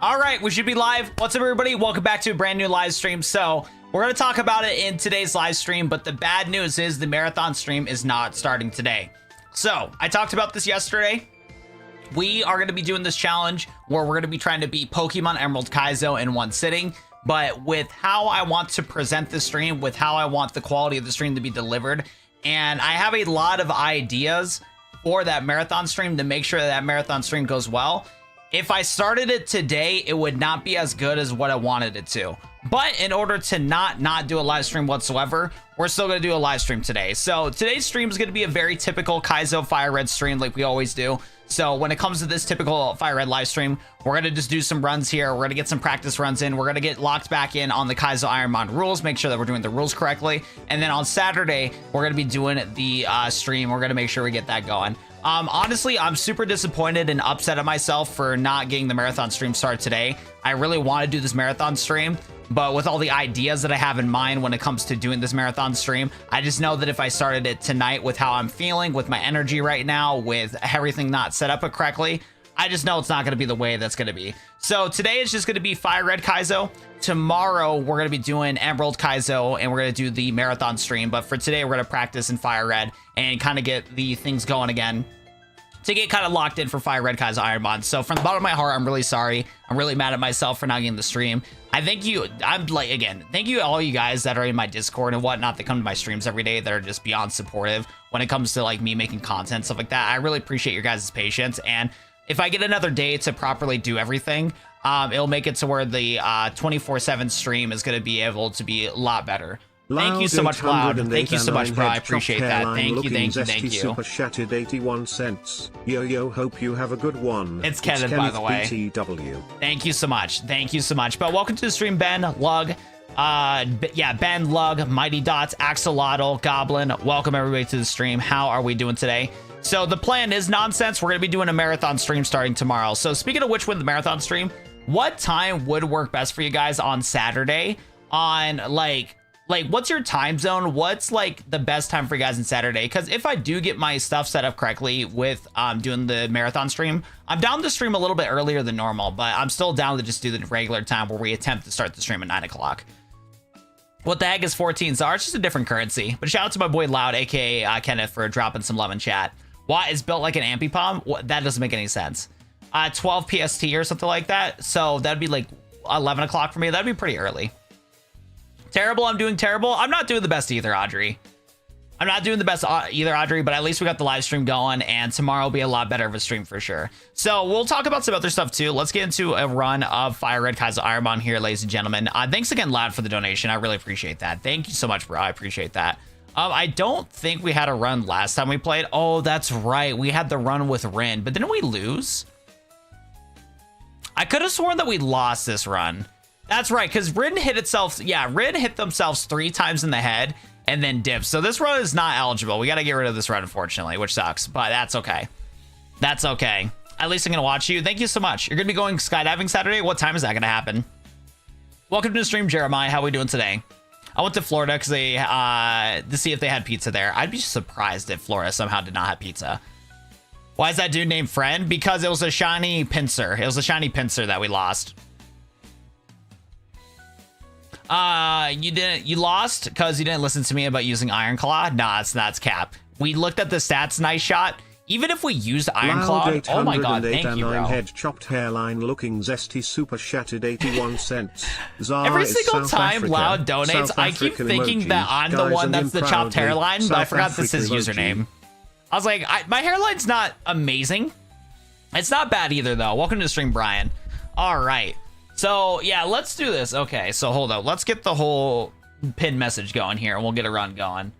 All right, we should be live. What's up, everybody? Welcome back to a brand new live stream. So we're going to talk about it in today's live stream, but the bad news is the marathon stream is not starting today. So I talked about this yesterday. We are going to be doing this challenge where we're going to be trying to beat Pokemon Emerald Kaizo in one sitting. But with how I want to present the stream, with how I want the quality of the stream to be delivered, and I have a lot of ideas for that marathon stream to make sure that marathon stream goes well. If I started it today, it would not be as good as what I wanted it to. But in order to not do a live stream whatsoever, we're still going to do a live stream today. So today's stream is going to be a very typical Kaizo FireRed stream like we always do. So when it comes to this typical FireRed live stream, we're going to just do some runs here. We're going to get some practice runs in. We're going to get locked back in on the Kaizo IronMon rules, make sure that we're doing the rules correctly. And then on Saturday, we're going to be doing the stream. We're going to make sure we get that going. Honestly, I'm super disappointed and upset at myself for not getting the marathon stream started today. I really want to do this marathon stream, but with all the ideas that I have in mind when it comes to doing this marathon stream, I just know that if I started it tonight with how I'm feeling, with my energy right now, with everything not set up correctly, I just know it's not going to be the way that's going to be. So today is just going to be FireRed Kaizo. Tomorrow, we're going to be doing Emerald Kaizo, and we're going to do the marathon stream. But for today, we're going to practice in FireRed and kind of get the things going again to get kind of locked in for FireRed Kaizo IronMon. So from the bottom of my heart, I'm really sorry. I'm really mad at myself for not getting the stream. I thank you. I'm like, again, thank you to all you guys that are in my Discord and whatnot that come to my streams every day that are just beyond supportive when it comes to like me making content, stuff like that. I really appreciate your guys' patience. And if I get another day to properly do everything, it'll make it to where the 24/7 stream is going to be able to be a lot better. Thank you so much, Loud. Thank you so much, bro. I appreciate that. Thank you. Super chatted 81 cents. Yo, hope you have a good one. It's Kenneth, by the way. BTW. Thank you so much. Thank you so much. But welcome to the stream, Ben, Lug. Ben, Lug, Mighty Dots, Axolotl, Goblin. Welcome everybody to the stream. How are we doing today? So the plan is nonsense. We're going to be doing a marathon stream starting tomorrow. So speaking of which, with the marathon stream, what time would work best for you guys on Saturday? On like what's your time zone? What's like the best time for you guys on Saturday? Because if I do get my stuff set up correctly with doing the marathon stream, I'm down to stream a little bit earlier than normal, but I'm still down to just do the regular time where we attempt to start the stream at 9 o'clock. What the heck is 14 SAR? It's just a different currency. But shout out to my boy Loud, aka Kenneth, for dropping some love in chat. Why is built like an Ampipom? That doesn't make any sense. 12 PST or something like that. So that'd be like 11 o'clock for me. That'd be pretty early. Terrible, I'm doing terrible. I'm not doing the best either, Audrey. I'm not doing the best either, Audrey, but at least we got the live stream going, and tomorrow will be a lot better of a stream for sure. So we'll talk about some other stuff too. Let's get into a run of FireRed Kaizo IronMon here, ladies and gentlemen. Thanks again, Loud, for the donation. I really appreciate that. Thank you so much, bro. I appreciate that. I don't think we had a run last time we played. Oh, that's right. We had the run with Rin, but didn't we lose? I could have sworn that we lost this run. That's right, because Rin hit itself. Yeah, Rin hit themselves 3 times in the head and then dipped. So this run is not eligible. We got to get rid of this run, unfortunately, which sucks, but that's okay. That's okay. At least I'm going to watch you. Thank you so much. You're going to be going skydiving Saturday? What time is that going to happen? Welcome to the stream, Jeremiah. How are we doing today? I went to Florida because they to see if they had pizza there. I'd be surprised if Florida somehow did not have pizza. Why is that dude named Friend? Because it was a shiny pincer. It was a shiny pincer that we lost. You lost because you didn't listen to me about using Iron Claw. Nah, that's cap. We looked at the stats. Nice shot. Even if we used Iron Claw, oh my god, thank you, bro. Head chopped hairline looking zesty super chatted 81 cents. Zara every single time Africa, Loud donates, I keep thinking emojis, that I'm the one that's the chopped hairline, but I forgot this is his username. I was like, my hairline's not amazing. It's not bad either, though. Welcome to the stream, Brian. All right. So, yeah, let's do this. Okay, so hold up. Let's get the whole pin message going here, and we'll get a run going.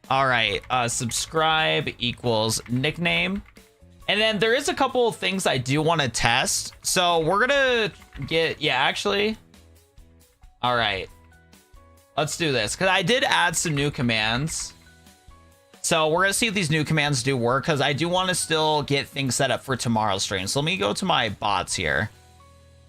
All right, subscribe equals nickname. And then there is a couple of things I do want to test. So we're going to get, yeah, actually. All right, let's do this, because I did add some new commands. So we're going to see if these new commands do work, because I do want to still get things set up for tomorrow's stream. So let me go to my bots here,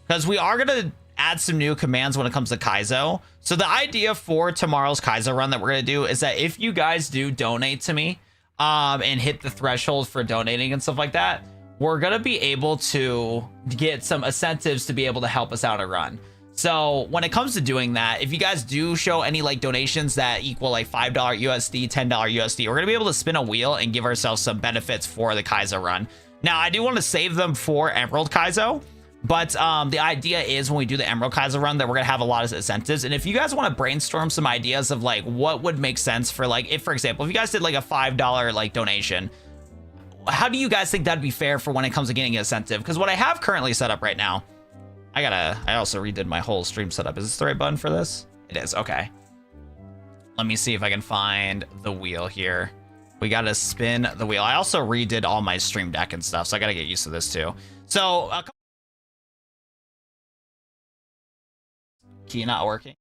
because we are going to add some new commands when it comes to Kaizo. So the idea for tomorrow's Kaizo run that we're going to do is that if you guys do donate to me and hit the threshold for donating and stuff like that, we're gonna be able to get some incentives to be able to help us out a run. So when it comes to doing that, if you guys do show any like donations that equal like $5 USD, $10 USD, we're gonna be able to spin a wheel and give ourselves some benefits for the Kaizo run. Now I do want to save them for Emerald Kaizo, but the idea is when we do the Emerald Kaizo run that we're gonna have a lot of incentives. And if you guys want to brainstorm some ideas of like what would make sense for like, if for example, if you guys did like a $5 like donation, how do you guys think that'd be fair for when it comes to getting an incentive? Because what I have currently set up right now, I also redid my whole stream setup. Is this the right button for this? It is. Okay. Let me see if I can find the wheel here. We got to spin the wheel. I also redid all my stream deck and stuff, so I got to get used to this too. So key not working.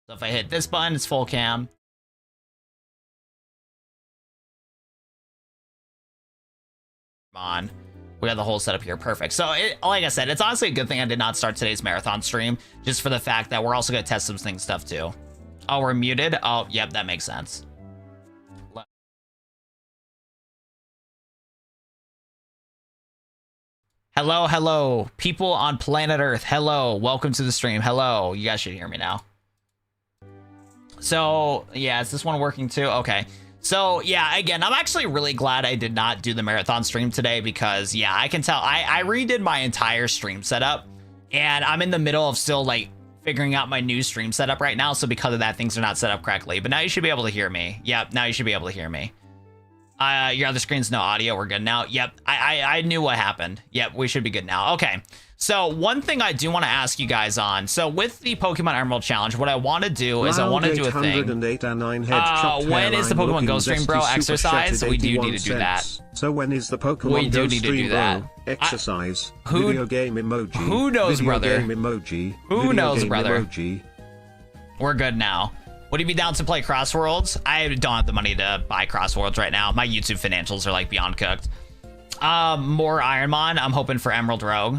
So if I hit this button, it's full cam. Come on. We got the whole setup here. Perfect. So like I said, it's honestly a good thing I did not start today's marathon stream, just for the fact that we're also going to test some stuff too. Oh, we're muted. Oh, yep. That makes sense. Hello, hello. People on planet Earth. Hello. Welcome to the stream. Hello. You guys should hear me now. So yeah, is this one working too? Okay. So yeah, again, I'm actually really glad I did not do the marathon stream today because yeah, I can tell I redid my entire stream setup and I'm in the middle of still like figuring out my new stream setup right now. So because of that, things are not set up correctly, but now you should be able to hear me. Yep. Now you should be able to hear me. Your other screen's no audio. We're good now. Yep. I knew what happened. Yep. We should be good now. Okay. So one thing I do want to ask you guys on. So with the Pokemon Emerald Challenge, what I want to do is I want to do a thing. When is the Pokemon Go stream, bro? Exercise? We do need to do that. So when is the Pokemon Go stream, bro? Exercise. Video game emoji. Who knows, brother? Game emoji. Who knows, brother? Emoji. We're good now. Would you be down to play Crossworlds? I don't have the money to buy Crossworlds right now. My YouTube financials are like beyond cooked. More IronMon. I'm hoping for Emerald Rogue.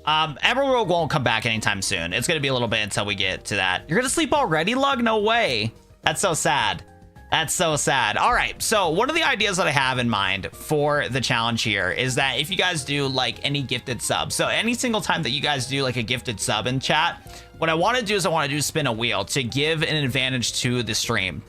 Emerald Rogue won't come back anytime soon. It's gonna be a little bit until we get to that. You're gonna sleep already, Lug? No way. That's so sad. That's so sad. All right, so one of the ideas that I have in mind for the challenge here is that if you guys do like any gifted subs, so any single time that you guys do like a gifted sub in chat, what I want to do is I want to do spin a wheel to give an advantage to the stream.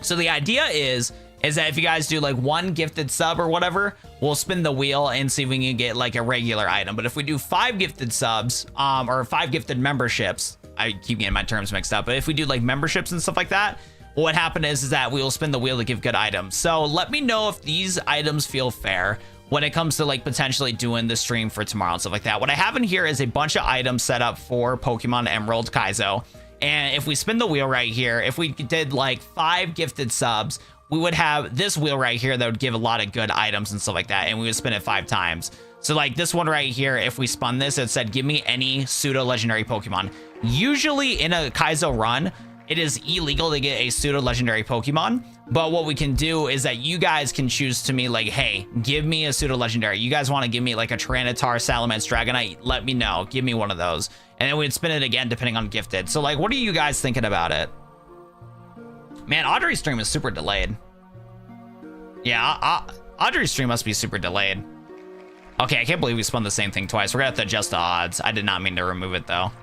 So the idea is that if you guys do like one gifted sub or whatever, we'll spin the wheel and see if we can get like a regular item. But if we do 5 gifted subs or 5 gifted memberships, I keep getting my terms mixed up, but if we do like memberships and stuff like that, what happened is that we will spin the wheel to give good items. So let me know if these items feel fair when it comes to like potentially doing the stream for tomorrow and stuff like that. What I have in here is a bunch of items set up for Pokemon Emerald Kaizo. And if we spin the wheel right here, if we did like 5 gifted subs, we would have this wheel right here that would give a lot of good items and stuff like that. And we would spin it 5 times. So like this one right here, if we spun this, it said, give me any pseudo legendary Pokemon. Usually in a Kaizo run, it is illegal to get a pseudo legendary Pokemon, but what we can do is that you guys can choose to me like, hey, give me a pseudo legendary. You guys want to give me like a Tyranitar, Salamence, Dragonite? Let me know. Give me one of those. And then we'd spin it again depending on gifted. So like, what are you guys thinking about it? Man, Audrey's stream is super delayed. Yeah, Audrey's stream must be super delayed. Okay, I can't believe we spun the same thing twice. We're gonna have to adjust the odds. I did not mean to remove it though.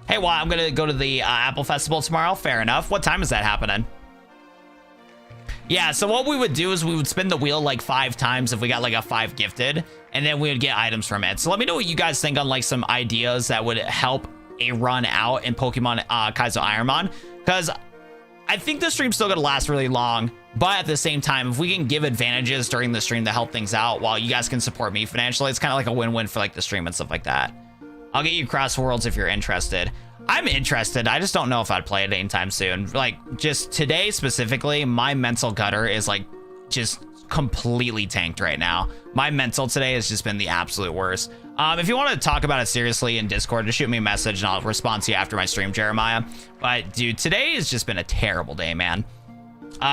Hey, well, I'm gonna go to the Apple Festival tomorrow. Fair enough. What time is that happening? Yeah, so what we would do is we would spin the wheel like 5 times if we got like a 5 gifted, and then we would get items from it. So let me know what you guys think on like some ideas that would help a run out in Pokemon Kaizo IronMon, because I think the stream's still gonna last really long, but at the same time, if we can give advantages during the stream to help things out while you guys can support me financially, it's kind of like a win-win for like the stream and stuff like that. I'll get you Crossworlds if you're interested. I'm interested. I just don't know if I'd play it anytime soon. Like just today specifically, my mental gutter is like just completely tanked right now. My mental today has just been the absolute worst. If you want to talk about it seriously in Discord, just shoot me a message and I'll respond to you after my stream, Jeremiah. But dude, today has just been a terrible day, man.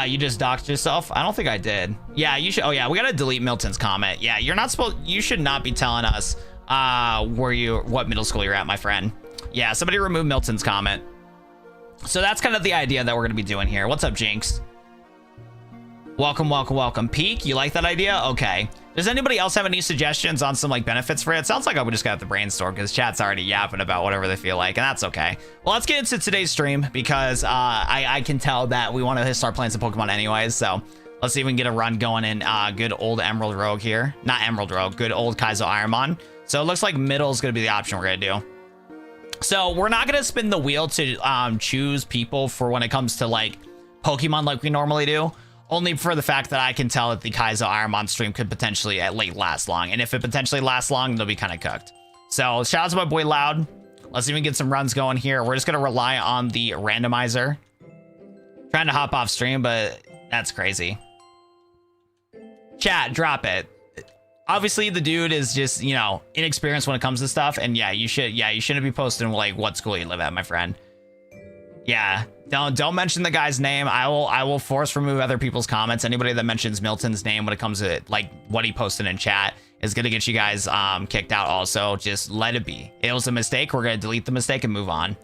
You just doxed yourself? I don't think I did. Yeah, you should. Oh yeah, we gotta delete Milton's comment. Yeah, you're not supposed. You should not be telling us what middle school you're at, my friend. Yeah, somebody remove Milton's comment. So that's kind of the idea that we're gonna be doing here. What's up, Jinx? Welcome, welcome, welcome. Peak, you like that idea? Okay. Does anybody else have any suggestions on some like benefits for it? It sounds like I would just got the brainstorm because chat's already yapping about whatever they feel like, and that's okay. Well, let's get into today's stream because I can tell that we want to start playing some Pokemon anyways. So let's see if we can get a run going in good old Emerald Rogue here. Not Emerald Rogue, good old Kaizo IronMon. So it looks like middle is going to be the option we're going to do. So we're not going to spin the wheel to choose people for when it comes to like Pokemon like we normally do. Only for the fact that I can tell that the Kaizo IronMon stream could potentially last long. And if it potentially lasts long, they'll be kind of cooked. So shout out to my boy Loud. Let's even get some runs going here. We're just going to rely on the randomizer. Trying to hop off stream, but that's crazy. Chat, drop it. Obviously, the dude is just, you know, inexperienced when it comes to stuff. And yeah, you shouldn't be posting like what school you live at, my friend. Yeah, don't mention the guy's name. I will force remove other people's comments. Anybody that mentions Milton's name when it comes to like what he posted in chat is gonna get you guys kicked out. Also, just let it be. It was a mistake. We're gonna delete the mistake and move on.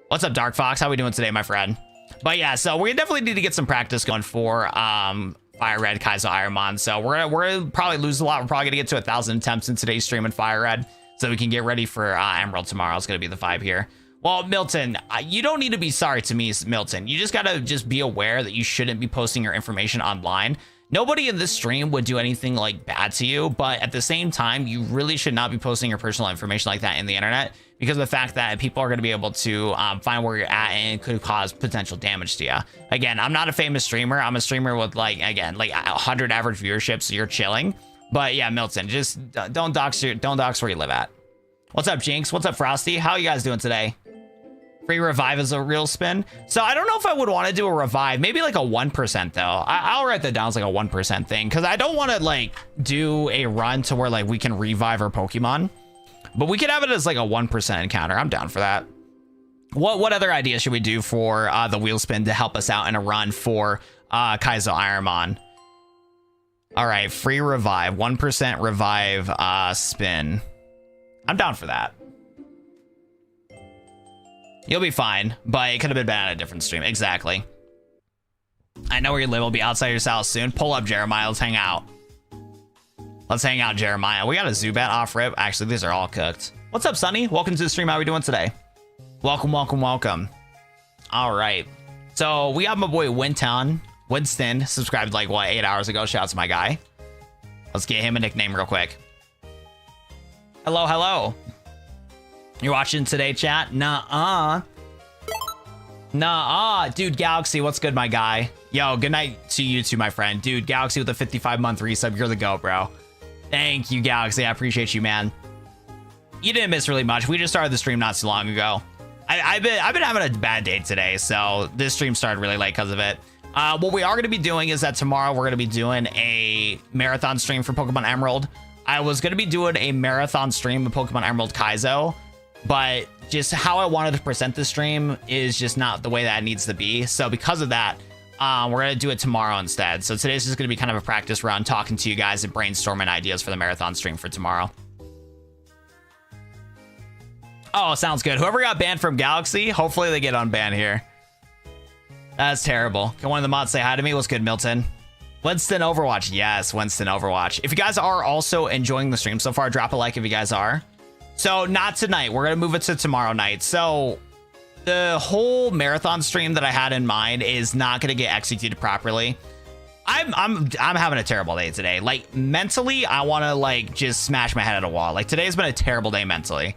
What's up, Dark Fox? How we doing today, my friend? But yeah, so we definitely need to get some practice going for FireRed Kaizo IronMon. So we're gonna probably lose a lot. We're probably gonna get to 1,000 attempts in today's stream in FireRed, so we can get ready for Emerald tomorrow. It's gonna be the vibe here. Well, Milton, you don't need to be sorry to me, Milton. You just gotta be aware that you shouldn't be posting your information online. Nobody in this stream would do anything like bad to you, but at the same time, you really should not be posting your personal information like that in the internet because of the fact that people are going to be able to find where you're at and it could cause potential damage to you. Again, I'm not a famous streamer. I'm a streamer with like 100 average viewership, so you're chilling. But yeah, Milton, just don't dox where you live at. What's up, Jinx? What's up, Frosty? How are you guys doing today? Free revive is a real spin. So I don't know if I would want to do a revive, maybe like a 1% though. I'll write that down as like a 1% thing because I don't want to like do a run to where like we can revive our Pokemon, but we could have it as like a 1% encounter. I'm down for that. What other ideas should we do for the wheel spin to help us out in a run for Kaizo IronMon? All right, free revive, 1% revive spin. I'm down for that. You'll be fine, but it could have been bad at a different stream. Exactly. I know where you live. We'll be outside your house soon. Pull up, Jeremiah. Let's hang out. Let's hang out, Jeremiah. We got a Zubat off rip. Actually, these are all cooked. What's up, Sonny? Welcome to the stream. How are we doing today? Welcome, welcome, welcome. All right. So we got my boy Winston subscribed like, what, 8 hours ago. Shout out to my guy. Let's get him a nickname real quick. Hello, hello. You're watching today, chat? Nuh-uh. Nuh-uh. Dude, Galaxy, what's good, my guy? Yo, good night to you too, my friend. Dude, Galaxy with a 55-month resub. You're the GOAT, bro. Thank you, Galaxy. I appreciate you, man. You didn't miss really much. We just started the stream not so long ago. I've been having a bad day today, so this stream started really late because of it. What we are going to be doing is that tomorrow we're going to be doing a marathon stream for Pokemon Emerald. I was going to be doing a marathon stream of Pokemon Emerald Kaizo, but just how I wanted to present the stream is just not the way that it needs to be. So because of that, we're going to do it tomorrow instead. So today's just going to be kind of a practice run, talking to you guys and brainstorming ideas for the marathon stream for tomorrow. Oh, sounds good. Whoever got banned from Galaxy, hopefully they get unbanned here. That's terrible. Can one of the mods say hi to me? What's good, Milton? Winston Overwatch. Yes, Winston Overwatch. If you guys are also enjoying the stream so far, drop a like if you guys are. So not tonight. We're going to move it to tomorrow night. So the whole marathon stream that I had in mind is not going to get executed properly. I'm having a terrible day today. Like mentally, I want to like just smash my head at a wall. Like today's been a terrible day mentally.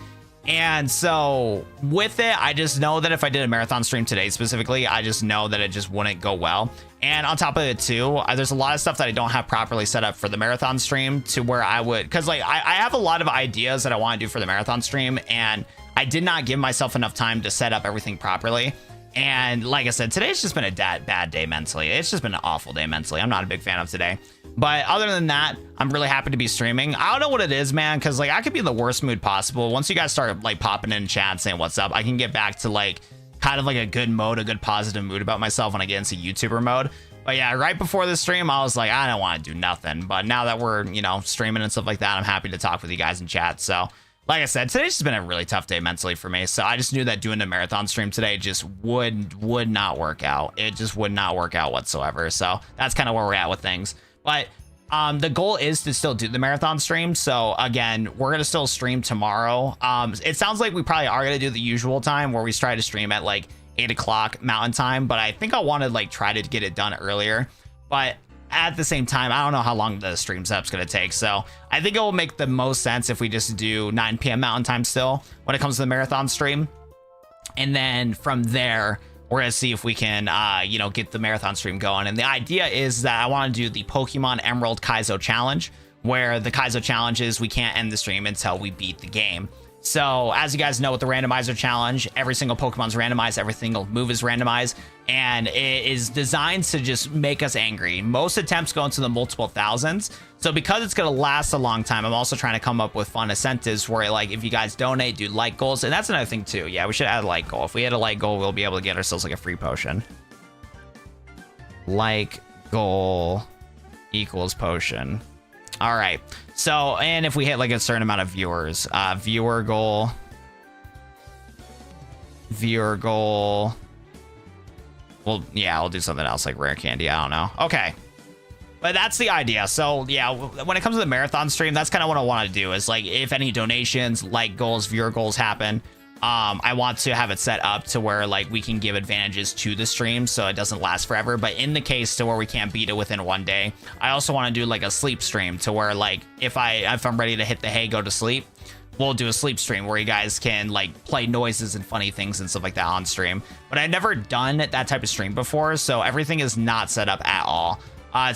And so with it, I just know that if I did a marathon stream today specifically, I just know that it just wouldn't go well. And on top of it too, there's a lot of stuff that I don't have properly set up for the marathon stream to where I would, because like I have a lot of ideas that I want to do for the marathon stream, and I did not give myself enough time to set up everything properly. And like I said, today's just been a bad day mentally. It's just been an awful day mentally. I'm not a big fan of today. But other than that, I'm really happy to be streaming. I don't know what it is, man, because like I could be in the worst mood possible. Once you guys start like popping in chat and saying what's up, I can get back to like kind of like a good mode, a good positive mood about myself when I get into YouTuber mode. But yeah, right before this stream, I was like, I don't want to do nothing. But now that we're, you know, streaming and stuff like that, I'm happy to talk with you guys in chat. So like I said, today's just been a really tough day mentally for me. So I just knew that doing a marathon stream today just would not work out. It just would not work out whatsoever. So that's kind of where we're at with things. But the goal is to still do the marathon stream. So again, we're going to still stream tomorrow. It sounds like we probably are going to do the usual time where we try to stream at like 8 o'clock Mountain Time. But I think I want to like try to get it done earlier. But at the same time, I don't know how long the stream setup's going to take. So I think it will make the most sense if we just do 9 p.m. Mountain Time still when it comes to the marathon stream. And then from there, we're going to see if we can, you know, get the marathon stream going. And the idea is that I want to do the Pokemon Emerald Kaizo Challenge, where the Kaizo Challenge is we can't end the stream until we beat the game. So as you guys know, with the randomizer challenge, every single Pokemon's randomized, every single move is randomized, and it is designed to just make us angry. Most attempts go into the multiple thousands. So because it's going to last a long time, I'm also trying to come up with fun incentives where, like, if you guys donate, do like goals. And that's another thing too. Yeah, we should add a like goal. If we had a like goal, we'll be able to get ourselves like a free potion. Like goal equals potion. All right. So, and if we hit like a certain amount of viewers, viewer goal. Well, yeah, I'll do something else like rare candy. I don't know. Okay. But that's the idea. So yeah, when it comes to the marathon stream, that's kind of what I want to do is like, if any donations, like goals, viewer goals happen, I want to have it set up to where like we can give advantages to the stream so it doesn't last forever. But in the case to where we can't beat it within one day, I also want to do like a sleep stream to where like if I'm ready to hit the hay, go to sleep, we'll do a sleep stream where you guys can like play noises and funny things and stuff like that on stream. But I've never done that type of stream before, so everything is not set up at all.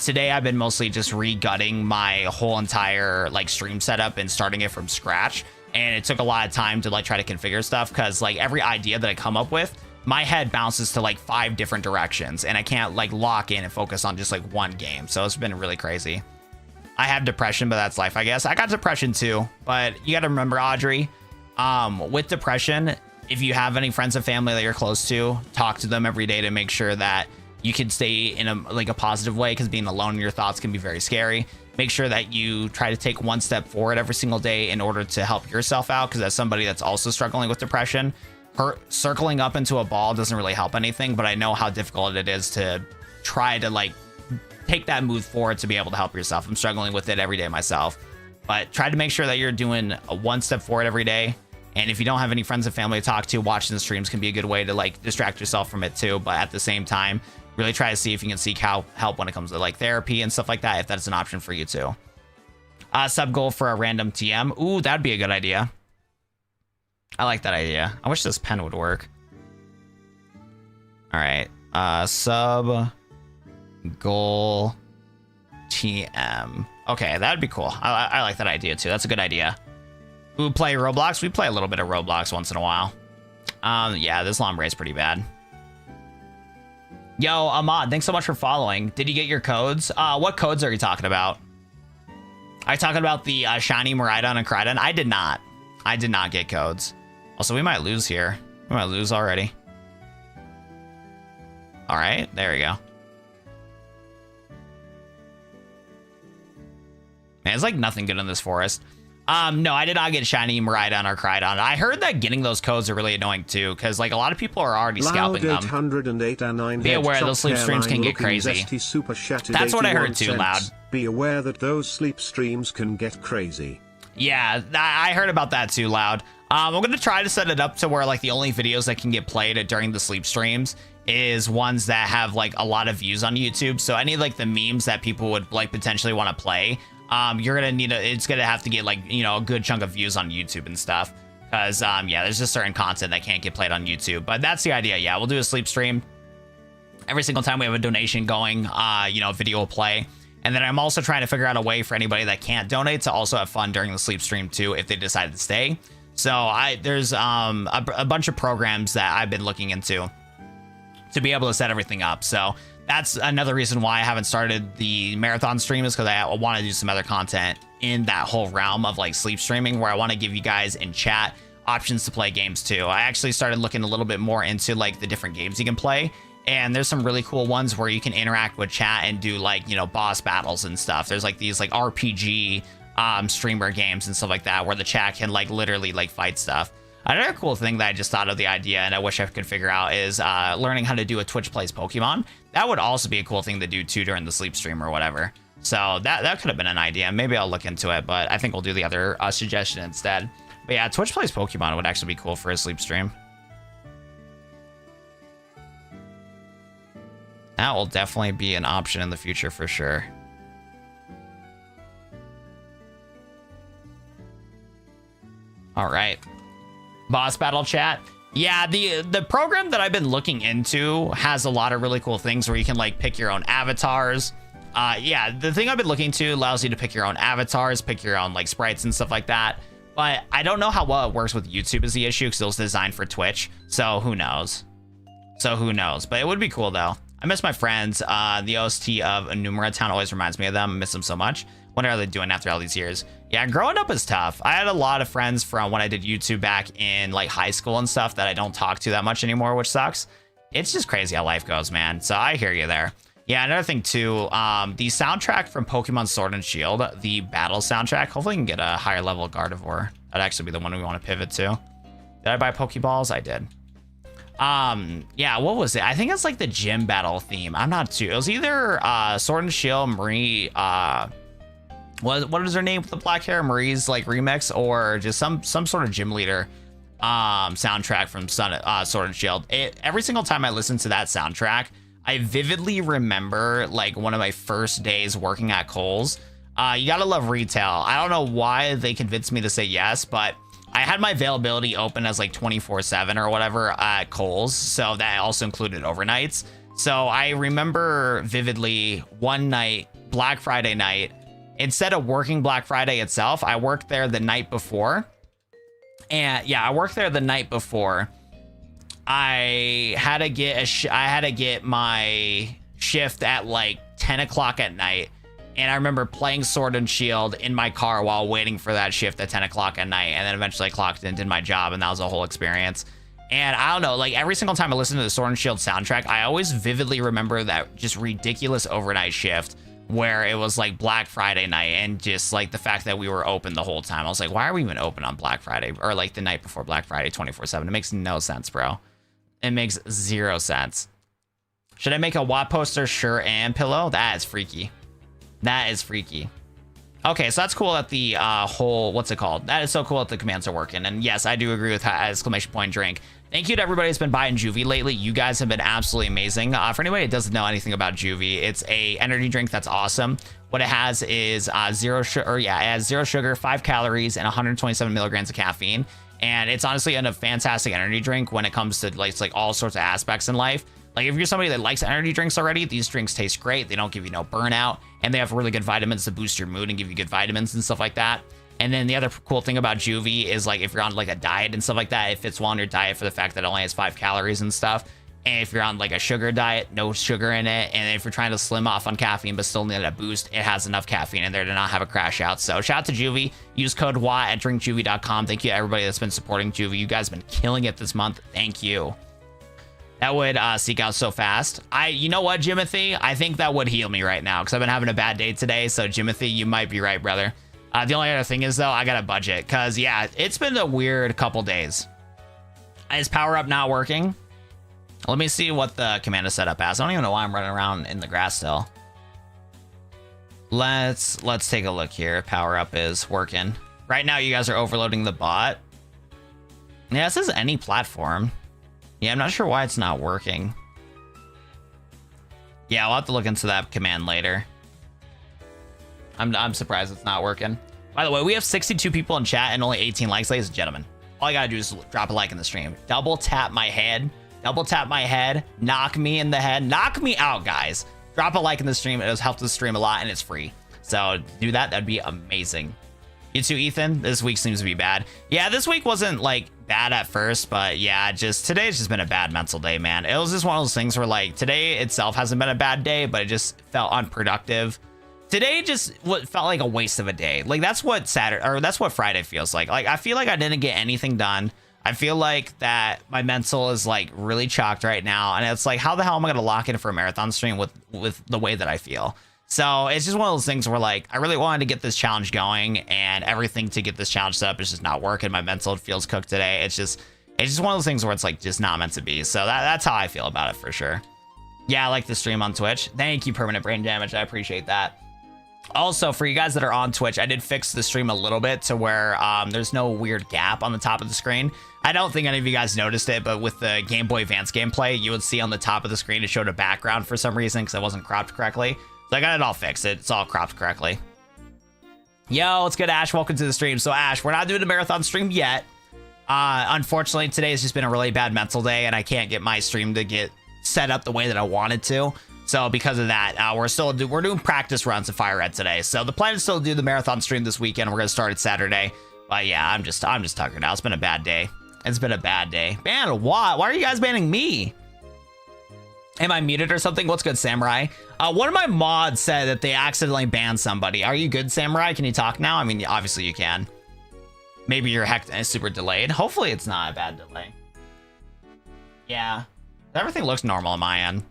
Today I've been mostly just re-gutting my whole entire like stream setup and starting it from scratch. And it took a lot of time to like try to configure stuff because like every idea that I come up with, my head bounces to like 5 different directions and I can't like lock in and focus on just like one game. So it's been really crazy. I have depression, but that's life, I guess. I got depression too, but you got to remember, Audrey, with depression, if you have any friends and family that you're close to, talk to them every day to make sure that you can stay in a positive way, because being alone in your thoughts can be very scary. Make sure that you try to take one step forward every single day in order to help yourself out, because as somebody that's also struggling with depression, circling up into a ball doesn't really help anything, but I know how difficult it is to try to like take that move forward to be able to help yourself. I'm struggling with it every day myself, but try to make sure that you're doing a one step forward every day. And if you don't have any friends and family to talk to, watching the streams can be a good way to like distract yourself from it too. But at the same time, really try to see if you can seek help when it comes to like therapy and stuff like that, if that's an option for you too. Sub goal for a random TM. Ooh, that'd be a good idea. I like that idea. I wish this pen would work. All right. Sub goal TM. Okay, that'd be cool. I like that idea too. That's a good idea. Ooh, play Roblox. We play a little bit of Roblox once in a while. Yeah, this Lombre is pretty bad. Yo, Ahmad, thanks so much for following. Did you get your codes? What codes are you talking about? Are you talking about the shiny Miraidon and Cridon? I did not. I did not get codes. Also, we might lose here. We might lose already. All right, there we go. Man, it's like nothing good in this forest. No, I did not get shiny Miraidon or Cridon. I heard that getting those codes are really annoying too, because like a lot of people are already scalping them. Be aware those sleep streams can get crazy. That's what I heard too, Loud. Be aware that those sleep streams can get crazy. Yeah, I heard about that too, Loud. I'm going to try to set it up to where like the only videos that can get played during the sleep streams is ones that have like a lot of views on YouTube. So any like the memes that people would like potentially want to play, you're gonna need it's gonna have to get like, you know, a good chunk of views on YouTube and stuff, because yeah, there's just certain content that can't get played on YouTube. But that's the idea. Yeah, we'll do a sleep stream every single time we have a donation going. You know, video will play, and then I'm also trying to figure out a way for anybody that can't donate to also have fun during the sleep stream too, if they decide to stay. So there's a bunch of programs that I've been looking into to be able to set everything up. So that's another reason why I haven't started the marathon stream, is because I want to do some other content in that whole realm of like sleep streaming, where I want to give you guys in chat options to play games too. I actually started looking a little bit more into like the different games you can play. And there's some really cool ones where you can interact with chat and do like, you know, boss battles and stuff. There's like these like RPG streamer games and stuff like that, where the chat can like literally like fight stuff. Another cool thing that I just thought of the idea, and I wish I could figure out, is learning how to do a Twitch plays Pokemon. That would also be a cool thing to do too during the sleep stream or whatever. So that could have been an idea. Maybe I'll look into it, but I think we'll do the other suggestion instead. But yeah, Twitch plays Pokemon would actually be cool for a sleep stream. That will definitely be an option in the future for sure. All right. Boss battle chat. Yeah, the program that I've been looking into has a lot of really cool things where you can like pick your own avatars. Yeah, the thing I've been looking to allows you to pick your own avatars, pick your own like sprites and stuff like that. But I don't know how well it works with YouTube is the issue, because it was designed for Twitch. So who knows? But it would be cool though. I miss my friends. The OST of Enumera Town always reminds me of them. I miss them so much. What are they doing after all these years? Yeah, growing up is tough. I had a lot of friends from when I did YouTube back in like high school and stuff that I don't talk to that much anymore, which sucks. It's just crazy how life goes, man. So I hear you there. Yeah, another thing too, the soundtrack from Pokemon Sword and Shield, the battle soundtrack, hopefully we can get a higher level Gardevoir. That'd actually be the one we want to pivot to. Did I buy Pokeballs? I did. Yeah, what was it? I think it's like the gym battle theme. I'm not too. It was either Sword and Shield, Marie, what is her name with the black hair? Marie's like remix, or just some sort of gym leader soundtrack from Sword and Shield. Every single time I listen to that soundtrack, I vividly remember like one of my first days working at Kohl's. You gotta love retail. I don't know why they convinced me to say yes, but I had my availability open as like 24/7 or whatever at Kohl's, so that also included overnights. So I remember vividly one night, Black Friday night, instead of working Black Friday itself, I worked there the night before. And yeah, I worked there the night before. I had to get my shift at like 10 o'clock at night. And I remember playing Sword and Shield in my car while waiting for that shift at 10 o'clock at night. And then eventually I clocked in and did my job. And that was a whole experience. And I don't know, like every single time I listen to the Sword and Shield soundtrack, I always vividly remember that just ridiculous overnight shift where it was like Black Friday night, and just like the fact that we were open the whole time. I was like, why are we even open on Black Friday, or like the night before Black Friday 24/7? It makes no sense, bro. It makes zero sense. Should I make a Watt poster, shirt, and pillow? That is freaky. That is freaky. Okay, so that's cool that the whole, what's it called? That is so cool that the commands are working. And yes, I do agree with exclamation point drink. Thank you to everybody who's been buying Juvie lately. You guys have been absolutely amazing. For anybody that doesn't know anything about Juvie, it's a energy drink that's awesome. What it has is zero sugar, it has 0 sugar, 5 calories, and 127 milligrams of caffeine. And it's honestly a fantastic energy drink when it comes to like all sorts of aspects in life. Like if you're somebody that likes energy drinks already, these drinks taste great. They don't give you no burnout, and they have really good vitamins to boost your mood and give you good vitamins and stuff like that. And then the other cool thing about Juvie is like if you're on like a diet and stuff like that, it fits well on your diet for the fact that it only has 5 calories and stuff. And if you're on like a sugar diet, no sugar in it. And if you're trying to slim off on caffeine but still need a boost, it has enough caffeine in there to not have a crash out. So shout out to Juvie. Use code WATT at drinkjuvie.com. Thank you to everybody that's been supporting Juvie. You guys have been killing it this month. Thank you. That would seek out so fast. You know what, Jimothy? I think that would heal me right now because I've been having a bad day today. So Jimothy, you might be right, brother. The only other thing is though, I got a budget because yeah, it's been a weird couple days. Is power up not working? Let me see what the command is set up as. I don't even know why I'm running around in the grass still. Let's take a look here. Power up is working. Right now, you guys are overloading the bot. Yeah, it says any platform. Yeah, I'm not sure why it's not working. Yeah, I'll have to look into that command later. I'm surprised it's not working. By the way, we have 62 people in chat and only 18 likes, ladies and gentlemen. All you gotta do is drop a like in the stream. Double tap my head. Double tap my head. Knock me in the head. Knock me out, guys. Drop a like in the stream. It has helped the stream a lot and it's free. So do that. That'd be amazing. You too, Ethan? This week seems to be bad. Yeah, this week wasn't like bad at first, but yeah, today's just been a bad mental day, man. It was just one of those things where like today itself hasn't been a bad day, but it just felt unproductive. Today just felt like a waste of a day. Like that's what that's what Friday feels like. Like I feel like I didn't get anything done. I feel like that my mental is like really chalked right now, and it's like, how the hell am I gonna lock in for a marathon stream with the way that I feel? So it's just one of those things where like I really wanted to get this challenge going, and everything to get this challenge set up is just not working. My mental feels cooked today. It's just one of those things where it's like just not meant to be. So that's how I feel about it for sure. Yeah, I like the stream on Twitch. Thank you, Permanent Brain Damage. I appreciate that. Also, for you guys that are on Twitch, I did fix the stream a little bit to where there's no weird gap on the top of the screen. I don't think any of you guys noticed it, but with the Game Boy Advance gameplay, you would see on the top of the screen it showed a background for some reason because it wasn't cropped correctly. So I got it all fixed. It's all cropped correctly. Yo, what's good, Ash? Welcome to the stream. So, Ash, we're not doing a marathon stream yet. Unfortunately, today has just been a really bad mental day, and I can't get my stream to get set up the way that I wanted to. So because of that, we're doing practice runs of FireRed today. So the plan is still to do the marathon stream this weekend. We're gonna start it Saturday. But yeah, I'm just tuckered out. It's been a bad day. It's been a bad day. Man, why are you guys banning me? Am I muted or something? What's good, Samurai? One of my mods said that they accidentally banned somebody. Are you good, Samurai? Can you talk now? I mean, obviously you can. Maybe your heck is super delayed. Hopefully it's not a bad delay. Yeah, everything looks normal on my end.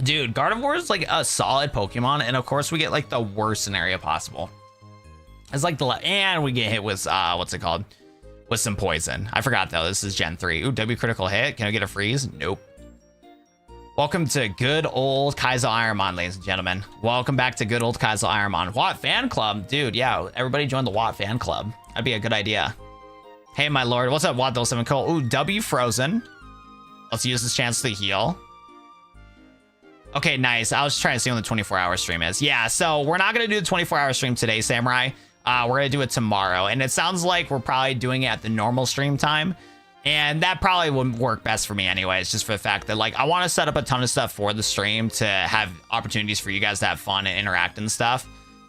Dude, Gardevoir is like a solid Pokemon, and of course we get like the worst scenario possible. It's like and we get hit with what's it called? With some poison. I forgot though, this is Gen 3. Ooh, W critical hit. Can I get a freeze? Nope. Welcome to good old Kaizo IronMon, ladies and gentlemen. Welcome back to good old Kaizo IronMon. Watt fan club, dude. Yeah, everybody join the Watt fan club. That'd be a good idea. Hey, my lord. What's up, Watt 07 Cole? Ooh, W frozen. Let's use this chance to heal. Okay, nice. I was trying to see when the 24-hour stream is. Yeah, so we're not going to do the 24-hour stream today, Samurai. We're going to do it tomorrow. And it sounds like we're probably doing it at the normal stream time. And that probably would work best for me anyways, just for the fact that, like, I want to set up a ton of stuff for the stream to have opportunities for you guys to have fun and interact and stuff.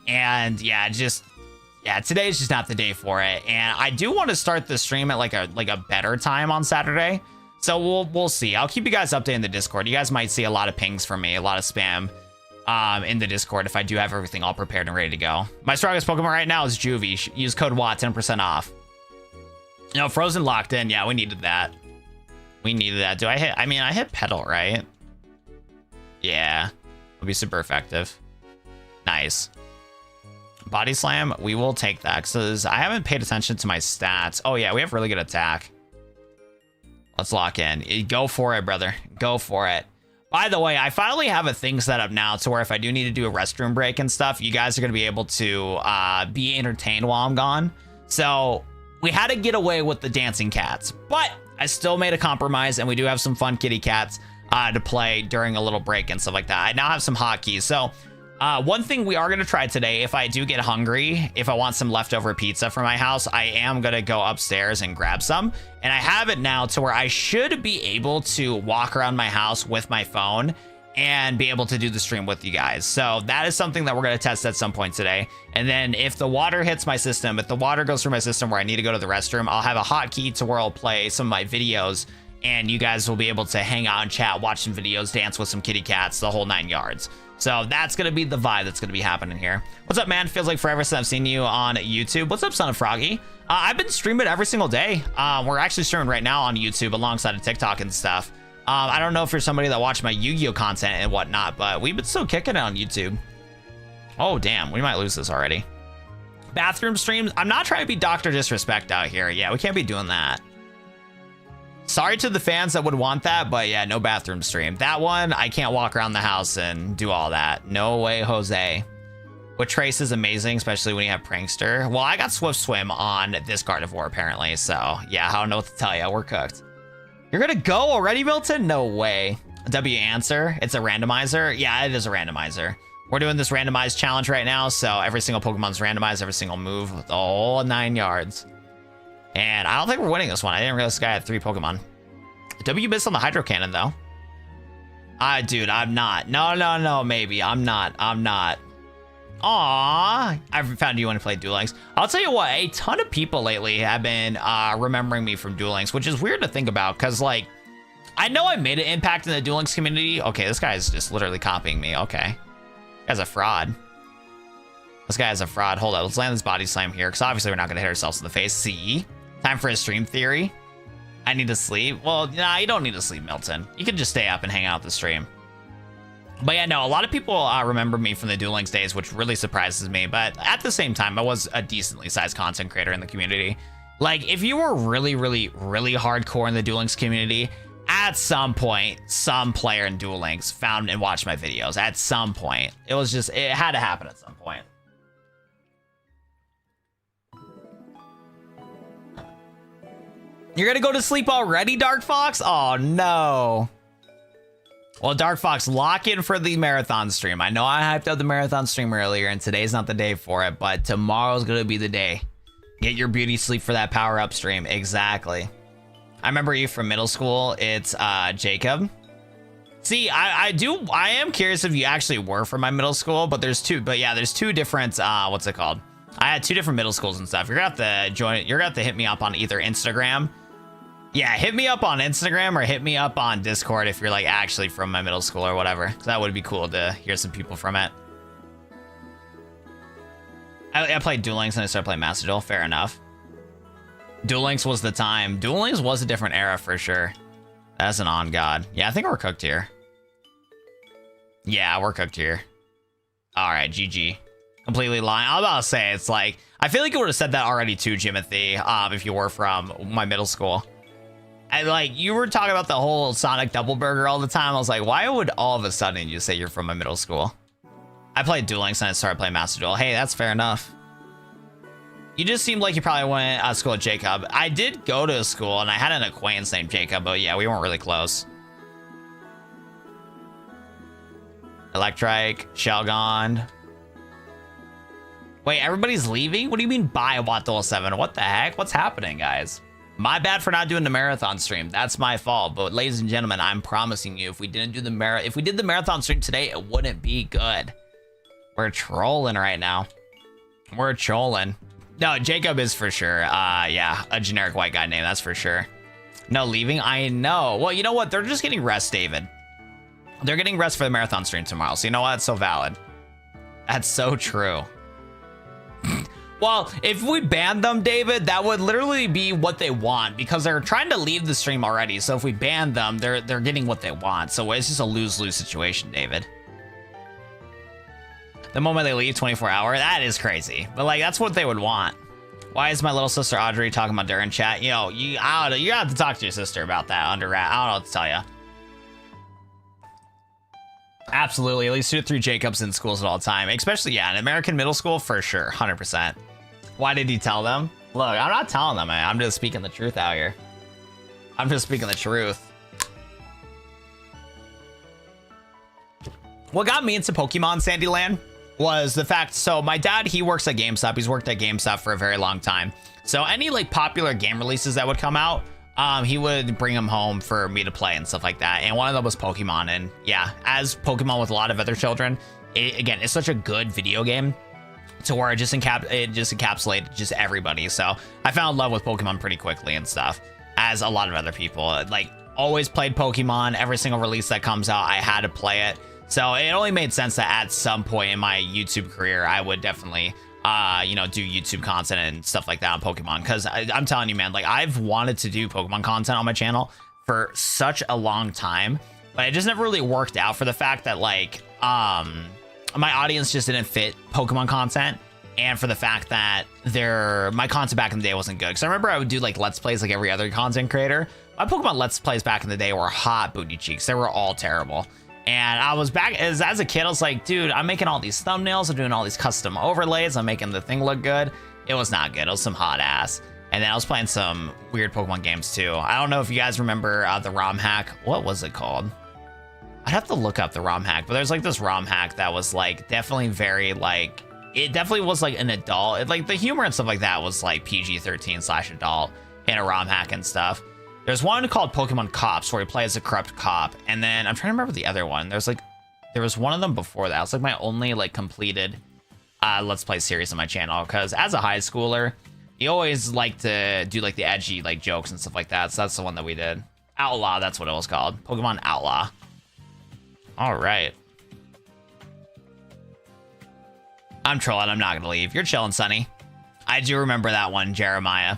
And, yeah, today's just not the day for it. And I do want to start the stream at, like a better time on Saturday. So we'll see. I'll keep you guys updated in the Discord. You guys might see a lot of pings from me, a lot of spam in the Discord if I do have everything all prepared and ready to go. My strongest Pokemon right now is Juvie. Use code WATT, 10% off. No, Frozen locked in. Yeah, we needed that. We needed that. I hit Petal, right? Yeah. It'll be super effective. Nice. Body Slam, we will take that because I haven't paid attention to my stats. Oh, yeah, we have really good attack. Let's lock in. Go for it, brother. Go for it. By the way, I finally have a thing set up now to where if I do need to do a restroom break and stuff, you guys are going to be able to be entertained while I'm gone. So we had to get away with the dancing cats, but I still made a compromise, and we do have some fun kitty cats to play during a little break and stuff like that. I now have some hotkeys. So one thing we are going to try today, if I do get hungry, if I want some leftover pizza from my house, I am going to go upstairs and grab some. And I have it now to where I should be able to walk around my house with my phone and be able to do the stream with you guys. So that is something that we're going to test at some point today. And then if the water hits my system, if the water goes through my system where I need to go to the restroom, I'll have a hotkey to where I'll play some of my videos, and you guys will be able to hang out and chat, watch some videos, dance with some kitty cats, the whole 9 yards. So that's going to be the vibe that's going to be happening here. What's up, man? Feels like forever since I've seen you on YouTube. What's up, Son of Froggy? I've been streaming every single day. We're actually streaming right now on YouTube alongside of TikTok and stuff. I don't know if you're somebody that watched my Yu-Gi-Oh content and whatnot, but we've been still kicking it on YouTube. Oh, damn. We might lose this already. Bathroom streams. I'm not trying to be Dr. Disrespect out here. Yeah, we can't be doing that. Sorry to the fans that would want that, but yeah, no bathroom stream. That one, I can't walk around the house and do all that. No way, Jose. But Trace is amazing, especially when you have Prankster. Well, I got Swift Swim on this Gardevoir, apparently. So yeah, I don't know what to tell you. We're cooked. You're gonna go already, Milton? No way. W answer. It's a randomizer. Yeah, it is a randomizer. We're doing this randomized challenge right now. So every single Pokemon's randomized, every single move, with all 9 yards. And I don't think we're winning this one. I didn't realize this guy had 3 Pokemon. W missed on the Hydro Cannon, though. Dude, I'm not. No, maybe. I'm not. Aw, I found you want to play Duel Links. I'll tell you what, a ton of people lately have been remembering me from Duel Links, which is weird to think about because, like, I know I made an impact in the Duel Links community. Okay, this guy is just literally copying me. Okay. This guy's a fraud. This guy is a fraud. Hold on, let's land this body slam here because obviously we're not going to hit ourselves in the face. See? Time for a stream theory. I need to sleep. Well, nah, you don't need to sleep, Milton. You can just stay up and hang out the stream. But yeah, no, a lot of people remember me from the Duel Links days, which really surprises me. But at the same time, I was a decently sized content creator in the community. Like, if you were really, really, really hardcore in the Duel Links community, at some point, some player in Duel Links found and watched my videos. At some point. It was just, it had to happen at some point. You're gonna go to sleep already, Dark Fox? Oh, no. Well, Dark Fox, lock in for the marathon stream. I know I hyped up the marathon stream earlier, and today's not the day for it, but tomorrow's gonna be the day. Get your beauty sleep for that power-up stream. Exactly. I remember you from middle school. It's Jacob. See, I am curious if you actually were from my middle school, but there's two different, what's it called? I had two different middle schools and stuff. You're gonna have to join, you're gonna have to hit me up on either Instagram. Yeah, hit me up on Instagram or hit me up on Discord if you're like actually from my middle school or whatever. That would be cool to hear some people from it. I played Duel Links and I started playing Master Duel. Fair enough. Duel Links was the time. Duel Links was a different era for sure. That's an on god. Yeah, I think we're cooked here. Yeah, we're cooked here. All right, GG. Completely lying. I was about to say, it's like, I feel like you would have said that already too, Jimothy, if you were from my middle school. And like, you were talking about the whole Sonic double burger all the time. I was like, why would all of a sudden you say you're from my middle school? I played Duel Links and I started playing Master Duel. Hey, that's fair enough. You just seemed like you probably went to school with Jacob. I did go to school and I had an acquaintance named Jacob, but yeah, we weren't really close. Electrike, Shelgon. Wait, everybody's leaving? What do you mean bye, Watt07? What the heck? What's happening, guys? My bad for not doing the marathon stream. That's my fault. But ladies and gentlemen, I'm promising you, if we did the marathon stream today, it wouldn't be good. We're trolling right now. We're trolling. No, Jacob is for sure. Yeah, a generic white guy name, that's for sure. No leaving? I know. Well, you know what? They're just getting rest, David. They're getting rest for the marathon stream tomorrow. So you know what? That's so valid. That's so true. Well, if we banned them, David, that would literally be what they want because they're trying to leave the stream already. So if we ban them, they're getting what they want. So it's just a lose-lose situation, David. The moment they leave 24-hour, that is crazy. But like, that's what they would want. Why is my little sister Audrey talking about during chat? You know, you have to talk to your sister about that under rat. I don't know what to tell you. Absolutely, at least 2 to 3 Jacobs in schools at all time, especially yeah, in American middle school for sure, 100%. Why did he tell them? Look, I'm not telling them, man. I'm just speaking the truth out here. I'm just speaking the truth. What got me into Pokemon Sandyland was the fact, so my dad, he works at GameStop. He's worked at GameStop for a very long time. So any like popular game releases that would come out, he would bring them home for me to play and stuff like that. And one of them was Pokemon. And yeah, as Pokemon with a lot of other children, again, it's such a good video game to where it just encapsulated just everybody. So I fell in love with Pokemon pretty quickly and stuff, as a lot of other people. Like, always played Pokemon. Every single release that comes out, I had to play it. So it only made sense that at some point in my YouTube career, I would definitely you know, do YouTube content and stuff like that on Pokemon. Because I'm telling you, man, like, I've wanted to do Pokemon content on my channel for such a long time, but it just never really worked out for the fact that, like, my audience just didn't fit Pokemon content, and for the fact that my content back in the day wasn't good. Because I remember I would do like Let's Plays like every other content creator. My Pokemon Let's Plays back in the day were hot booty cheeks. They were all terrible. And I was back as a kid, I was like, dude, I'm making all these thumbnails, I'm doing all these custom overlays, I'm making the thing look good. It was not good. It was some hot ass. And then I was playing some weird Pokemon games too. I don't know if you guys remember the ROM hack. What was it called? I'd have to look up the ROM hack, but there's like this ROM hack that was like definitely very like, it definitely was like an adult. Like the humor and stuff like that was like PG-13/adult in a ROM hack and stuff. There's one called Pokemon Cops where you play as a corrupt cop. And then I'm trying to remember the other one. There was one of them before that. It was like my only like completed Let's Play series on my channel, because as a high schooler, you always like to do like the edgy like jokes and stuff like that. So that's the one that we did. Outlaw, that's what it was called. Pokemon Outlaw. All right. I'm trolling. I'm not gonna leave. You're chilling, Sonny. I do remember that one, Jeremiah.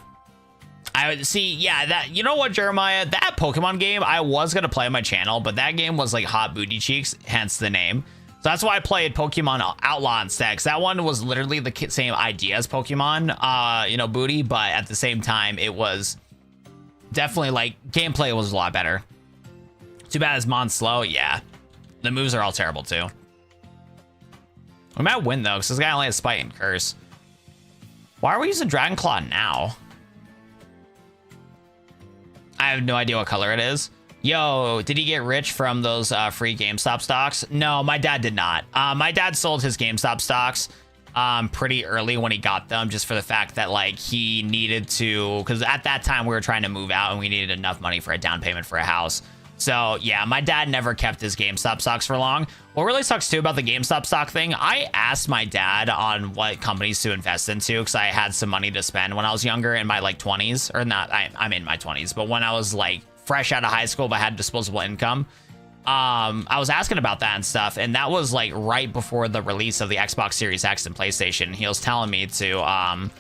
I would see, yeah, that, you know what, Jeremiah, that Pokemon game I was gonna play on my channel, but that game was like hot booty cheeks, hence the name. So that's why I played Pokemon Outlaw instead, because that one was literally the same idea as Pokemon, you know, booty, but at the same time, it was definitely like gameplay was a lot better. Too bad it's Mon slow. Yeah, the moves are all terrible too. We might win though, because this guy only has Spite and Curse. Why are we using Dragon Claw now? I have no idea what color it is. Yo, did he get rich from those free GameStop stocks? No, my dad did not. My dad sold his GameStop stocks pretty early when he got them, just for the fact that like he needed to, because at that time we were trying to move out and we needed enough money for a down payment for a house. So yeah, my dad never kept his GameStop stocks for long. What really sucks too about the GameStop stock thing, I asked my dad on what companies to invest into, because I had some money to spend when I was younger in my like 20s, or not, I'm in my 20s, but when I was like fresh out of high school but had disposable income, I was asking about that and stuff, and that was like right before the release of the Xbox Series X and PlayStation. He was telling me to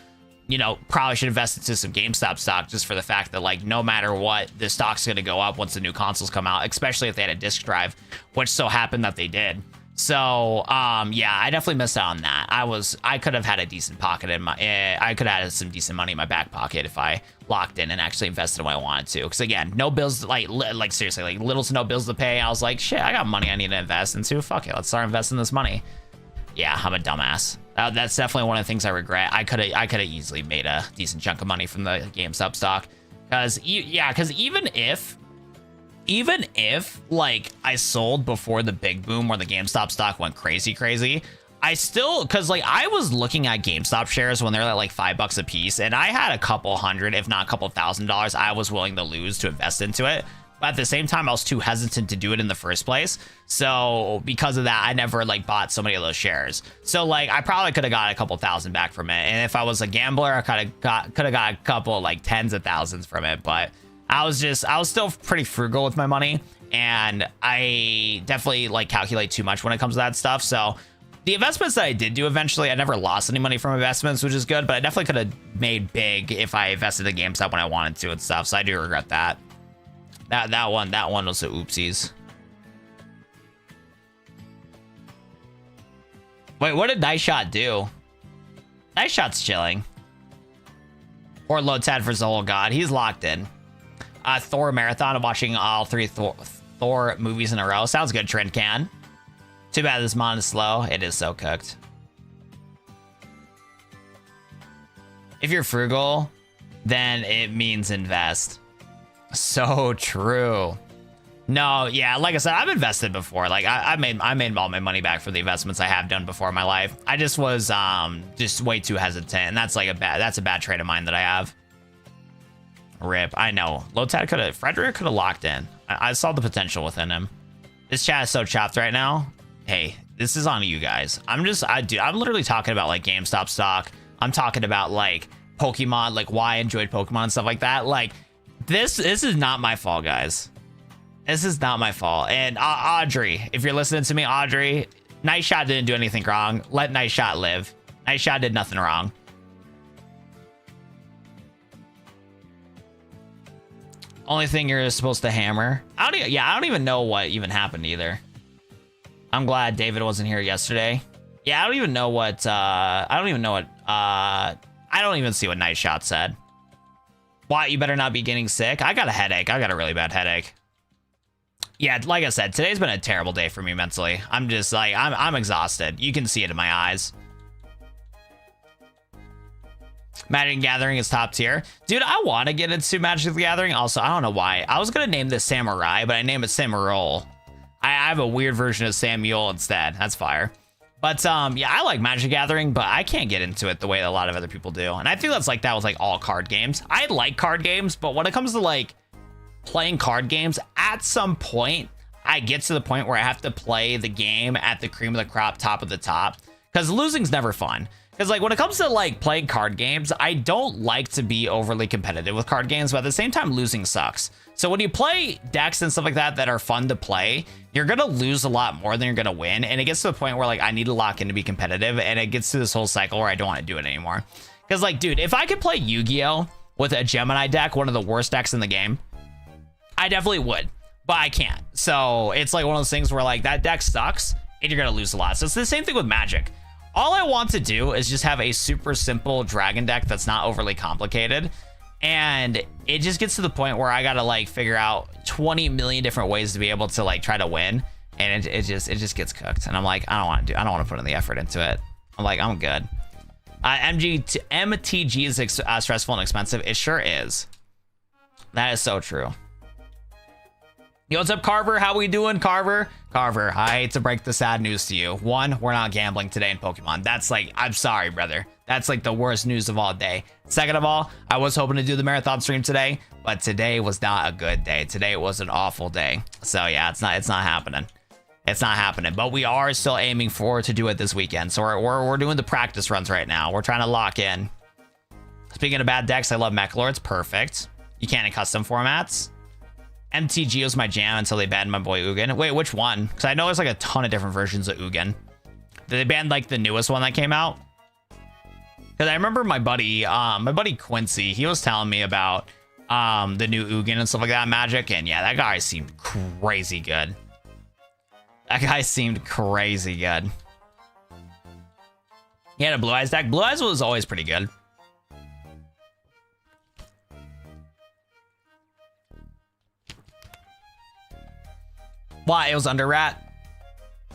you know, probably should invest into some GameStop stock, just for the fact that like no matter what, the stock's gonna go up once the new consoles come out, especially if they had a disc drive, which so happened that they did. So yeah, I definitely missed out on that. I could have had a decent pocket in my I could have had some decent money in my back pocket if I locked in and actually invested when I wanted to, because again, no bills, like seriously, like little to no bills to pay. I was like, shit, I got money I need to invest into, fuck it, let's start investing this money. Yeah, I'm a dumbass. That's definitely one of the things I regret. I could have easily made a decent chunk of money from the GameStop stock, because even if like I sold before the big boom where the GameStop stock went crazy, I still, because like I was looking at GameStop shares when they're at like $5 a piece, and I had a couple hundred, if not a couple $1,000 I was willing to lose to invest into it. But at the same time, I was too hesitant to do it in the first place. So because of that, I never like bought so many of those shares. So like I probably could have got a couple thousand back from it. And if I was a gambler, I could have got a couple like tens of thousands from it. But I was still pretty frugal with my money. And I definitely like calculate too much when it comes to that stuff. So the investments that I did do eventually, I never lost any money from investments, which is good. But I definitely could have made big if I invested in GameStop when I wanted to and stuff. So I do regret that. That one was the oopsies. Wait, what did Nice Shot do? Nice Shot's chilling. Or Low Tad for Zol God. He's locked in. Thor marathon of watching all three Thor movies in a row. Sounds good, Trent Can. Too bad this mon is slow. It is so cooked. If you're frugal, then it means invest. So true. No, yeah, like I said, I've invested before. Like I made all my money back for the investments I have done before in my life. I just was just way too hesitant, and that's like a bad trait of mine that I have. Rip. I know. Frederick could have locked in. I saw the potential within him. This chat is so chopped right now. Hey, this is on you guys. I'm literally talking about like GameStop stock. I'm talking about like Pokemon, like why I enjoyed Pokemon and stuff like that. Like this is not my fault, guys. This is not my fault. And Audrey, if you're listening to me, Audrey, Nice Shot didn't do anything wrong. Let Nice Shot live. Nice Shot did nothing wrong. Only thing you're supposed to hammer. I don't even know what even happened either. I'm glad David wasn't here yesterday. Yeah, I don't even know what I don't even see what Nice Shot said. Why, you better not be getting sick? I got a headache. I got a really bad headache. Yeah, like I said, today's been a terrible day for me mentally. I'm just like, I'm exhausted. You can see it in my eyes. Magic the Gathering is top tier. Dude, I want to get into Magic the Gathering. Also, I don't know why. I was going to name this Samurai, but I named it Samuel. I have a weird version of Samuel instead. That's fire. But yeah, I like Magic the Gathering, but I can't get into it the way that a lot of other people do. And I think that's like that with like all card games. I like card games, but when it comes to like playing card games, at some point, I get to the point where I have to play the game at the cream of the crop, top of the top. because losing's never fun. Because like when it comes to like playing card games, I don't like to be overly competitive with card games, but at the same time, losing sucks. So when you play decks and stuff like that are fun to play, you're gonna lose a lot more than you're gonna win, and it gets to the point where like I need to lock in to be competitive, and it gets to this whole cycle where I don't want to do it anymore. Because like, dude, if I could play Yu-Gi-Oh with a Gemini deck, one of the worst decks in the game, I definitely would, but I can't. So it's like one of those things where like that deck sucks, and you're gonna lose a lot. So it's the same thing with Magic. All I want to do is just have a super simple dragon deck that's not overly complicated. And it just gets to the point where I gotta like figure out 20 million different ways to be able to like try to win. And it just gets cooked. And I'm like, I don't want to put in the effort into it. I'm like, I'm good. MTG is stressful and expensive. It sure is. That is so true. Yo, what's up, Carver? How we doing, Carver? Carver, I hate to break the sad news to you. One, we're not gambling today in Pokemon. That's like, I'm sorry, brother. That's like the worst news of all day. Second of all, I was hoping to do the marathon stream today, but today was not a good day. Today was an awful day. So yeah, it's not happening. It's not happening, but we are still aiming for to do it this weekend. So we're doing the practice runs right now. We're trying to lock in. Speaking of bad decks, I love Mechalor. It's perfect. You can't in custom formats. MTG was my jam until they banned my boy Ugin. Wait, which one? Because I know there's like a ton of different versions of Ugin. Did they ban like the newest one that came out? Because I remember my buddy Quincy, he was telling me about the new Ugin and stuff like that in Magic, and yeah, that guy seemed crazy good. That guy seemed crazy good. He had a Blue Eyes deck. Blue Eyes was always pretty good. Why? It was under Rat.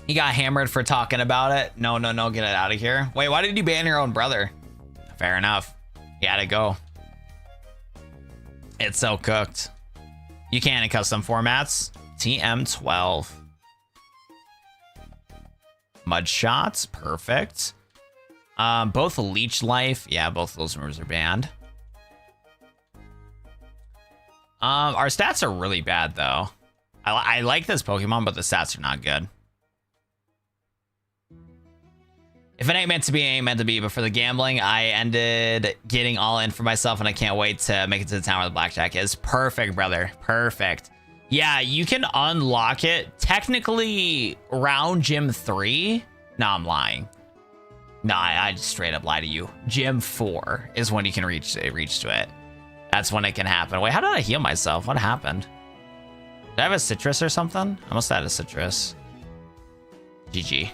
He got hammered for talking about it. No, get it out of here. Wait, why did you ban your own brother? Fair enough. You had to go. It's so cooked. You can in custom formats. TM12. Mud Shots, perfect. Both Leech Life. Yeah, both of those moves are banned. Our stats are really bad, though. I like this Pokemon, but the stats are not good. If it ain't meant to be, it ain't meant to be. But for the gambling, I ended getting all in for myself, and I can't wait to make it to the town where the blackjack is. Perfect, brother. Perfect. Yeah, you can unlock it. Technically, round Gym 3. No, I'm lying. No, I just straight up lie to you. Gym 4 is when you can reach to it. That's when it can happen. Wait, how did I heal myself? What happened? Did I have a citrus or something? I must have had a citrus. GG.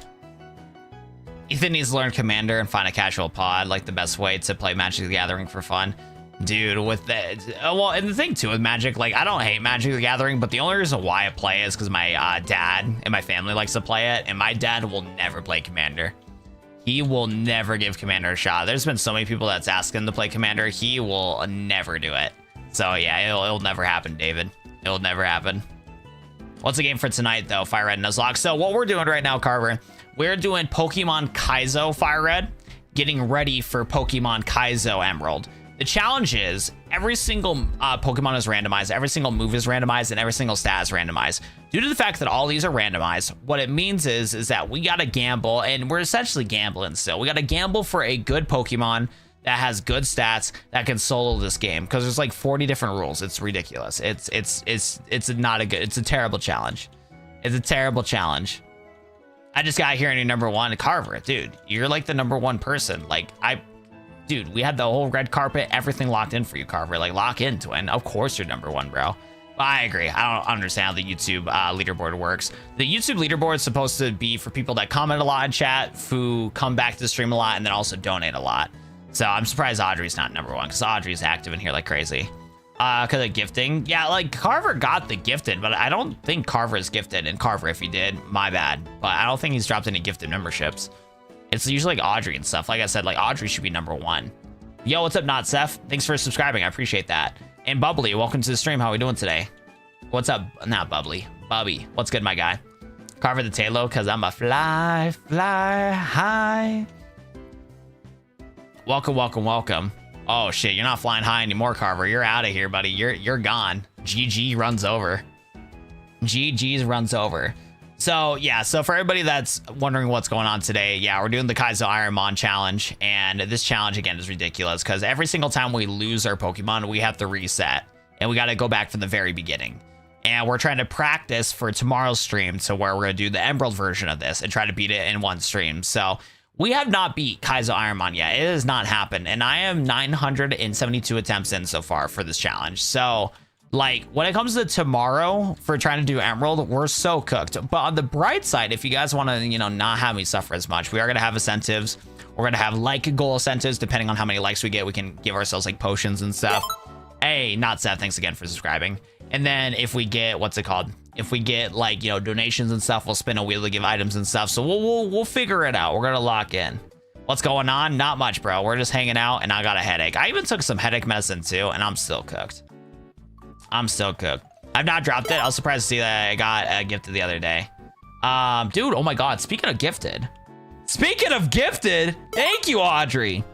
Ethan needs to learn Commander and find a casual pod, like the best way to play Magic the Gathering for fun. Dude, with the... well, and the thing, too, with Magic, like, I don't hate Magic the Gathering, but the only reason why I play it is because my dad and my family likes to play it, and my dad will never play Commander. He will never give Commander a shot. There's been so many people that's asked him to play Commander. He will never do it. So, yeah, it'll never happen, David. It'll never happen. What's the game for tonight, though? FireRed and Nuzlocke. So what we're doing right now, Carver, we're doing Pokemon Kaizo FireRed, getting ready for Pokemon Kaizo Emerald. The challenge is every single Pokemon is randomized, every single move is randomized, and every single stat is randomized. Due to the fact that all these are randomized, what it means is that we got to gamble, and we're essentially gambling still. We got to gamble for a good Pokemon that has good stats that can solo this game, because there's like 40 different rules. It's ridiculous. It's a terrible challenge. It's a terrible challenge. I just got here and you're number one. Carver, dude, you're like the number one person. Like, dude, we had the whole red carpet, everything locked in for you, Carver. Like, lock in, twin. Of course you're number one, bro. But I agree. I don't understand how the YouTube leaderboard works. The YouTube leaderboard is supposed to be for people that comment a lot in chat, who come back to the stream a lot, and then also donate a lot. So I'm surprised Audrey's not number one, because Audrey's active in here like crazy. Because of gifting. Yeah, like Carver got the gifted, but I don't think Carver is gifted. And Carver, if he did, my bad. But I don't think he's dropped any gifted memberships. It's usually like Audrey and stuff. Like I said, like Audrey should be number one. Yo, what's up, Not Seth? Thanks for subscribing. I appreciate that. And Bubbly, welcome to the stream. How are we doing today? What's up? Not Bubbly. Bubby. What's good, my guy? Carver the Talo, because I'm a fly high. Welcome, welcome, welcome. Oh shit, you're not flying high anymore, Carver. You're out of here, buddy. You're gone. GG runs over. GG's runs over. So yeah, so for everybody that's wondering what's going on today, yeah, we're doing the Kaizo IronMon challenge, and this challenge again is ridiculous because every single time we lose our Pokemon, we have to reset, and we got to go back from the very beginning. And we're trying to practice for tomorrow's stream to where we're gonna do the Emerald version of this and try to beat it in one stream. So we have not beat Kaizo IronMon yet. It has not happened, and I am 972 attempts in so far for this challenge. So like when it comes to tomorrow for trying to do Emerald, we're so cooked. But on the bright side, if you guys want to, you know, not have me suffer as much, we are going to have incentives. We're going to have like goal incentives. Depending on how many likes we get, we can give ourselves like potions and stuff. Hey, not sad. Thanks again for subscribing. And then if we get, what's it called? If we get like, you know, donations and stuff, we'll spin a wheel to give items and stuff. So we'll figure it out. We're going to lock in. What's going on? Not much, bro. We're just hanging out and I got a headache. I even took some headache medicine too, and I'm still cooked. I'm still cooked. I've not dropped it. I was surprised to see that I got gifted the other day. Dude, oh my God. Speaking of gifted, thank you, Audrey.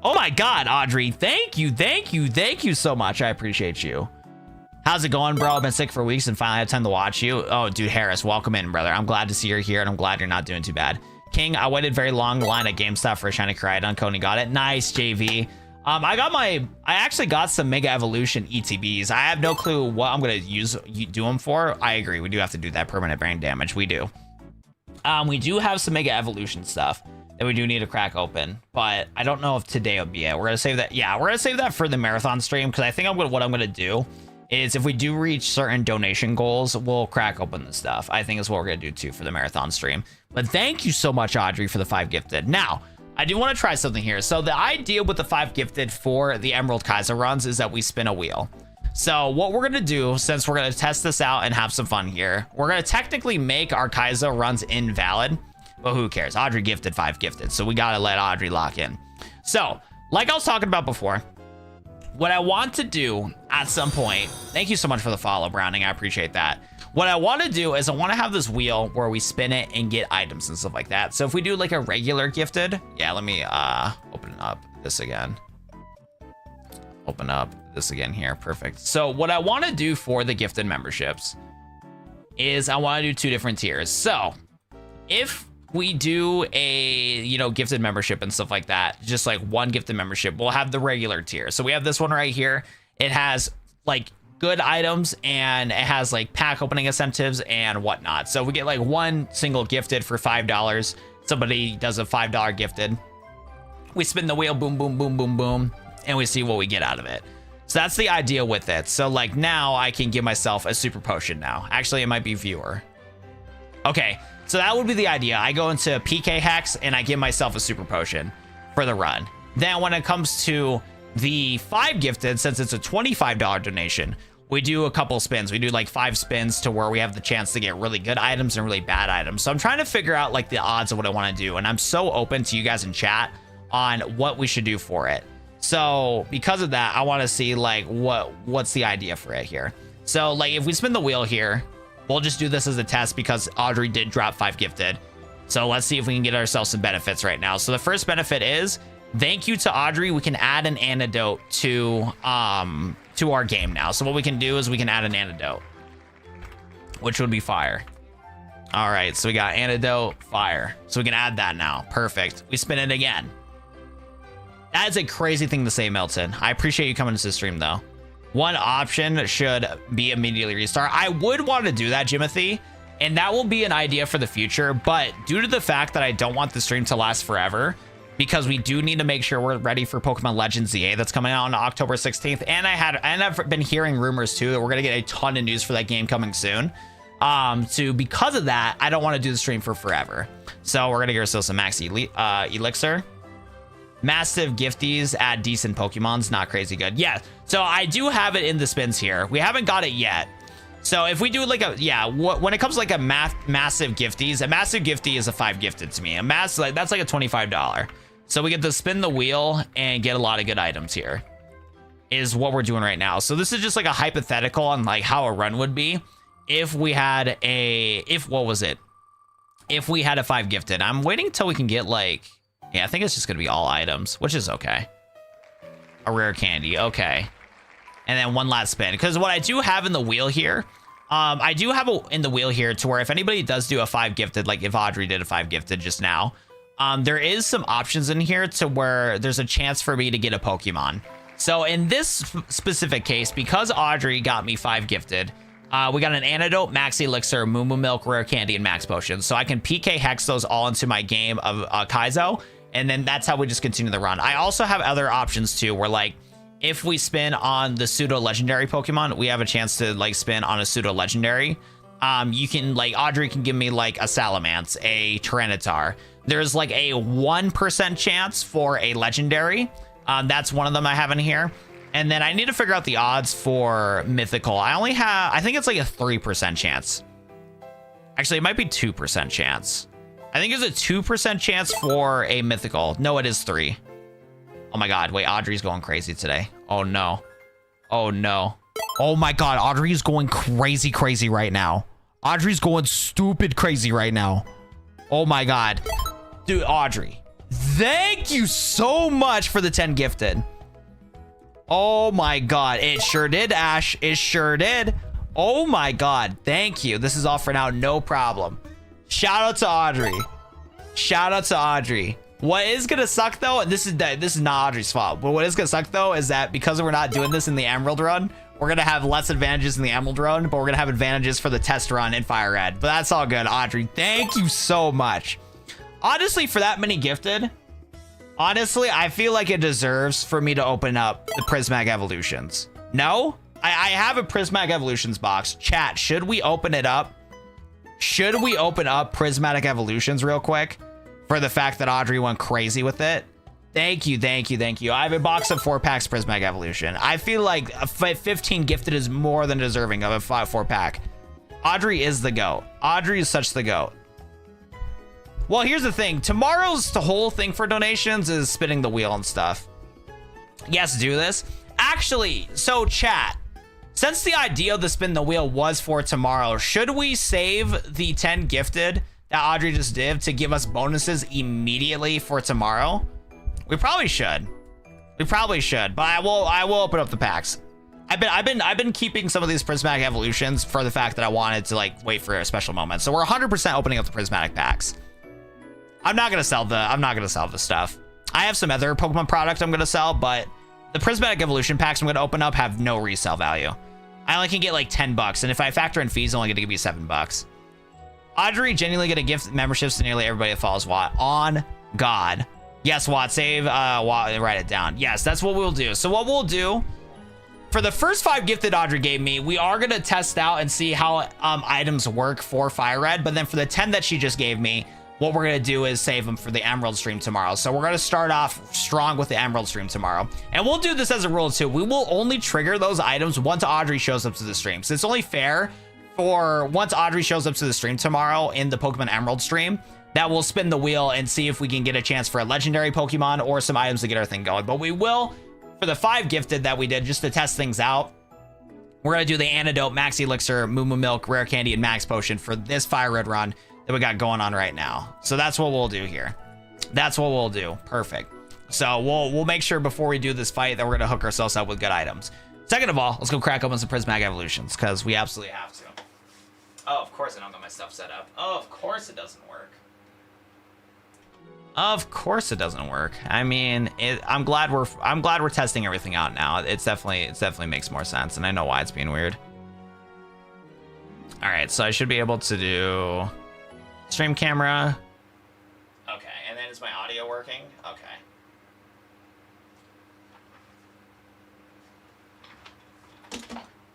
Oh my God, Audrey. Thank you so much. I appreciate you. How's it going, bro? I've been sick for weeks and finally had time to watch you. Oh, dude, Harris, welcome in, brother. I'm glad to see you're here and I'm glad you're not doing too bad. King, I waited very long line at GameStop for a shiny Cryogon. Cody got it. Nice, JV. I actually got some Mega Evolution ETBs. I have no clue what I'm going to do them for. I agree. We do have to do that permanent brain damage. We do. We do have some Mega Evolution stuff that we do need to crack open, but I don't know if today will be it. We're going to save that. Yeah, we're going to save that for the marathon stream because I think what I'm going to do is if we do reach certain donation goals, we'll crack open the stuff. I think is what we're going to do too for the marathon stream. But thank you so much, Audrey, for the 5 gifted. Now, I do want to try something here. So the idea with the 5 gifted for the Emerald Kaizo runs is that we spin a wheel. So what we're going to do, since we're going to test this out and have some fun here, we're going to technically make our Kaizo runs invalid, but who cares? Audrey gifted 5 gifted. So we got to let Audrey lock in. So like I was talking about before, what I want to do at some point, thank you so much for the follow, Browning. I appreciate that. What I want to do is I want to have this wheel where we spin it and get items and stuff like that. So if we do like a regular gifted, yeah, let me open up this again. Open up this again here. Perfect. So what I want to do for the gifted memberships is I want to do 2 different tiers. So if we do a, you know, gifted membership and stuff like that, just like 1 gifted membership, we'll have the regular tier. So we have this one right here. It has like good items and it has like pack opening incentives and whatnot. So we get like 1 single gifted for $5. Somebody does a $5 gifted. We spin the wheel, boom, boom, boom, boom, boom, and we see what we get out of it. So that's the idea with it. So like now I can give myself a super potion now. Actually, it might be viewer. Okay, so that would be the idea. I go into PK Hex and I give myself a super potion for the run. Then when it comes to the 5 gifted, since it's a $25 donation, we do a couple spins. We do like 5 spins to where we have the chance to get really good items and really bad items. So I'm trying to figure out like the odds of what I want to do. And I'm so open to you guys in chat on what we should do for it. So because of that, I want to see like what's the idea for it here. So like if we spin the wheel here, we'll just do this as a test because Audrey did drop 5 gifted. So let's see if we can get ourselves some benefits right now. So the first benefit is thank you to Audrey. We can add an antidote to our game now. So what we can do is we can add an antidote, which would be fire. All right, so we got antidote, fire. So we can add that now. Perfect. We spin it again. That is a crazy thing to say, Milton. I appreciate you coming to the stream though. 1 option should be immediately restart. I would want to do that, Jimothy, and that will be an idea for the future. But due to the fact that I don't want the stream to last forever, because we do need to make sure we're ready for Pokemon Legends ZA that's coming out on October 16th. And I've been hearing rumors too that we're gonna get a ton of news for that game coming soon. So because of that, I don't want to do the stream for forever. So we're gonna get ourselves some max elixir. Massive gifties, add decent Pokemons, not crazy good. Yeah, so I do have it in the spins here. We haven't got it yet. So if we do like a, yeah, when it comes to like a massive gifties, a massive gifty is a 5 gifted to me. A massive, that's like a $25. So we get to spin the wheel and get a lot of good items here is what we're doing right now. So this is just like a hypothetical on like how a run would be if we had a, what was it? If we had a 5 gifted. I'm waiting until we can get like, yeah, I think it's just gonna be all items, which is okay. A rare candy, okay. And then 1 last spin, because what I do have in the wheel here, I do have in the wheel here to where if anybody does do a 5 gifted, like if Audrey did a 5 gifted just now, there is some options in here to where there's a chance for me to get a Pokemon. So in this specific case, because Audrey got me 5 gifted, we got an Antidote, Max Elixir, Moo Moo Milk, Rare Candy, and Max Potion. So I can PK Hex those all into my game of Kaizo, and then that's how we just continue the run. I also have other options too, where like, if we spin on the pseudo legendary Pokemon, we have a chance to like spin on a pseudo legendary. You can like, Audrey can give me like a Salamence, a Tyranitar. There's like a 1% chance for a legendary. That's one of them I have in here. And then I need to figure out the odds for mythical. I only have, I think it's like a 3% chance. Actually, it might be 2% chance. I think it's a 2% chance for a mythical. No, it is 3. Oh my God, wait, Audrey's going crazy today. Oh no. Oh no. Oh my God, Audrey's going crazy right now. Audrey's going stupid crazy right now. Oh my God. Dude, Audrey, thank you so much for the 10 gifted. Oh my God, it sure did, Ash. It sure did. Oh my God, thank you. This is all for now, no problem. Shout out to Audrey. Shout out to Audrey. What is gonna suck though, and this is not Audrey's fault, but what is gonna suck though is that because we're not doing this in the Emerald run, we're gonna have less advantages in the Emerald run, but we're gonna have advantages for the test run in FireRed. But that's all good, Audrey. Thank you so much. Honestly, for that many gifted, honestly, I feel like it deserves for me to open up the Prismatic Evolutions. No? I have a Prismatic Evolutions box. Chat, should we open it up? Should we open up Prismatic Evolutions real quick? For the fact that Audrey went crazy with it. Thank you. I have a box of 4 packs Prismatic Evolution. I feel like a 15 gifted is more than deserving of a 4 pack. Audrey is the GOAT. Audrey is such the GOAT. Well, here's the thing. Tomorrow's the whole thing for donations is spinning the wheel and stuff. Yes, do this. Actually, so chat, since the idea of the spin the wheel was for tomorrow, should we save the 10 gifted that Audrey just did to give us bonuses immediately for tomorrow? We probably should. We probably should, but I will open up the packs. I've been keeping some of these Prismatic Evolutions for the fact that I wanted to like wait for a special moment. So we're 100% opening up the Prismatic packs. I'm not gonna sell the stuff. I have some other Pokemon product I'm gonna sell, but the Prismatic Evolution packs I'm gonna open up have no resale value. I only can get like $10, and if I factor in fees, I'm only gonna give you $7. Audrey genuinely gonna gift memberships to nearly everybody that follows Watt. On God. Yes, Watt, save Watt, write it down. Yes, that's what we'll do. So what we'll do, for the first 5 gifted Audrey gave me, we are gonna test out and see how items work for FireRed, but then for the 10 that she just gave me, what we're gonna do is save them for the Emerald stream tomorrow. So we're gonna start off strong with the Emerald stream tomorrow. And we'll do this as a rule too. We will only trigger those items once Audrey shows up to the stream. So it's only fair for once Audrey shows up to the stream tomorrow in the Pokemon Emerald stream, that we'll spin the wheel and see if we can get a chance for a legendary Pokemon or some items to get our thing going. But we will, for the 5 gifted that we did just to test things out, we're gonna do the Antidote, Max Elixir, Moo Moo Milk, Rare Candy, and Max Potion for this FireRed run that we got going on right now. So that's what we'll do here. That's what we'll do. Perfect. So we'll make sure before we do this fight that we're gonna hook ourselves up with good items. Second of all, let's go crack open some Prismatic Evolutions because we absolutely have to. Oh, of course I don't got my stuff set up. Oh, of course it doesn't work. Of course it doesn't work. I mean, I'm glad we're testing everything out now. It definitely makes more sense, and I know why it's being weird. All right, so I should be able to do stream camera. Okay, and then is my audio working? Okay.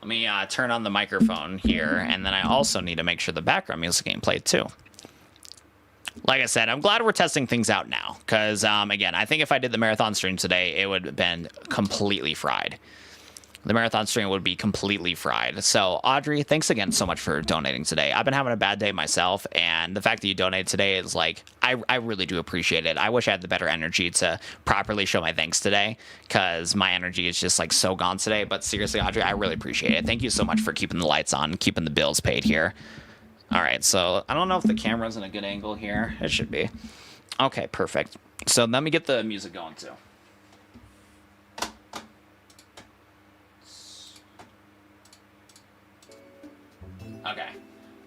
Let me turn on the microphone here, and then I also need to make sure the background music getting played too. Like I said, I'm glad we're testing things out now, because again, I think if I did the marathon stream today, it would have been completely fried. The marathon stream would be completely fried. So Audrey, thanks again so much for donating today. I've been having a bad day myself, and the fact that you donated today is like, I really do appreciate it. I wish I had the better energy to properly show my thanks today, because my energy is just like so gone today. But seriously, Audrey, I really appreciate it. Thank you so much for keeping the lights on, keeping the bills paid here. All right, so I don't know if the camera's in a good angle here. It should be. Okay, perfect. So let me get the music going too. Okay.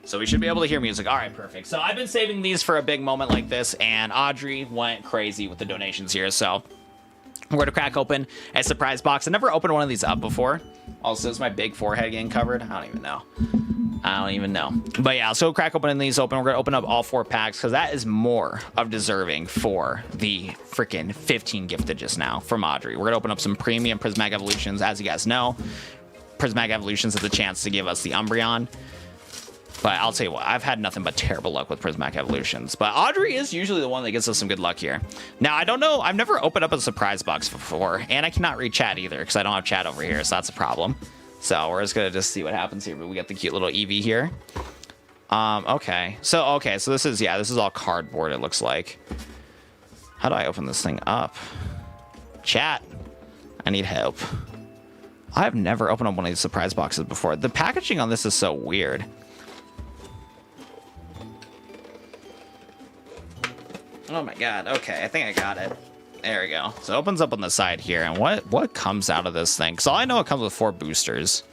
So we should be able to hear music. All right, perfect. So I've been saving these for a big moment like this, and Audrey went crazy with the donations here. So we're going to crack open a surprise box. I never opened one of these up before. Also, is my big forehead getting covered? I don't even know. But yeah, so crack open these open. We're going to open up all 4 packs because that is more of deserving for the freaking 15 gifted just now from Audrey. We're going to open up some premium Prismatic Evolutions. As you guys know, Prismatic Evolutions has the chance to give us the Umbreon. But I'll tell you what, I've had nothing but terrible luck with Prismatic Evolutions. But Audrey is usually the one that gives us some good luck here. Now, I don't know. I've never opened up a surprise box before. And I cannot read chat either because I don't have chat over here. So that's a problem. So we're just going to see what happens here. But we got the cute little Eevee here. Okay. So this is all cardboard, it looks like. How do I open this thing up? Chat. I need help. I've never opened up one of these surprise boxes before. The packaging on this is so weird. Oh my god, okay, I think I got it. There we go. So it opens up on the side here, and what comes out of this thing? Because all I know, it comes with 4 boosters.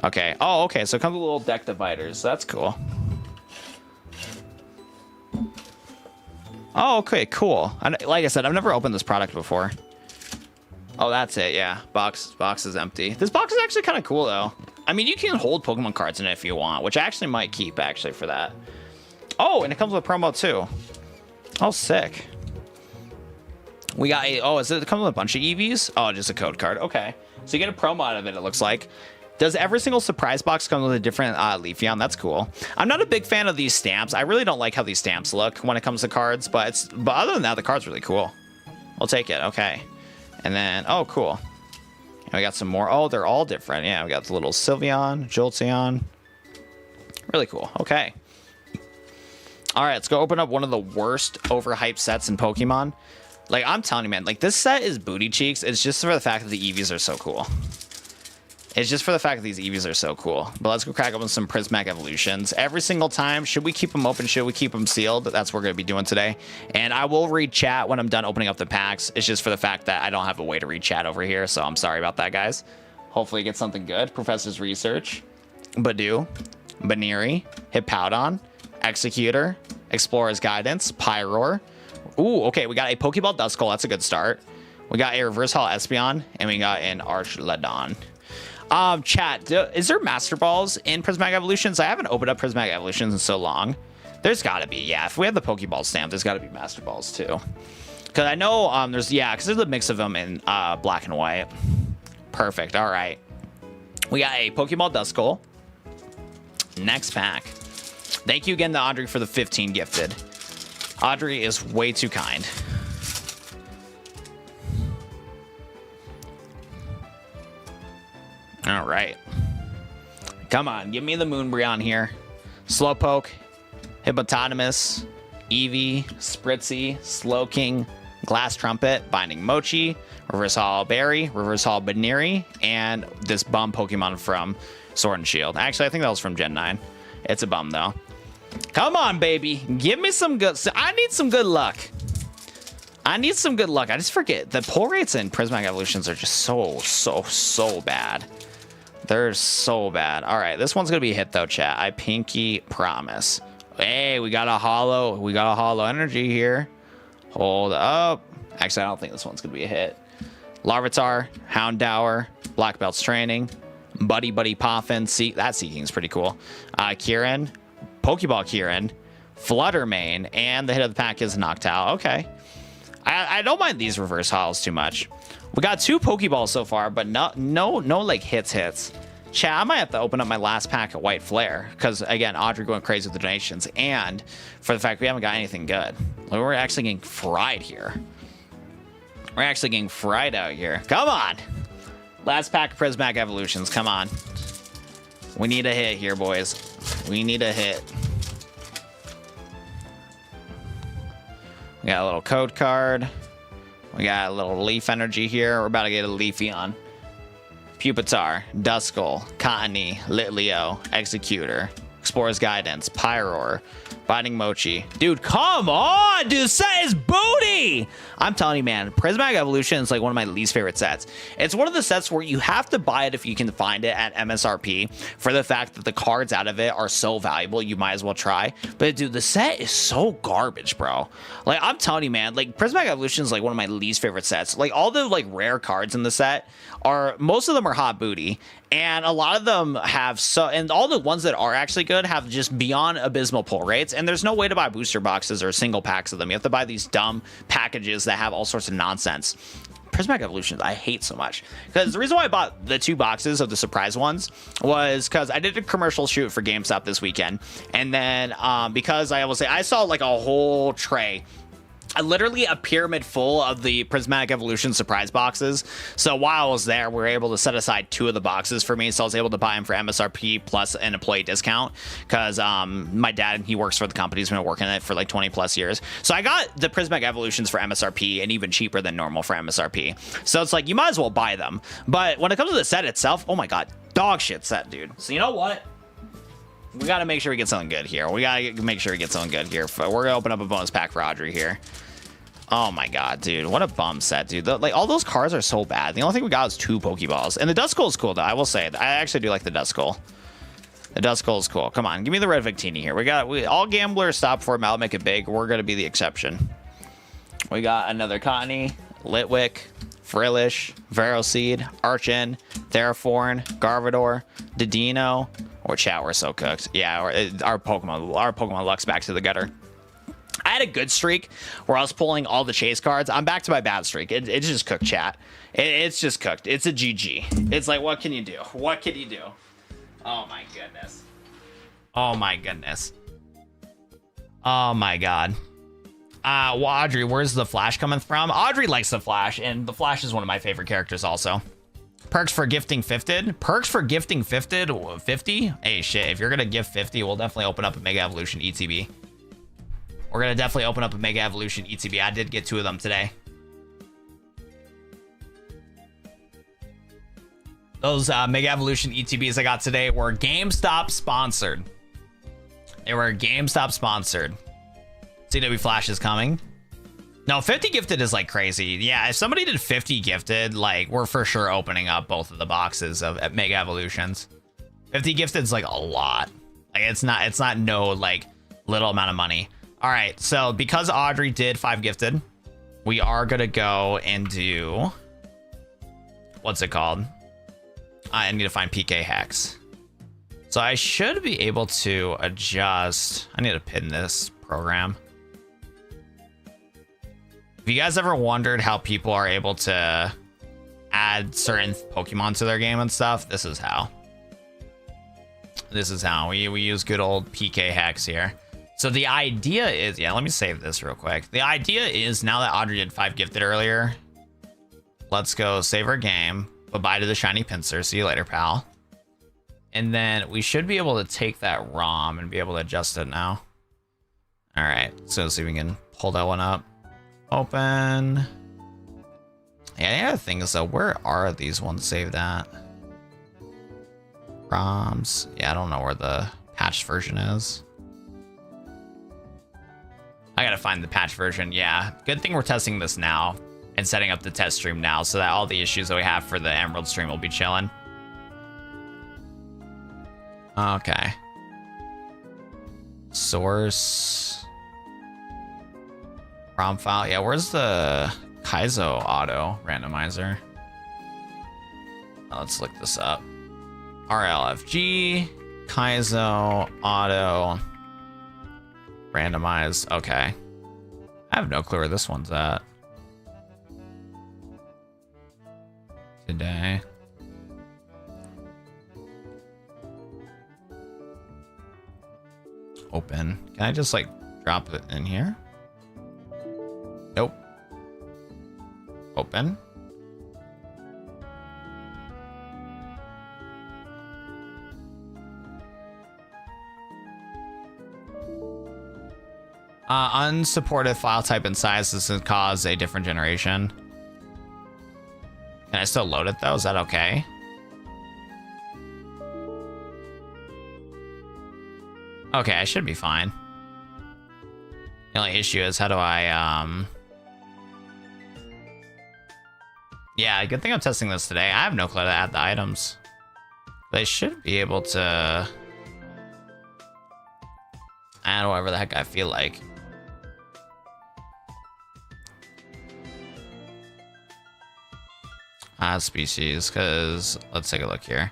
Okay, oh, okay, so it comes with little deck dividers. So that's cool. Oh, okay, cool. Like I said, I've never opened this product before. Oh, that's it, yeah. Box is empty. This box is actually kind of cool, though. I mean, you can hold Pokemon cards in it if you want, which I actually might keep, actually, for that. Oh, and it comes with promo, too. Oh, sick. We got a... Oh, is it come with a bunch of EVs? Oh, just a code card. Okay. So you get a promo out of it looks like. Does every single surprise box come with a different Leafeon? That's cool. I'm not a big fan of these stamps. I really don't like how these stamps look when it comes to cards, but other than that, the card's really cool. We'll take it. Okay. And then... Oh, cool. And we got some more. Oh, they're all different. Yeah, we got the little Sylveon, Jolteon. Really cool. Okay. All right, let's go open up one of the worst overhyped sets in Pokemon. Like, I'm telling you, man, like, this set is booty cheeks. It's just for the fact that the EVs are so cool. It's just for the fact that these EVs are so cool. But let's go crack open some Prismatic Evolutions. Every single time, should we keep them open? Should we keep them sealed? That's what we're going to be doing today. And I will read chat when I'm done opening up the packs. It's just for the fact that I don't have a way to read chat over here, so I'm sorry about that, guys. Hopefully, get something good. Professor's Research, Badoo, Baneri, Hippowdon, Executor, Explorer's Guidance, Pyroar. Ooh, okay, we got a Pokeball Duskull. That's a good start. We got a Reverse Hall Espeon, and we got an Archladon. Chat, is there Master Balls in Prismatic Evolutions? I haven't opened up Prismatic Evolutions in so long. There's got to be, yeah. If we have the Pokeball stamp, there's got to be Master Balls too. Because I know because there's a mix of them in black and white. Perfect, all right. We got a Pokeball Duskull. Next pack. Thank you again to Audrey for the 15 gifted. Audrey is way too kind. All right. Come on, give me the Moonbreon here. Slowpoke, Hippopotamus, Eevee, Spritzee, Slowking, Glass Trumpet, Binding Mochi, Reverse Hall Berry, Reverse Hall Baneri, and this bum Pokemon from Sword and Shield. Actually, I think that was from Gen 9. It's a bum, though. Come on, baby. Give me some good... I need some good luck. I need some good luck. I just forget. The pull rates in Prismatic Evolutions are just so bad. They're so bad. All right, this one's going to be a hit, though, chat. I pinky promise. Hey, we got a holo. We got a holo energy here. Hold up. Actually, I don't think this one's going to be a hit. Larvitar, Houndour, Black Belt's Training, Buddy Poffin. See, that Seeking's pretty cool. Kieran, Pokeball Kieran, Fluttermane, and the hit of the pack is Noctowl. Okay. I don't mind these reverse hauls too much. We got 2 Pokeballs so far, but no like hits. Chat, I might have to open up my last pack of White Flare, because again, Audrey going crazy with the donations, and for the fact we haven't got anything good. We're actually getting fried here. We're actually getting fried out here. Come on. Last pack of Prismatic Evolutions. Come on. We need a hit here, boys. We need a hit. We got a little code card. We got a little Leaf Energy here. We're about to get a Leafeon. Pupitar, Duskull, Cottony, Litleo, Executor, Explorer's Guidance, Pyroar, Binding Mochi. Dude, come on, dude, set is booty. I'm telling you, man, Prismatic Evolution is like one of my least favorite sets. It's one of the sets where you have to buy it if you can find it at MSRP for the fact that the cards out of it are so valuable, you might as well try. But dude, the set is so garbage, bro. Like, I'm telling you, man, like Prismatic Evolution is like one of my least favorite sets. Like, all the like rare cards in the set are, most of them are hot booty, and a lot of them have and all the ones that are actually good have just beyond abysmal pull rates, and there's no way to buy booster boxes or single packs of them. You have to buy these dumb packages that have all sorts of nonsense. Prismatic Evolutions I hate so much, because the reason why I bought the 2 boxes of the surprise ones was because I did a commercial shoot for GameStop this weekend, and then because I saw like a whole tray, literally a pyramid full of the Prismatic Evolution surprise boxes. So while I was there, we were able to set aside 2 of the boxes for me, so I was able to buy them for MSRP plus an employee discount, because my dad, he works for the company, he's been working in it for like 20 plus years. So I got the Prismatic Evolutions for MSRP and even cheaper than normal for MSRP. So it's like, you might as well buy them. But when it comes to the set itself, oh my god, dog shit set, dude. So you know what? We got to make sure we get something good here. We got to make sure we get something good here. We're going to open up a bonus pack for Audrey here. Oh my god, dude. What a bum set, dude. Like, all those cards are so bad. The only thing we got is 2 Pokeballs. And the Duskull is cool, though. I will say. I actually do like the Duskull. The Duskull is cool. Come on, give me the Red Victini here. All gamblers stop before Mal make it big. We're going to be the exception. We got another Cottony, Litwick, Frillish, Veroseed, Archen, Theraforn, Garvador, Dedino. Or chat, we're so cooked. Yeah, our Pokemon luck's back to the gutter. I had a good streak where I was pulling all the chase cards. I'm back to my bad streak. It's just cooked, chat. It's just cooked. It's a GG. It's like, what can you do? What can you do? Oh my goodness. Oh my goodness. Oh my god. Well, Audrey, where's the Flash coming from? Audrey likes the Flash, and the Flash is one of my favorite characters also. Perks for gifting 50? Perks for gifting 50? Hey, shit, if you're going to gift 50, we'll definitely open up a Mega Evolution ETB. We're going to definitely open up a Mega Evolution ETB. I did get 2 of them today. Those Mega Evolution ETBs I got today were GameStop sponsored. They were GameStop sponsored. CW Flash is coming. No, 50 gifted is like crazy. Yeah, if somebody did 50 gifted, like, we're for sure opening up both of the boxes of Mega Evolutions. 50 gifted is like a lot. Like, it's not no like little amount of money. All right, so because Audrey did 5 gifted, we are gonna go and do, what's it called? I need to find PK Hex. So I should be able to adjust. I need to pin this program. Have you guys ever wondered how people are able to add certain Pokemon to their game and stuff? This is how. This is how. We use good old PK Hex here. So the idea is, yeah, let me save this real quick. The idea is, now that Audrey did 5 gifted earlier, let's go save our game. Bye-bye to the shiny pincer. See you later, pal. And then we should be able to take that ROM and be able to adjust it now. All right, so let's see if we can pull that one up. Open. Yeah, the other thing is, though, where are these ones saved at? ROMs. Yeah, I don't know where the patched version is. I gotta find the patch version. Yeah, good thing we're testing this now and setting up the test stream now, so that all the issues that we have for the Emerald stream will be chilling. Okay. Source. ROM file. Yeah, where's the Kaizo auto randomizer? Let's look this up. RLFG, Kaizo auto randomize. Okay. I have no clue where this one's at. Today. Open. Can I just like drop it in here? Nope. Open. Unsupported file type and size. This has caused a different generation. Can I still load it though? Is that okay? Okay, I should be fine. The only issue is how do I, Yeah, good thing I'm testing this today. I have no clue how to add the items. They should be able to add whatever the heck I feel like. Add species, because let's take a look here.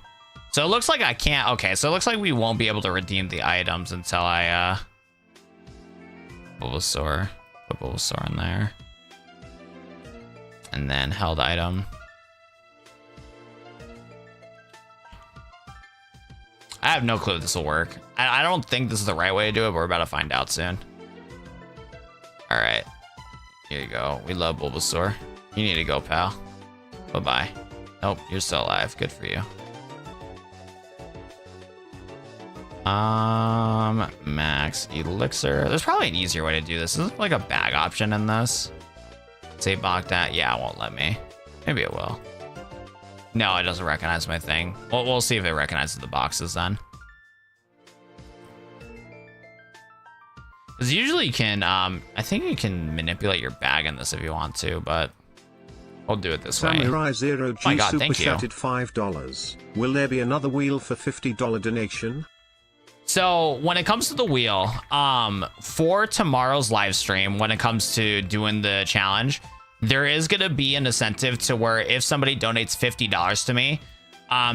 So it looks like I can't. Okay, so it looks like we won't be able to redeem the items until I Bulbasaur. Put Bulbasaur in there. And then held item. I have no clue if this will work. I don't think this is the right way to do it, but we're about to find out soon. All right, here you go. We love Bulbasaur. You need to go, pal. Bye-bye. Nope, you're still alive. Good for you. Max Elixir. There's probably an easier way to do this. Is there like a bag option in this? Save block that. Yeah, it won't let me. Maybe it will. No, it doesn't recognize my thing. Well, we'll see if it recognizes the boxes then. Because usually you can, I think you can manipulate your bag in this if you want to, but we'll do it this way. Samurai Zero G My God, super thank you. chatted $5. Will there be another wheel for $50 donation? So when it comes to the wheel, for tomorrow's live stream, when it comes to doing the challenge, there is going to be an incentive to where if somebody donates $50 to me,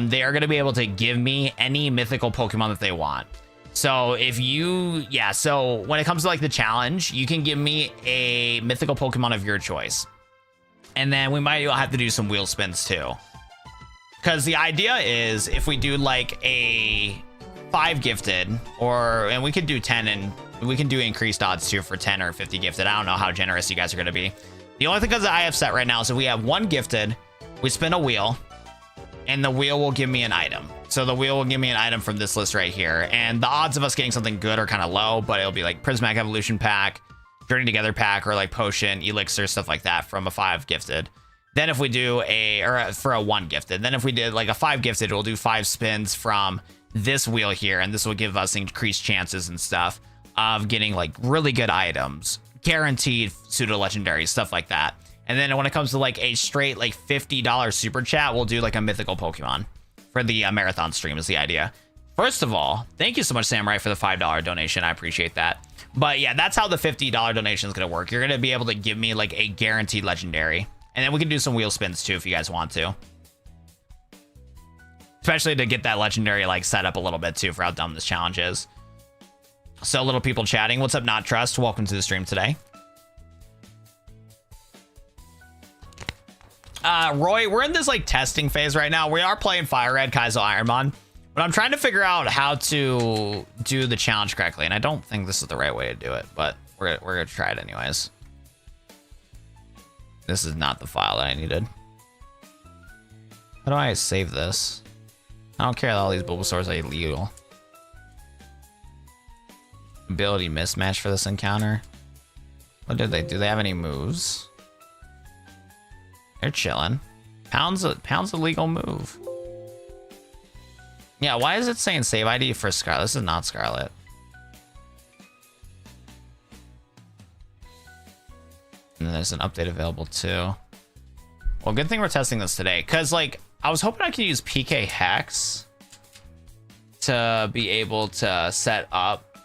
they are going to be able to give me any mythical Pokemon that they want. So if you, yeah, so when it comes to like the challenge, you can give me a mythical Pokemon of your choice. And then we might have to do some wheel spins too. Because the idea is if we do like a 5 gifted, and we could do 10, and we can do increased odds too for 10 or 50 gifted. I don't know how generous you guys are going to be. The only thing that I have set right now is if we have 1 gifted, we spin a wheel, and the wheel will give me an item. So the wheel will give me an item from this list right here. And the odds of us getting something good are kind of low, but it'll be like Prismatic Evolution pack, Journey Together pack, or like Potion, Elixir, stuff like that from a 5 gifted. Then if we do for a 1 gifted, then if we did like a 5 gifted, we'll do 5 spins from this wheel here, and this will give us increased chances and stuff of getting like really good items, guaranteed pseudo legendary stuff like that. And then when it comes to like a straight like $50 super chat, we'll do like a mythical Pokemon for the marathon stream is the idea. First of all, thank you so much, Samurai, for the $5 donation. I appreciate that. But yeah, that's how the $50 donation is going to work. You're going to be able to give me like a guaranteed legendary, and then we can do some wheel spins too if you guys want to. Especially to get that legendary like set up a little bit too for how dumb this challenge is. So little people chatting. What's up, Not Trust? Welcome to the stream today. Roy, we're in this like testing phase right now. We are playing FireRed Kaizo IronMon, but I'm trying to figure out how to do the challenge correctly, and I don't think this is the right way to do it, but we're gonna try it anyways. This is not the file that I needed. How do I save this? I don't care that all these Bulbasaurs are illegal. Ability mismatch for this encounter. What did they do? They have any moves? They're chilling. Pound's a legal move. Yeah, why is it saying save ID for Scarlet? This is not Scarlet. And then there's an update available too. Well, good thing we're testing this today, because like I was hoping I could use PK Hex to be able to set up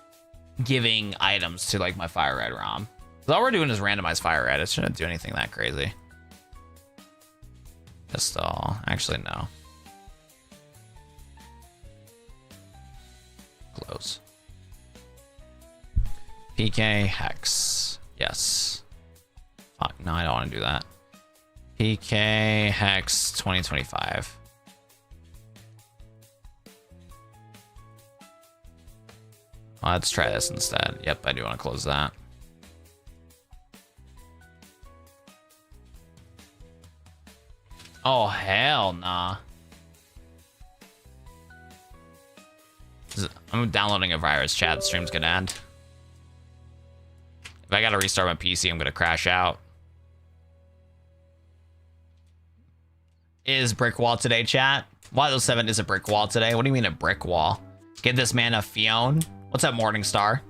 giving items to like my FireRed ROM. So all we're doing is randomize FireRed. It shouldn't do anything that crazy. Pistol. Actually, no. Close. PK Hex. Yes. Fuck, no, I don't want to do that. PK Hex 2025. Let's try this instead. Yep, I do want to close that. Oh, hell nah. I'm downloading a virus. Chat, the stream's gonna end. If I gotta restart my PC, I'm gonna crash out. Is brick wall today, chat? Why those 7 is a brick wall today? What do you mean a brick wall? Give this man a Fion? What's up, Morningstar?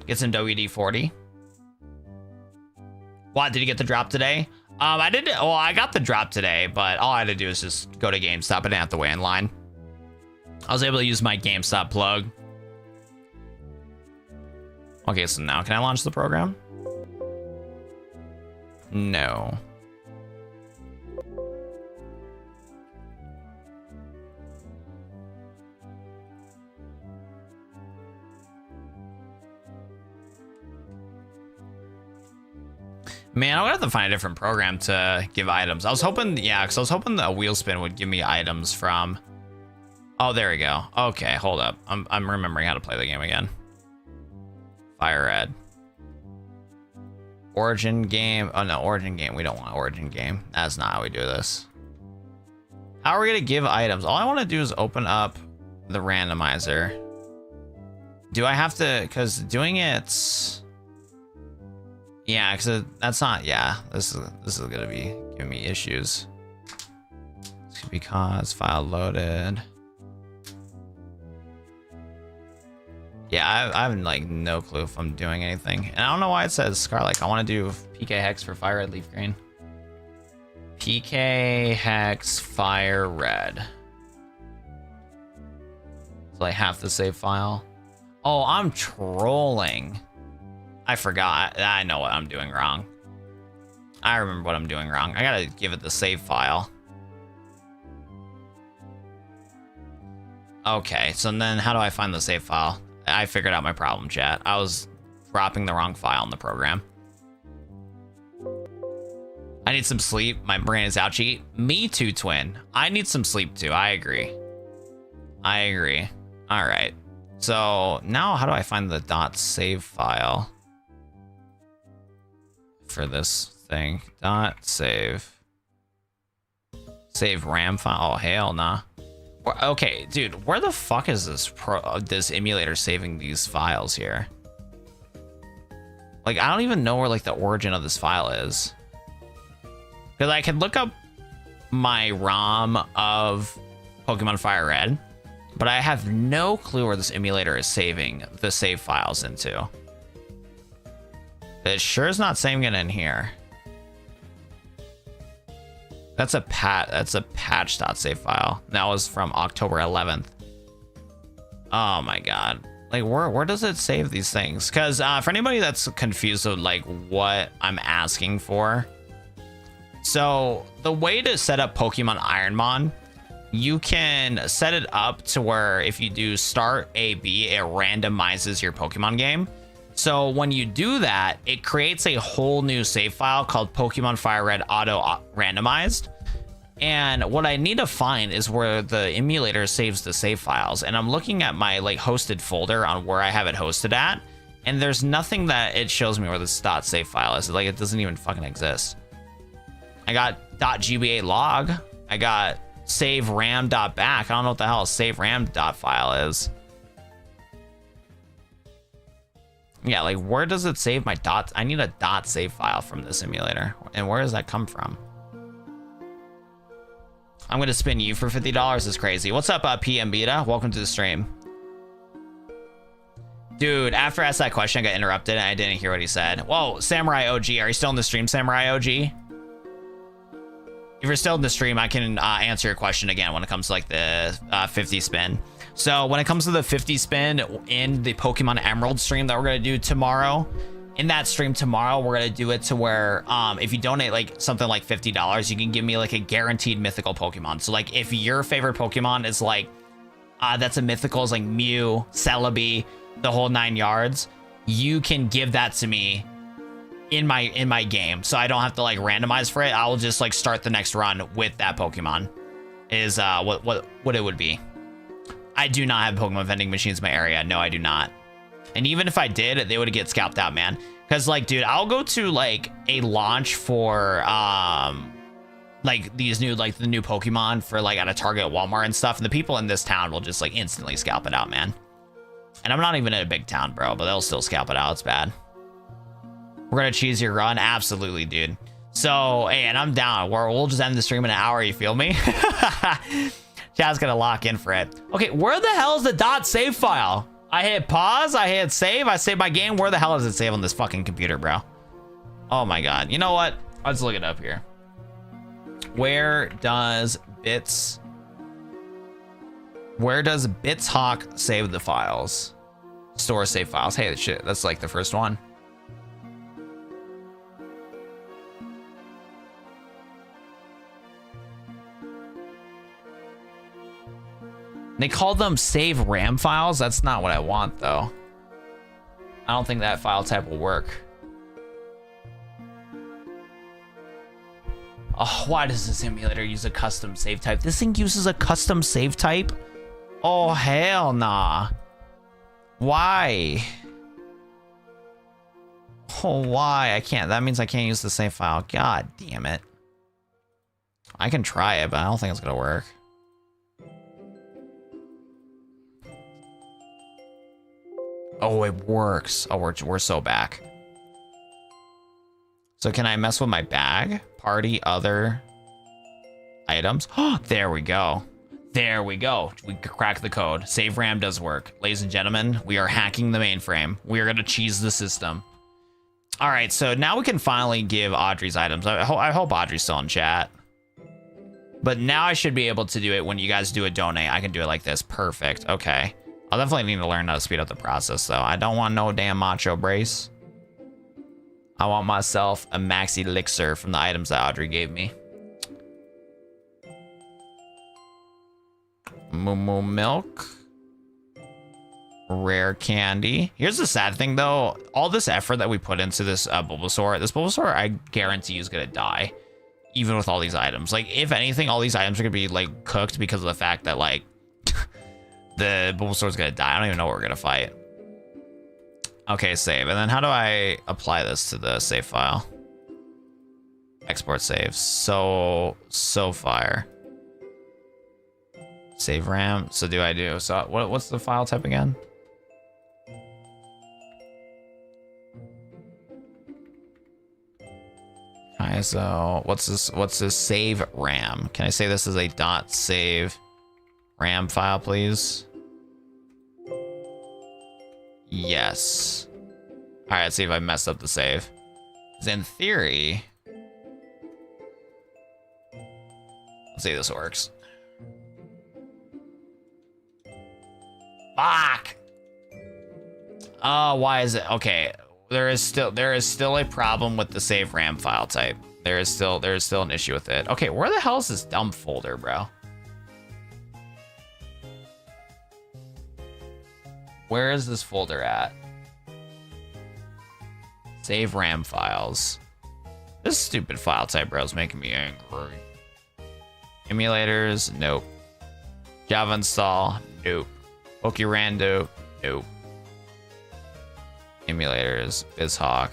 Get some WD-40. What, did you get the drop today? I didn't. Well, I got the drop today, but all I had to do is just go to GameStop. I didn't have to wait in line. I was able to use my GameStop plug. Okay, so now can I launch the program? No. Man, I'm gonna have to find a different program to give items. I was hoping, yeah, because I was hoping the wheel spin would give me items from. Oh, there we go. Okay, hold up. I'm remembering how to play the game again. FireRed. Origin game. Oh no, origin game. We don't want origin game. That's not how we do this. How are we gonna give items? All I want to do is open up the randomizer. Do I have to? Because doing it. Yeah, because that's not. Yeah, this is gonna be giving me issues. It's because file loaded. Yeah, I have like no clue if I'm doing anything, and I don't know why it says Scarlet. I want to do PK hex for FireRed leaf green. PK hex FireRed. So I have to save file. Oh, I'm trolling. I forgot. I know what I'm doing wrong. I remember what I'm doing wrong. I gotta give it the save file. Okay, so then how do I find the save file? I figured out my problem, chat. I was dropping the wrong file in the program. I need some sleep. My brain is ouchy. Me too, twin. I need some sleep too. I agree. I agree. All right. So now how do I find the .save file for this thing? .save. Save RAM file. Oh, hell nah. Okay, dude, where the fuck is this emulator saving these files here? Like, I don't even know where like the origin of this file is. Because I can look up my ROM of Pokemon FireRed, but I have no clue where this emulator is saving the save files into. It sure is not saving it in here. That's a patch.save file. That was from October 11th. Oh my god. Like where does it save these things? Because for anybody that's confused with like what I'm asking for. So the way to set up Pokemon IronMon, you can set it up to where if you do start AB, it randomizes your Pokemon game. So when you do that, it creates a whole new save file called Pokemon FireRed Auto Randomized. And what I need to find is where the emulator saves the save files. And I'm looking at my like hosted folder on where I have it hosted at. And there's nothing that it shows me where this .save file is. Like it doesn't even fucking exist. I got .gba log. I got save ram.back. I don't know what the hell save ram.file is. Yeah, like where does it save my dots? I need a .save file from this emulator. And where does that come from? I'm gonna spin you for $50. Is crazy. What's up, PM Beta? Welcome to the stream. Dude, after I asked that question, I got interrupted and I didn't hear what he said. Whoa, Samurai OG, are you still in the stream, Samurai OG? If you're still in the stream, I can answer your question again when it comes to like the 50 spin. So when it comes to the 50 spin in the Pokemon Emerald stream that we're gonna do tomorrow, in that stream tomorrow, we're gonna do it to where if you donate like something like $50, you can give me like a guaranteed mythical Pokemon. So like if your favorite Pokemon is like that's a mythical, is like Mew, Celebi, the whole 9 yards, you can give that to me in my game. So I don't have to like randomize for it. I will just like start the next run with that Pokemon. Is what it would be. I do not have Pokemon vending machines in my area. No, I do not. And even if I did, they would get scalped out, man. Because like, dude, I'll go to like a launch for like these new, like the new Pokemon for like at a Target, Walmart and stuff. And the people in this town will just like instantly scalp it out, man. And I'm not even in a big town, bro, but they'll still scalp it out. It's bad. We're gonna choose your run. Absolutely, dude. So, hey, and I'm down. We'll just end the stream in an hour. You feel me? Chad's gonna lock in for it. Okay, where the hell is the .save file? I hit pause, I hit save, I saved my game. Where the hell does it save on this fucking computer, bro? Oh my god. You know what? Let's look it up here. Where does BitsHawk save the files? Store save files. Hey, shit, that's like the first one. They call them save RAM files. That's not what I want, though. I don't think that file type will work. Oh, why does this emulator use a custom save type? This thing uses a custom save type? Oh, hell nah. Why? Oh, why? I can't. That means I can't use the save file. God damn it. I can try it, but I don't think it's gonna work. Oh, it works. Oh, we're so back. So can I mess with my bag? Party, other items. Oh, there we go. There we go. We cracked the code. Save RAM does work. Ladies and gentlemen, we are hacking the mainframe. We are going to cheese the system. All right, so now we can finally give Audrey's items. I hope Audrey's still in chat. But now I should be able to do it when you guys do a donate. I can do it like this. Perfect. Okay. I'll definitely need to learn how to speed up the process, though. I don't want no damn macho brace. I want myself a max elixir from the items that Audrey gave me. Moo milk. Rare candy. Here's the sad thing, though. All this effort that we put into this Bulbasaur, I guarantee is going to die. Even with all these items. Like, if anything, all these items are going to be, like, cooked because of the fact that, like, the Bulbasaur's going to die. I don't even know what we're going to fight. Okay, save. And then how do I apply this to the save file? Export save. So fire. Save RAM. So do I do? So what's the file type again? Okay, so what's this save RAM? Can I say this is a .save RAM file, please? Yes. All right, let's see if I messed up the save. 'Cause in theory, let's see if this works. Fuck. Oh, why is it? Okay, there is still a problem with the save RAM file type. There is still an issue with it. Okay, where the hell is this dumb folder, bro? Where is this folder at? Save RAM files. This stupid file type, bro, is making me angry. Emulators, nope. Java install, nope. Pokérando, nope. Emulators, BitsHawk.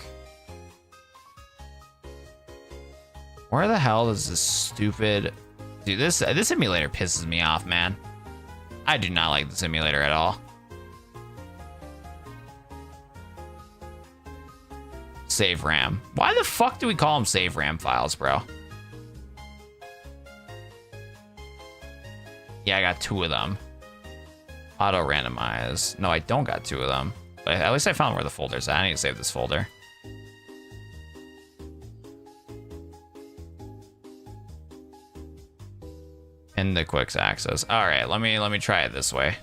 Where the hell is this stupid... Dude, this emulator pisses me off, man. I do not like this emulator at all. Save RAM. Why the fuck do we call them save RAM files, bro? Yeah, I got 2 of them. Auto randomize. No, I don't got 2 of them. But at least I found where the folder's at. I need to save this folder. In the quick access. All right, let me try it this way.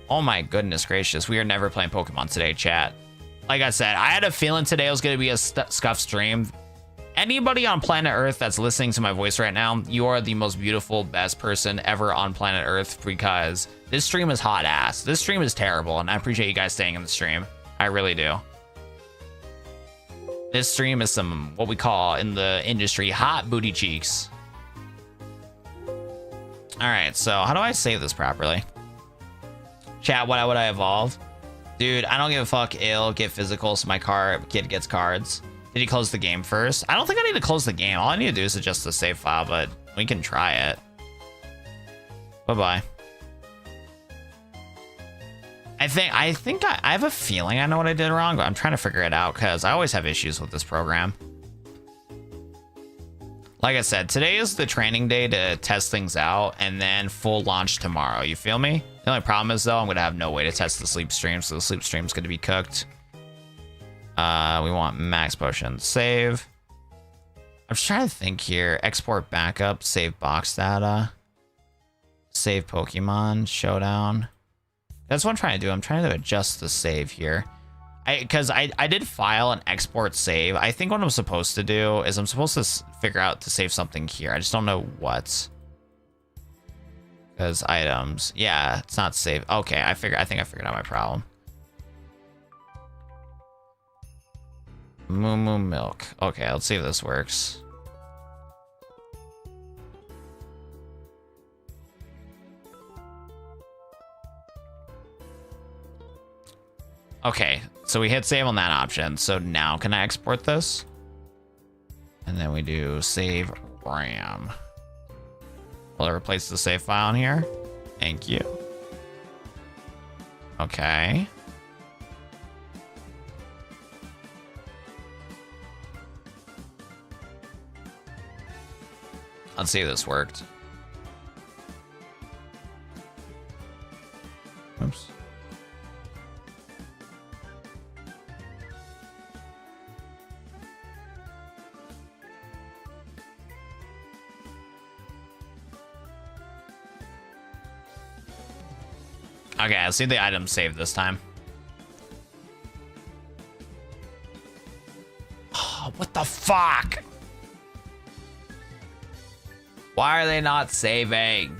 Oh my goodness gracious, we are never playing Pokemon today, chat. Like I said, I had a feeling today was going to be a scuff stream. Anybody on planet Earth that's listening to my voice right now, you are the most beautiful, best person ever on planet Earth, because this stream is hot ass. This stream is terrible, and I appreciate you guys staying in the stream. I really do. This stream is some, what we call in the industry, hot booty cheeks. All right, so how do I save this properly? Chat, what would I evolve? Dude, I don't give a fuck. It'll get physical, so my kid gets cards. Did he close the game first? I don't think I need to close the game. All I need to do is adjust the save file, but we can try it. Bye-bye. I have a feeling I know what I did wrong, but I'm trying to figure it out because I always have issues with this program. Like I said, today is the training day to test things out, and then full launch tomorrow. You feel me? The only problem is, though, I'm going to have no way to test the sleep stream, so the sleep stream's going to be cooked. We want max potions. Save. I'm just trying to think here. Export backup, save box data, save Pokemon, showdown. That's what I'm trying to do. I'm trying to adjust the save here. Because I did file and export save. I think what I'm supposed to do is I'm supposed to figure out to save something here. I just don't know what. Because items. Yeah, it's not save. Okay, I think I figured out my problem. Moo Moo Milk. Okay, let's see if this works. Okay, so we hit save on that option. So now can I export this? And then we do save RAM. Will it replace the save file in here? Thank you. Okay. Let's see if this worked. Oops. Okay, let's see the item saved this time. Oh, what the fuck? Why are they not saving?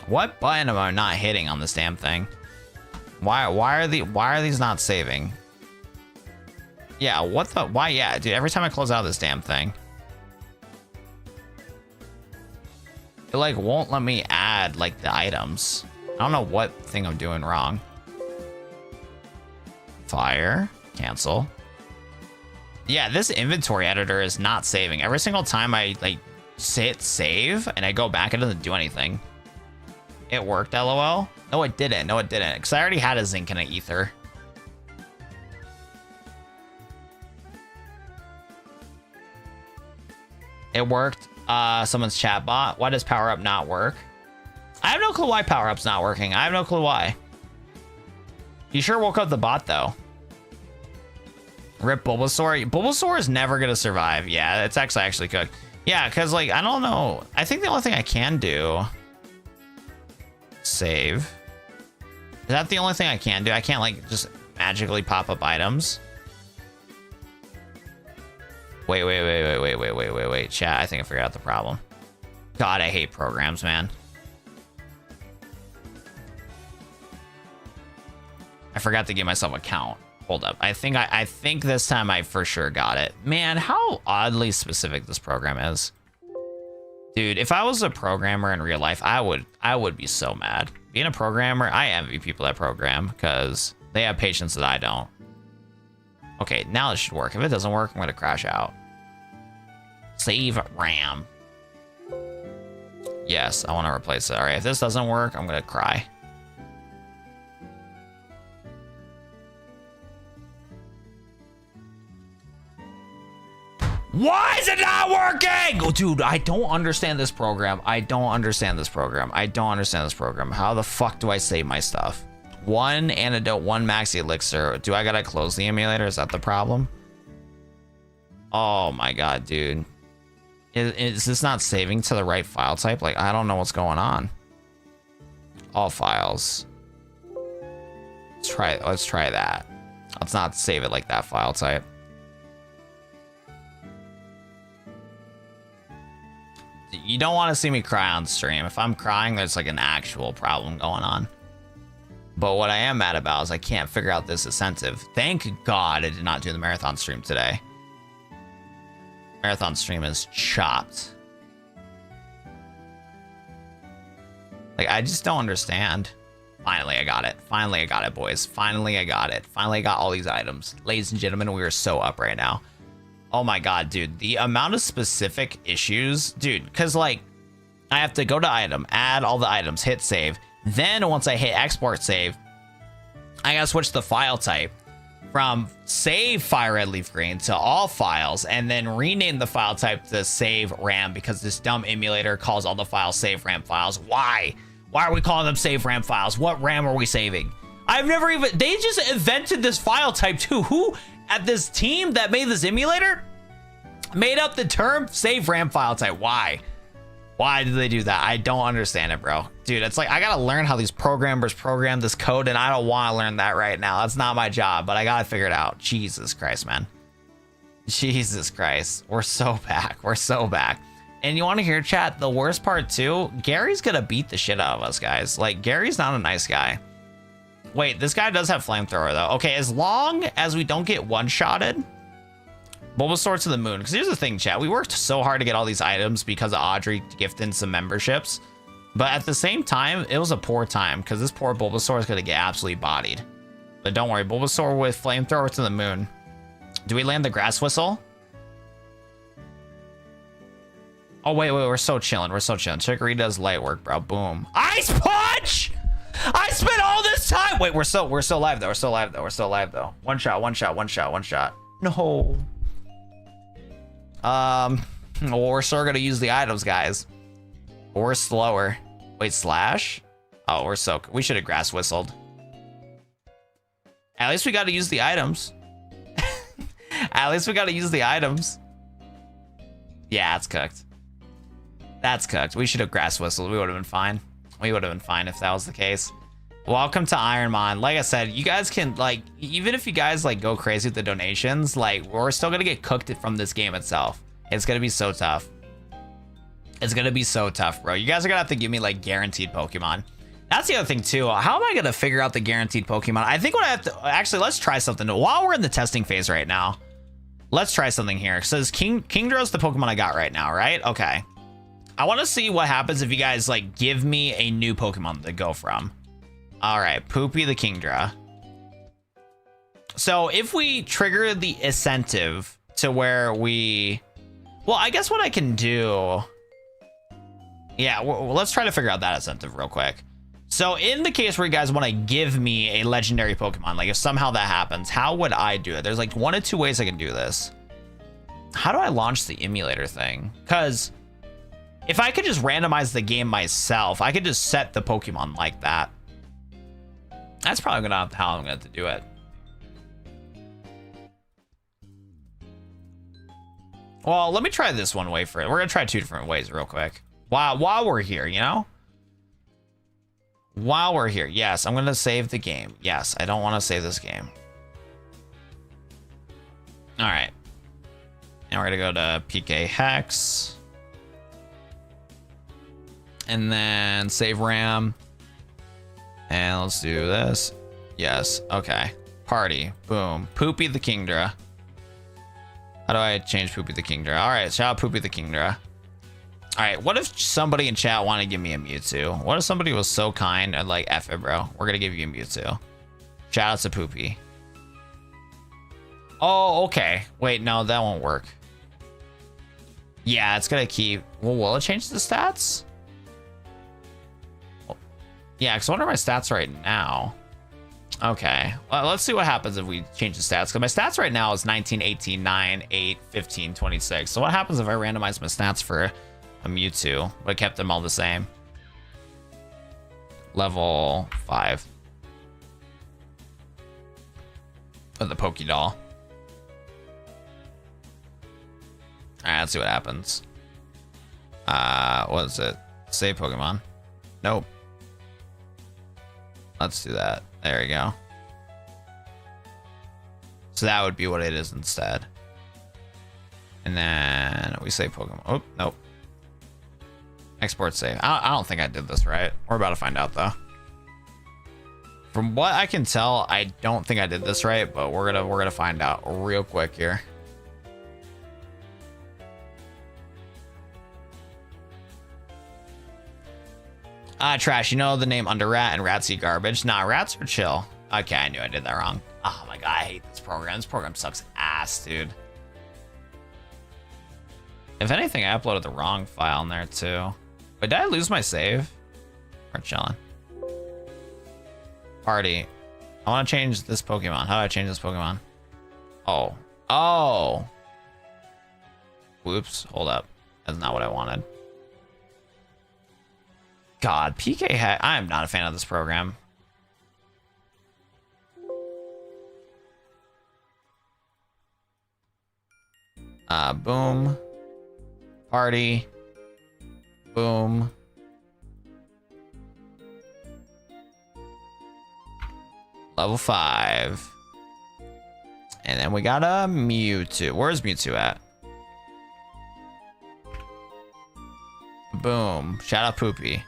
What button am I not hitting on this damn thing? Why are these not saving? Yeah, what the why? Yeah, dude, every time I close out this damn thing, it like won't let me add like the items. I don't know what thing I'm doing wrong. Fire, cancel. Yeah, this inventory editor is not saving. Every single time I like hit save and I go back, it doesn't do anything. It worked, LOL. No, it didn't. No, it didn't. Because I already had a zinc and an ether. It worked. Someone's chat bot. Why does power up not work? I have no clue why power up's not working. I have no clue why. You sure woke up the bot though. Rip Bulbasaur. Bulbasaur is never gonna survive. Yeah, it's actually cooked. Yeah, because like I don't know. I think the only thing I can do. Save. Is that the only thing I can do? I can't like just magically pop up items. Wait. Chat, I think I figured out the problem. God, I hate programs, man. I forgot to give myself a count. Hold up. I think this time I for sure got it. Man, how oddly specific this program is. Dude, if I was a programmer in real life, I would be so mad. Being a programmer, I envy people that program because they have patience that I don't. Okay, now this should work. If it doesn't work, I'm gonna crash out. Save RAM. Yes, I want to replace it. All right, if this doesn't work, I'm gonna cry. Why is it not working? Oh, dude, I don't understand this program. I don't understand this program. How the fuck do I save my stuff? 1 antidote, 1 maxi elixir. Do I gotta close the emulator? Is that the problem? Oh my god, dude. Is this not saving to the right file type? Like, I don't know what's going on. All files. Let's try that. Let's not save it like that file type. You don't want to see me cry on stream. If I'm crying, there's like an actual problem going on. But what I am mad about is I can't figure out this incentive. Thank God I did not do the marathon stream today. Marathon stream is chopped. Like, I just don't understand. Finally, I got it. Finally, I got it, boys. Finally, I got it. Finally, I got all these items. Ladies and gentlemen, we are so up right now. Oh my god, dude. The amount of specific issues, dude, because like I have to go to item, add all the items, hit save. Then once I hit export save, I gotta switch the file type. from save FireRed Leaf Green to all files and then rename the file type to save RAM because this dumb emulator calls all the files save RAM files. Why? Why are we calling them save RAM files? What RAM are we saving? I've never even, they just invented this file type too. Who at this team that made this emulator made up the term save RAM file type? Why? Why did they do that? I don't understand it, bro. Dude, it's like I gotta learn how these programmers program this code, and I don't want to learn that right now. That's not my job, but I gotta figure it out. Jesus Christ, man. Jesus Christ. We're so back. We're so back. And you want to hear, chat, the worst part too? Gary's gonna beat the shit out of us, guys. Like, Gary's not a nice guy. Wait, this guy does have flamethrower, though. Okay, as long as we don't get one-shotted, Bulbasaur to the moon. Because here's the thing, chat. We worked so hard to get all these items because of Audrey gifting some memberships. But at the same time, it was a poor time because this poor Bulbasaur is going to get absolutely bodied. But don't worry, Bulbasaur with flamethrower to the moon. Do we land the grass whistle? Oh, wait, we're so chilling. We're so chilling. Chicory does light work, bro. Boom. Ice Punch! I spent all this time. Wait, we're still live, though. We're still live, though. We're still live, though. One shot, one shot, one shot, one shot. No. Well, we're still gonna use the items, guys. We're slower. Wait, slash? Oh, we should have grass whistled. At least we got to use the items. At least we got to use the items. Yeah, it's cooked. That's cooked. We should have grass whistled. We would have been fine. We would have been fine if that was the case. Welcome to IronMon. Like I said, you guys can, like, even if you guys like go crazy with the donations, like, we're still gonna get cooked from this game itself. It's gonna be so tough. It's gonna be so tough, bro. You guys are gonna have to give me like guaranteed Pokemon. That's the other thing too. How am I gonna figure out the guaranteed Pokemon? I think what I have to, actually, let's try something. While we're in the testing phase right now, let's try something here. It says Kingdra's the Pokemon I got right now, right? Okay. I want to see what happens if you guys like give me a new Pokemon to go from. All right, Poopy the Kingdra. So if we trigger the incentive to where we, well, I guess what I can do, yeah, well, let's try to figure out that incentive real quick. So in the case where you guys want to give me a legendary Pokemon, like if somehow that happens, how would I do it? There's like 1 of 2 ways I can do this. How do I launch the emulator thing? Because if I could just randomize the game myself, I could just set the Pokemon like that. That's probably gonna have how I'm gonna have to do it. Well, let me try this one way for it. We're gonna try 2 different ways real quick. While we're here, you know? While we're here, yes, I'm gonna save the game. Yes, I don't want to save this game. All right. And we're gonna go to PK Hex. And then save RAM. And let's do this. Yes. Okay. Party. Boom. Poopy the Kingdra. How do I change Poopy the Kingdra? All right. Shout out Poopy the Kingdra. All right. What if somebody in chat wanted to give me a Mewtwo? What if somebody was so kind and like, F it, bro. We're going to give you a Mewtwo. Shout out to Poopy. Oh, okay. Wait, no, that won't work. Yeah, it's going to keep. Well, will it change the stats? Yeah, because what are my stats right now? Okay, well, let's see what happens if we change the stats. Because my stats right now is 19, 18, 9, 8, 15, 26. So what happens if I randomize my stats for a Mewtwo, but kept them all the same? Level 5. With the Pokédoll. All right, let's see what happens. What is it? Save Pokemon. Nope. Let's do that. There we go. So that would be what it is instead. And then we say Pokemon. Oh, nope. Export save. I don't think I did this right. We're about to find out though. From what I can tell, I don't think I did this right, but we're gonna find out real quick here. Trash, you know the name Under Rat and Rats eat garbage? Nah, rats are chill. Okay, I knew I did that wrong. Oh my god, I hate this program. This program sucks ass, dude. If anything, I uploaded the wrong file in there too. But did I lose my save? We're chilling. Party. I want to change this Pokemon. How do I change this Pokemon? Oh. Oh. Whoops. Hold up. That's not what I wanted. God, PK Hex. I am not a fan of this program. Boom. Party. Boom. Level 5. And then we got a Mewtwo. Where's Mewtwo at? Boom. Shout out Poopy.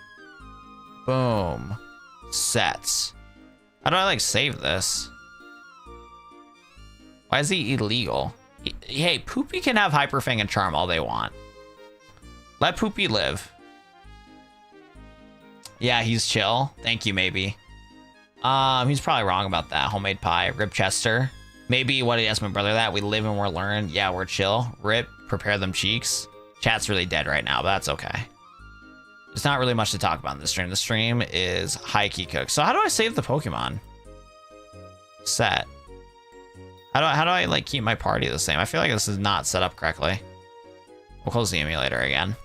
Boom. Sets. How do I like save this? Why is he illegal? Hey, Poopy can have Hyper Fang and Charm all they want. Let Poopy live. Yeah, he's chill. Thank you, maybe. He's probably wrong about that. Homemade pie. Rip Chester. Maybe what he asked my brother that. We live and we're learn. Yeah, we're chill. Rip. Prepare them cheeks. Chat's really dead right now, but that's okay. There's not really much to talk about in this stream. The stream is high key cook. So how do I save the Pokemon? Set. How do I like keep my party the same? I feel like this is not set up correctly. We'll close the emulator again.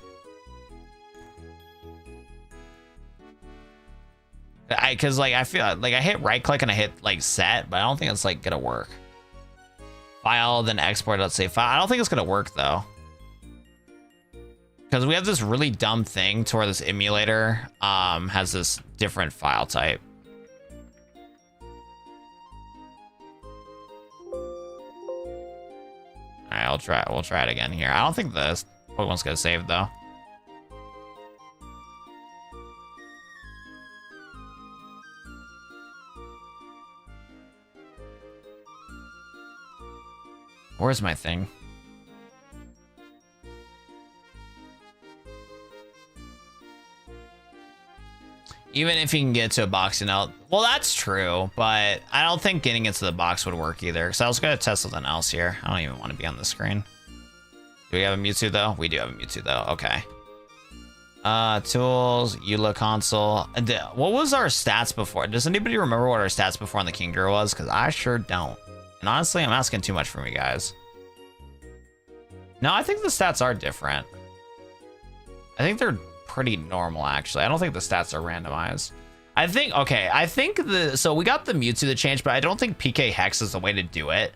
Cause like I feel like I hit right click and I hit like set, but I don't think it's like gonna work. File, then export, let's say file. I don't think it's gonna work though. Because we have this really dumb thing to where this emulator has this different file type. Alright, we'll try it again here. I don't think this Pokemon's gonna save though. Where's my thing? Even if you can get to a box, you know. Well, that's true, but I don't think getting into the box would work either. Because I was going to test something else here. I don't even want to be on the screen. Do we have a Mewtwo, though? We do have a Mewtwo, though. Okay. Tools, EULA console. What was our stats before? Does anybody remember what our stats before on the Kingdra was? Because I sure don't. And honestly, I'm asking too much from you guys. No, I think the stats are different. I think they're pretty normal, actually. I don't think the stats are randomized. I think, okay, I think so we got the Mewtwo to change, but I don't think PK Hex is the way to do it.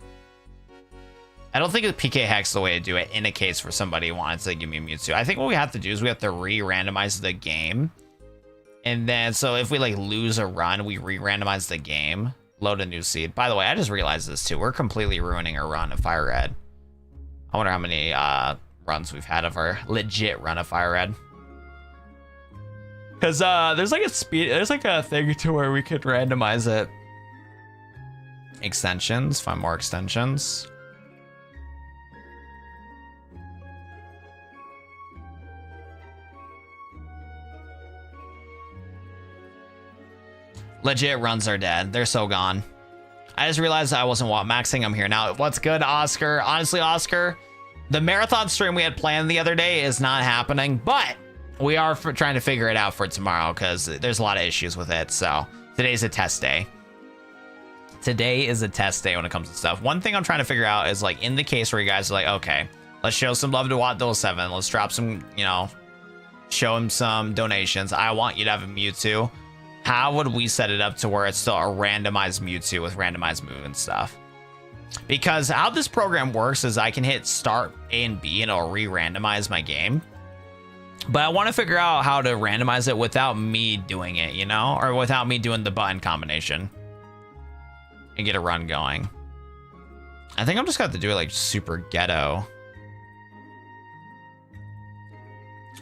I don't think PK Hex is the way to do it in a case for somebody who wants to give me a Mewtwo. I think what we have to do is we have to re-randomize the game. And then, so if we like lose a run, we re-randomize the game. Load a new seed. By the way, I just realized this too. We're completely ruining our run of FireRed. I wonder how many runs we've had of our legit run of FireRed. Because there's like a thing to where we could randomize it. Extensions, find more extensions. Legit runs are dead. They're so gone. I just realized I wasn't maxing. I'm here now. What's good, Oscar? Honestly, Oscar, the marathon stream we had planned the other day is not happening, but we are trying to figure it out for tomorrow because there's a lot of issues with it. So today's a test day. Today is a test day when it comes to stuff. One thing I'm trying to figure out is like in the case where you guys are like, okay, let's show some love to Watt07. Let's drop some, you know, show him some donations. I want you to have a Mewtwo. How would we set it up to where it's still a randomized Mewtwo with randomized move and stuff? Because how this program works is I can hit start A and B and it'll re-randomize my game. But I want to figure out how to randomize it without me doing it, you know? Or without me doing the button combination. And get a run going. I think I'm just going to have to do it like super ghetto.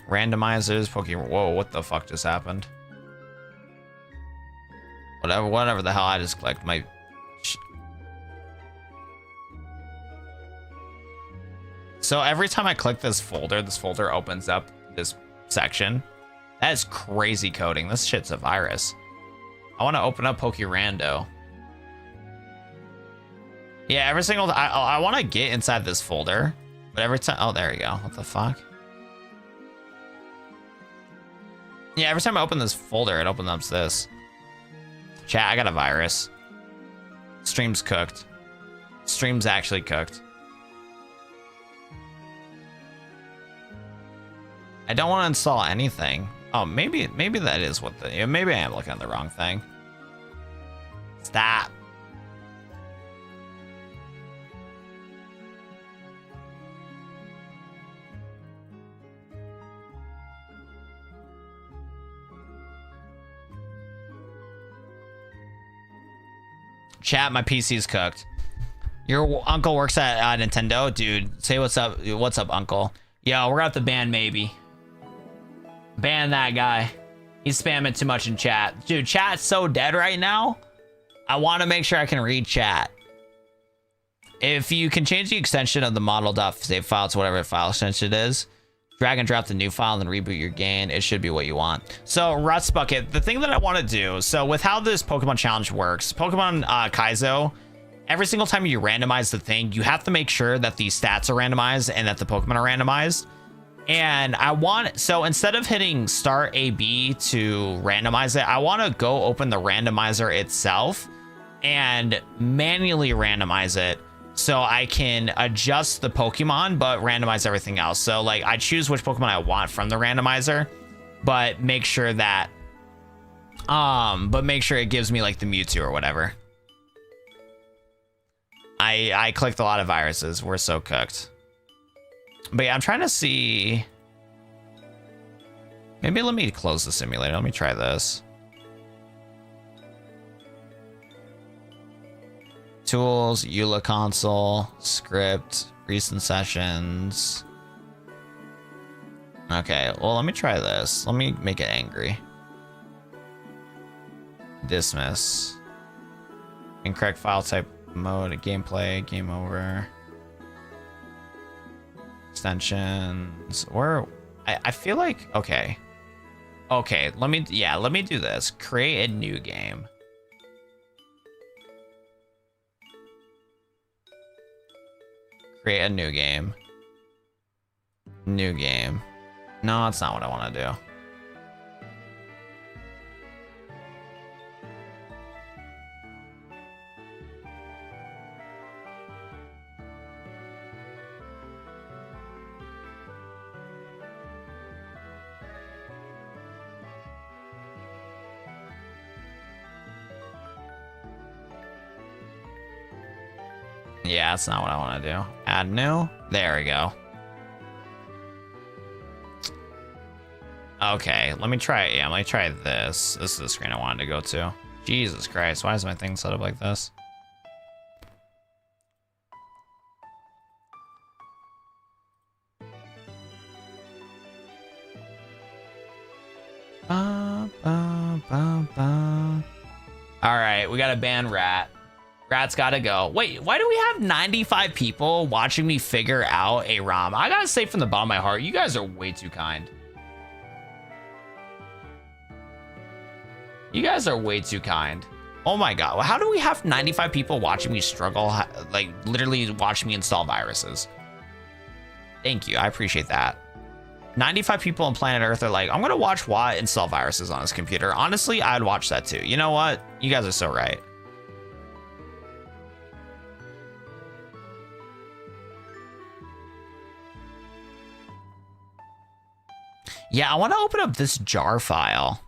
Randomizers, Pokemon. Whoa, what the fuck just happened? Whatever the hell I just clicked. So every time I click this folder opens up this section. That is crazy coding. This shit's a virus. I want to open up Pokérando. Yeah, every single I want to get inside this folder, but every time, oh, there you go. What the fuck? Yeah, every time I open this folder, it opens up this. Chat, I got a virus. Stream's cooked. Stream's actually cooked. I don't want to install anything. Oh, maybe that is what the... Maybe I am looking at the wrong thing. Stop. Chat, my PC's cooked. Your uncle works at Nintendo? Dude, say what's up. What's up, uncle? Yo, we're gonna have to ban maybe. Ban that guy. He's spamming too much in chat. Dude, chat's so dead right now. I want to make sure I can read chat. If you can change the extension of the model.save file to whatever file extension it is, drag and drop the new file and then reboot your game, it should be what you want. So Rust Bucket, the thing that I want to do, so with how this Pokemon challenge works, Pokemon Kaizo, every single time you randomize the thing, you have to make sure that the stats are randomized and that the Pokemon are randomized. And I want, so instead of hitting start AB to randomize it, I want to go open the randomizer itself and manually randomize it so I can adjust the Pokemon but randomize everything else. So like I choose which Pokemon I want from the randomizer, but make sure that it gives me like the Mewtwo or whatever. I clicked a lot of viruses. We're so cooked. But yeah, I'm trying to see. Maybe let me close the simulator. Let me try this. Tools, EULA console, script, recent sessions. Okay, well, let me try this. Let me make it angry. Dismiss. Incorrect file type mode, gameplay, game over. Extensions, or I feel like, okay, let me do this. Create a new game. Create a new game. New game. No, that's not what I want to do. Yeah, that's not what I want to do. Add new. There we go. Okay, let me try. Yeah, let me try this. This is the screen I wanted to go to. Jesus Christ, why is my thing set up like this? All right, we got to ban Rat. Rat's gotta go. Wait, why do we have 95 people watching me figure out a ROM? I gotta say from the bottom of my heart, you guys are way too kind. You guys are way too kind. Oh my God, how do we have 95 people watching me struggle, like literally watching me install viruses? Thank you, I appreciate that. 95 people on planet Earth are like, I'm gonna watch Watt install viruses on his computer. Honestly, I'd watch that too. You know what? You guys are so right. Yeah, I want to open up this jar file.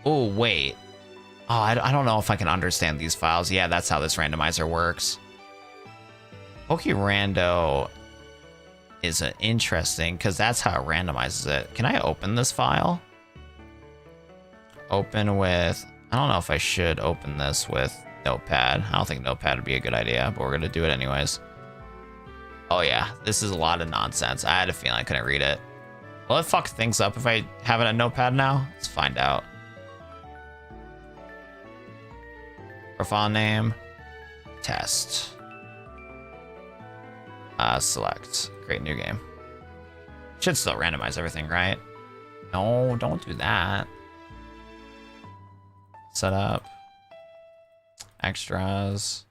Oh, wait. Oh, I don't know if I can understand these files. Yeah, that's how this randomizer works. PokeRando is interesting because that's how it randomizes it. Can I open this file? Open with... I don't know if I should open this with Notepad. I don't think Notepad would be a good idea, but we're going to do it anyways. Oh yeah, this is a lot of nonsense. I had a feeling I couldn't read it. Will it fuck things up if I have it on Notepad now? Let's find out. Profile name. Test. Select. Create new game. Should still randomize everything, right? No, don't do that. Setup. Extras.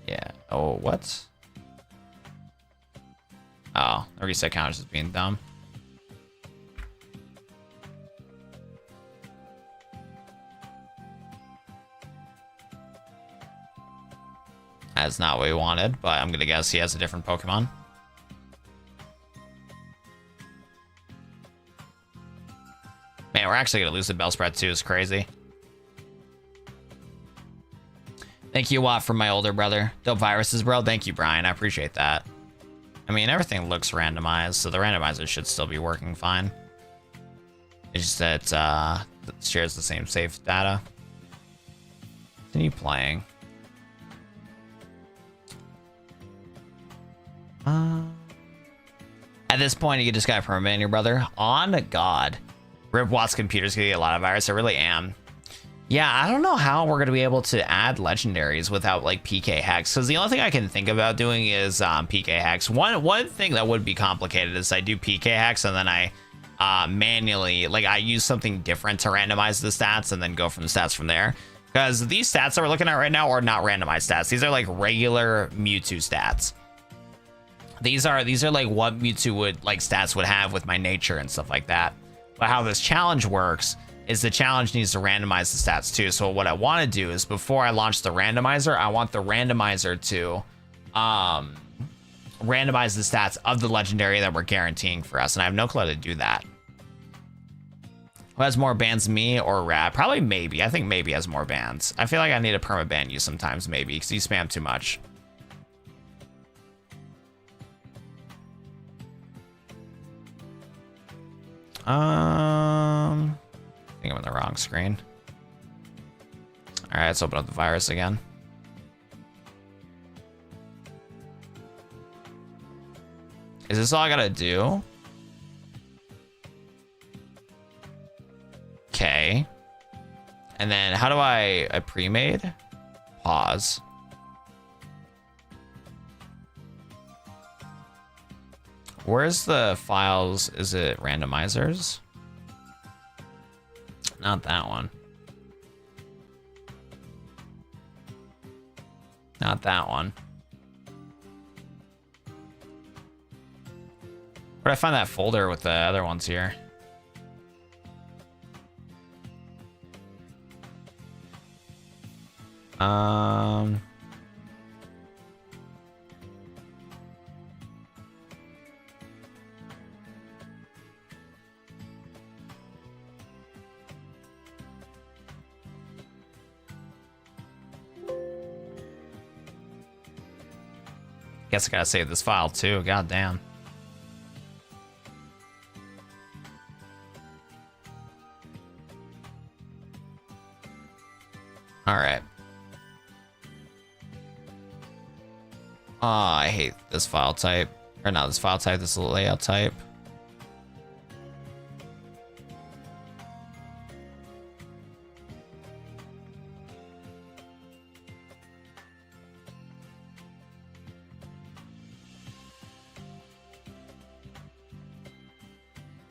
Yeah. Oh, what? Oh, the reset counters is being dumb. That's not what we wanted, but I'm gonna guess he has a different Pokemon. Man, we're actually gonna lose the Bellsprout too. It's crazy. Thank you, Watt, for my older brother. Dope viruses, bro. Thank you, Brian. I appreciate that. I mean, everything looks randomized, so the randomizer should still be working fine. It's just that it shares the same safe data. Continue playing. At this point, you just got permanent your brother. On God. Rip Watt's computer's gonna get a lot of virus. I really am. Yeah, I don't know how we're gonna be able to add legendaries without like PK hacks. Because the only thing I can think about doing is PK hacks. One thing that would be complicated is I do PK hacks and then I manually, like, I use something different to randomize the stats and then go from the stats from there. Because these stats that we're looking at right now are not randomized stats. These are like regular Mewtwo stats. These are like what Mewtwo would, like, stats would have with my nature and stuff like that. But how this challenge works is the challenge needs to randomize the stats too. So what I want to do is before I launch the randomizer, I want the randomizer to randomize the stats of the legendary that we're guaranteeing for us. And I have no clue how to do that. Who has more bans, me or Rad? Probably maybe. I think maybe has more bans. I feel like I need to permaban you sometimes, maybe, because you spam too much. I think I'm on the wrong screen. All right, let's open up the virus again. Is this all I gotta do? Okay. And then how do I pre-made? Pause. Where's the files? Is it randomizers? Not that one. Not that one. Where'd I find that folder with the other ones here? Guess I gotta save this file too. God damn. All right. Oh, I hate this file type. Or not this file type, this layout type.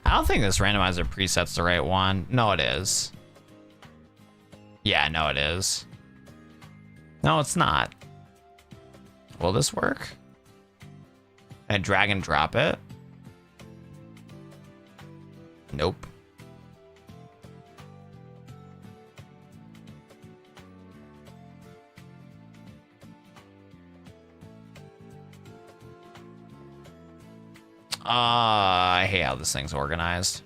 I don't think this randomizer preset's the right one. No, it is. Yeah, no, it is. No, it's not. Will this work? Can I drag and drop it? Nope. I hate how this thing's organized.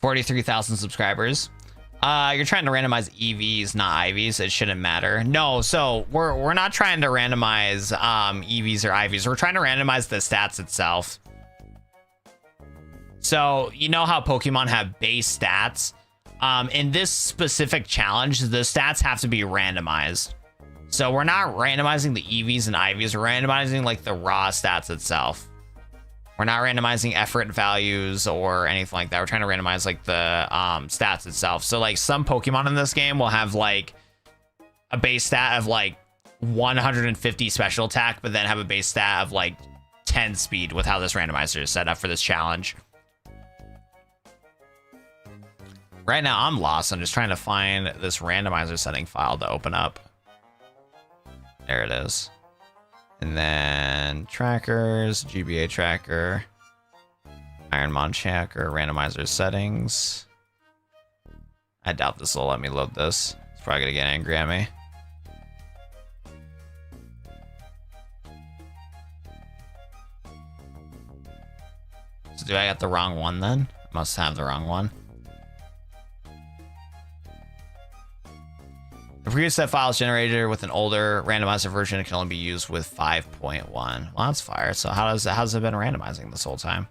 $43,000 subscribers. You're trying to randomize EVs, not IVs. It shouldn't matter. No, so we're not trying to randomize EVs or IVs. We're trying to randomize the stats itself. So you know how Pokemon have base stats? In this specific challenge, the stats have to be randomized. So we're not randomizing the EVs and IVs. We're randomizing like the raw stats itself. We're not randomizing effort values or anything like that. We're trying to randomize like the stats itself. So like some Pokemon in this game will have like a base stat of like 150 special attack, but then have a base stat of like 10 speed with how this randomizer is set up for this challenge. Right now I'm lost. I'm just trying to find this randomizer setting file to open up. There it is. And then trackers, GBA tracker, IronMon tracker, randomizer settings. I doubt this will let me load this. It's probably gonna get angry at me. So do I got the wrong one then? I must have the wrong one. A preset files generator with an older randomizer version, it can only be used with 5.1. Well, that's fire. So how's it been randomizing this whole time?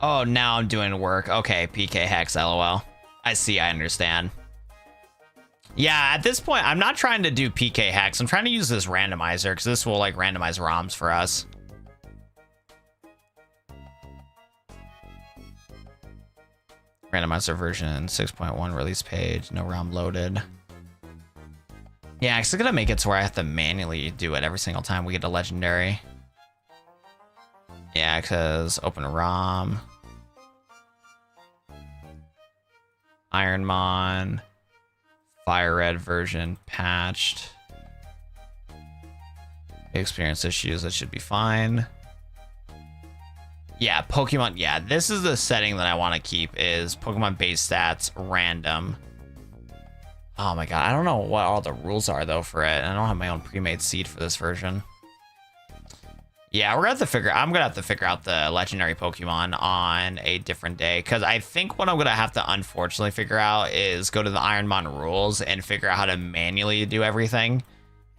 Oh, now I'm doing work. Okay, PK Hex, LOL. I see, I understand. Yeah, at this point, I'm not trying to do PK Hex. I'm trying to use this randomizer, because this will, like, randomize ROMs for us. Randomizer version 6.1 release page, no ROM loaded. Yeah, it's gonna make it to where I have to manually do it every single time we get a legendary. Yeah, because open ROM. IronMon. FireRed version patched. Experience issues, that should be fine. Yeah, Pokemon. Yeah, this is the setting that I want to keep is Pokemon base stats random. Oh my god, I don't know what all the rules are though for it. I don't have my own pre-made seed for this version. Yeah, I'm gonna have to figure out the legendary Pokemon on a different day, because I think what I'm gonna have to unfortunately figure out is go to the IronMon rules and figure out how to manually do everything,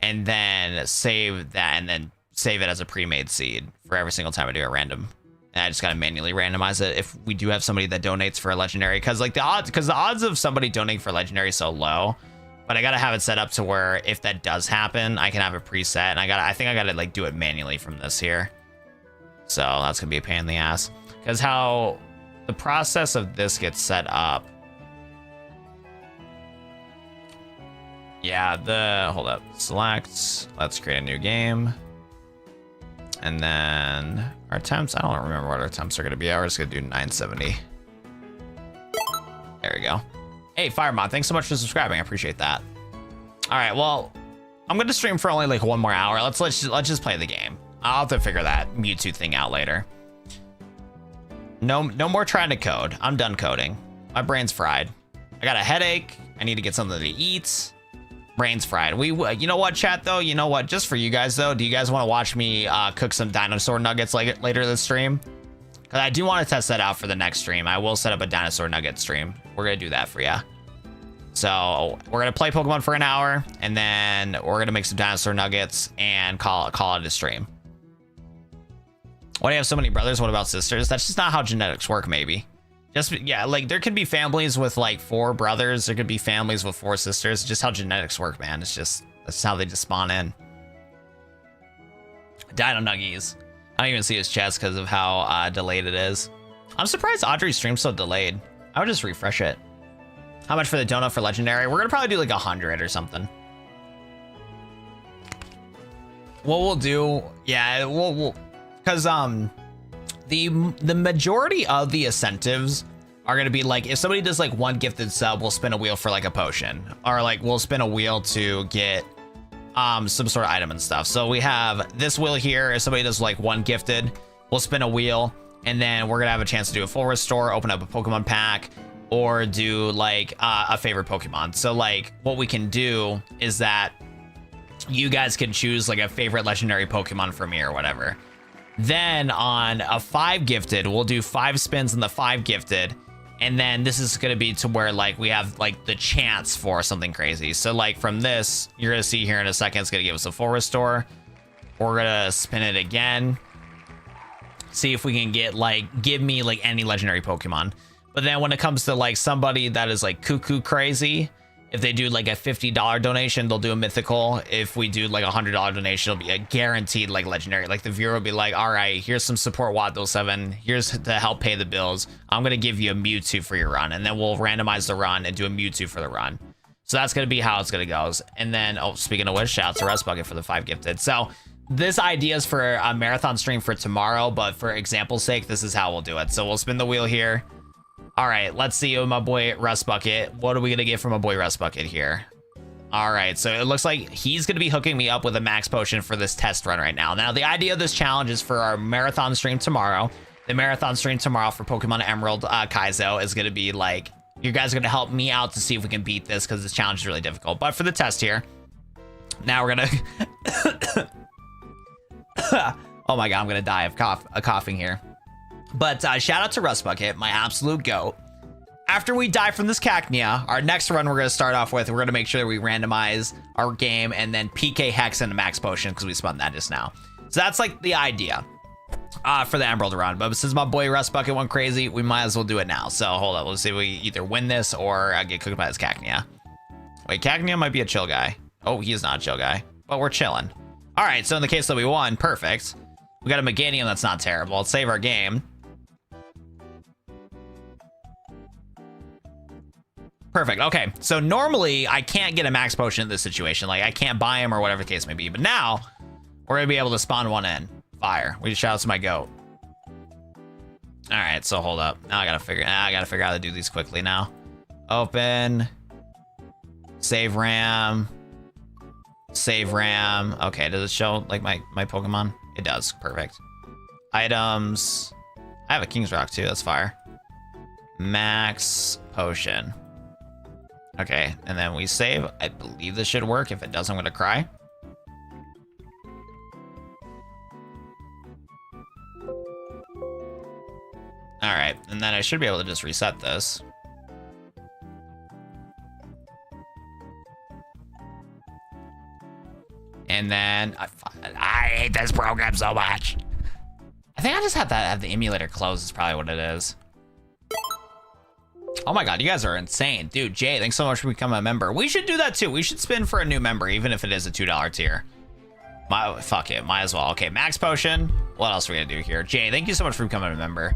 and then save that, and then save it as a pre-made seed for every single time I do a random. And I just gotta manually randomize it if we do have somebody that donates for a legendary, because like the odds of somebody donating for legendary is so low. But I gotta have it set up to where if that does happen, I can have a preset, and I think I gotta like do it manually from this here. So that's gonna be a pain in the ass, because how the process of this gets set up. Yeah, hold up, select, let's create a new game. And then our attempts, I don't remember what our attempts are gonna be. We're just gonna do 970. There we go. Hey, FireMod, thanks so much for subscribing. I appreciate that. All right, well, I'm gonna stream for only like 1 more hour. Let's just play the game. I'll have to figure that Mewtwo thing out later. No more trying to code. I'm done coding. My brain's fried. I got a headache. I need to get something to eat. Brain's fried. You know what, chat though? You know what? Just for you guys though, do you guys want to watch me cook some dinosaur nuggets like later this stream? Because I do want to test that out for the next stream. I will set up a dinosaur nugget stream. We're gonna do that for ya. So we're gonna play Pokemon for an hour, and then we're gonna make some dinosaur nuggets and call it a stream. Why do you have so many brothers? What about sisters? That's just not how genetics work. Maybe. Yeah, like there could be families with like 4 brothers. There could be families with 4 sisters. It's just how genetics work, man. That's how they just spawn in. Dino Nuggies. I don't even see his chest because of how delayed it is. I'm surprised Audrey's stream's so delayed. I would just refresh it. How much for the donut for legendary? We're gonna probably do like 100 or something. What we'll do, yeah, we'll because the majority of the incentives are gonna be like if somebody does like 1 gifted sub, we'll spin a wheel for like a potion, or like we'll spin a wheel to get some sort of item and stuff. So we have this wheel here. If somebody does like 1 gifted, we'll spin a wheel, and then we're gonna have a chance to do a full restore, open up a Pokemon pack, or do like a favorite Pokemon. So like what we can do is that you guys can choose like a favorite legendary Pokemon for me or whatever. Then on a 5 gifted, we'll do 5 spins in the 5 gifted. And then this is going to be to where like we have like the chance for something crazy. So like from this, you're going to see here in a second, it's going to give us a full restore. We're going to spin it again. See if we can get like, give me like any legendary Pokemon. But then when it comes to like somebody that is like cuckoo crazy, If they do like a $50 donation, they'll do a mythical. If we do like a $100 donation, it'll be a guaranteed like legendary. Like the viewer will be like, all right, here's some support Waddle 7. Here's to help pay the bills. I'm going to give you a Mewtwo for your run. And then we'll randomize the run and do a Mewtwo for the run. So that's going to be how it's going to go. And then, oh, speaking of which, shout out to Rust Bucket for the 5 gifted. So this idea is for a marathon stream for tomorrow, but for example's sake, this is how we'll do it. So we'll spin the wheel here. All right, let's see my boy Rust Bucket. What are we gonna get from my boy Rust Bucket here? All right, so it looks like he's gonna be hooking me up with a max potion for this test run right now. Now, the idea of this challenge is for our marathon stream tomorrow. The marathon stream tomorrow for Pokemon Emerald Kaizo is gonna be like, you guys are gonna help me out to see if we can beat this because this challenge is really difficult. But for the test here, now we're gonna... Oh my God, I'm gonna die of coughing here. But shout out to Rust Bucket, my absolute goat. After we die from this Cacnea, our next run we're going to start off with, we're going to make sure that we randomize our game and then PK Hex into max potion because we spun that just now. So that's like the idea for the Emerald run. But since my boy Rust Bucket went crazy, we might as well do it now. So hold up, let's see if we either win this or get cooked by this Cacnea. Wait, Cacnea might be a chill guy. Oh, he is not a chill guy, but we're chilling. All right, so in the case that we won, perfect. We got a Meganium that's not terrible. Let's save our game. Perfect. Okay, so normally I can't get a max potion in this situation. Like I can't buy him or whatever the case may be. But now we're gonna be able to spawn one in. Fire. We just shout out to my goat. All right, so hold up. Now I gotta figure out how to do these quickly now. Open. Save RAM. Save RAM. Okay, does it show like my Pokemon? It does. Perfect. Items. I have a King's Rock too. That's fire. Max potion. Okay, and then we save. I believe this should work. If it doesn't, I'm gonna cry. All right, and then I should be able to just reset this. And then I hate this program so much. I think I just have to have the emulator closed is probably what it is. Oh my God, you guys are insane. Dude, Jay, thanks so much for becoming a member. We should do that too. We should spin for a new member, even if it is a $2 tier. Fuck it, might as well. Okay, max potion. What else are we gonna do here? Jay, thank you so much for becoming a member.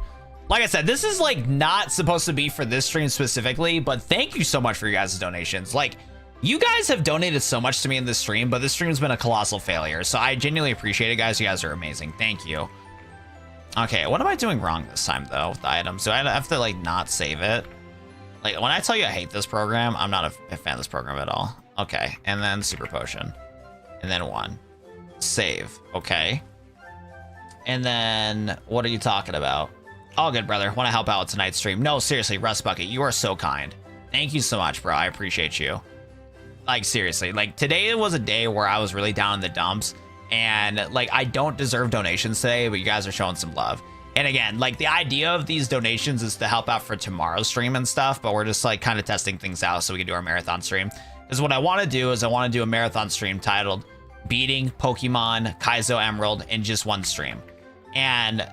Like I said, this is like not supposed to be for this stream specifically, but thank you so much for your guys' donations. Like, you guys have donated so much to me in this stream, but this stream's been a colossal failure. So I genuinely appreciate it, guys. You guys are amazing. Thank you. Okay, what am I doing wrong this time though with the items? Do I have to like not save it? Like when I tell you I hate this program, I'm not a fan of this program at all. Okay, and then super potion, and then one, save. Okay, and then what are you talking about? All good, brother. Want to help out with tonight's stream? No, seriously, Rust Bucket, you are so kind. Thank you so much, bro. I appreciate you. Like seriously, like today was a day where I was really down in the dumps, and like I don't deserve donations today, but you guys are showing some love. And again, like the idea of these donations is to help out for tomorrow's stream and stuff, but we're just like kind of testing things out so we can do our marathon stream. Because what I want to do is I want to do a marathon stream titled Beating Pokemon Kaizo Emerald in just one stream. And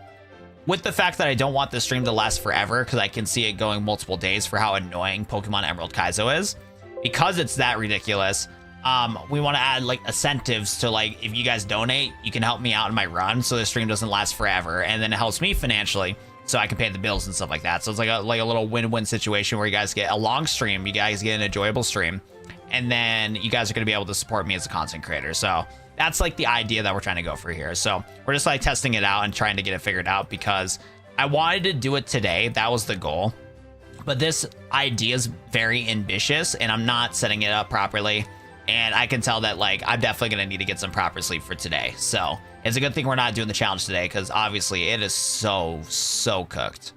with the fact that I don't want this stream to last forever, because I can see it going multiple days for how annoying Pokemon Emerald Kaizo is, because it's that ridiculous, we want to add like incentives to like, if you guys donate, you can help me out in my run so the stream doesn't last forever, and then it helps me financially so I can pay the bills and stuff like that. So it's like a little win-win situation where you guys get a long stream, you guys get an enjoyable stream, and then you guys are going to be able to support me as a content creator. So that's like the idea that we're trying to go for here. So we're just like testing it out and trying to get it figured out because I wanted to do it today. That was the goal. But this idea is very ambitious and I'm not setting it up properly. And I can tell that like I'm definitely going to need to get some proper sleep for today. So it's a good thing we're not doing the challenge today because obviously it is so cooked.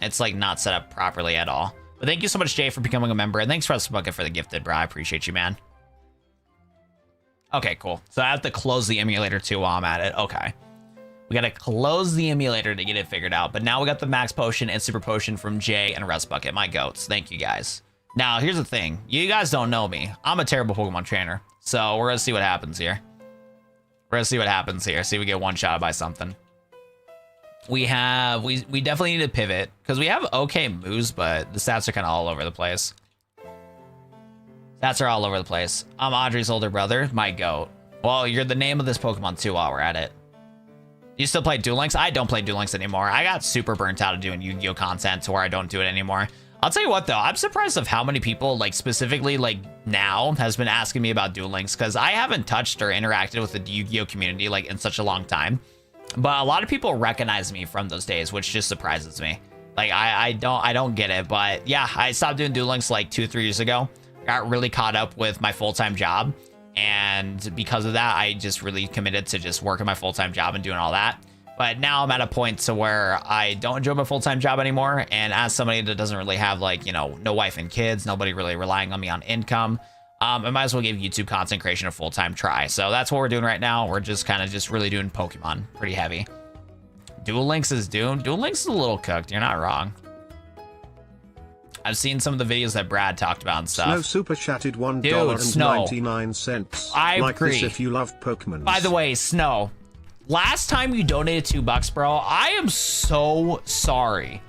It's like not set up properly at all. But thank you so much, Jay, for becoming a member. And thanks, Rust Bucket, for the gifted, bro. I appreciate you, man. Okay, cool. So I have to close the emulator too while I'm at it. Okay. We got to close the emulator to get it figured out. But now we got the max potion and super potion from Jay and Rust Bucket, my goats. Thank you, guys. Now, here's the thing. You guys don't know me. I'm a terrible Pokemon trainer. So we're going to see what happens here. We're going to see what happens here. See if we get one-shot by something. We definitely need to pivot because we have okay moves, but the stats are kind of all over the place. Stats are all over the place. I'm Audrey's older brother, my goat. Well, you're the name of this Pokemon too while we're at it. You still play Duel Links? I don't play Duel Links anymore. I got super burnt out of doing Yu-Gi-Oh content to where I don't do it anymore. I'll tell you what though, I'm surprised of how many people, like specifically like now, has been asking me about Duel Links, because I haven't touched or interacted with the Yu-Gi-Oh community like in such a long time. But a lot of people recognize me from those days, which just surprises me. Like I don't get it. But yeah, I stopped doing Duel Links like 2-3 years ago. Got really caught up with my full-time job. And because of that, I just really committed to just working my full-time job and doing all that. But now I'm at a point to where I don't enjoy my full-time job anymore. And as somebody that doesn't really have like, you know, no wife and kids, nobody really relying on me on income, I might as well give YouTube content creation a full-time try. So that's what we're doing right now. We're just kind of just really doing Pokemon pretty heavy. Duel Links is doomed. Duel Links is a little cooked. You're not wrong. I've seen some of the videos that Brad talked about and stuff. Snow super chatted $1.99. I like agree. This if you love Pokemon. By the way, Snow, last time you donated $2, bro, I am so sorry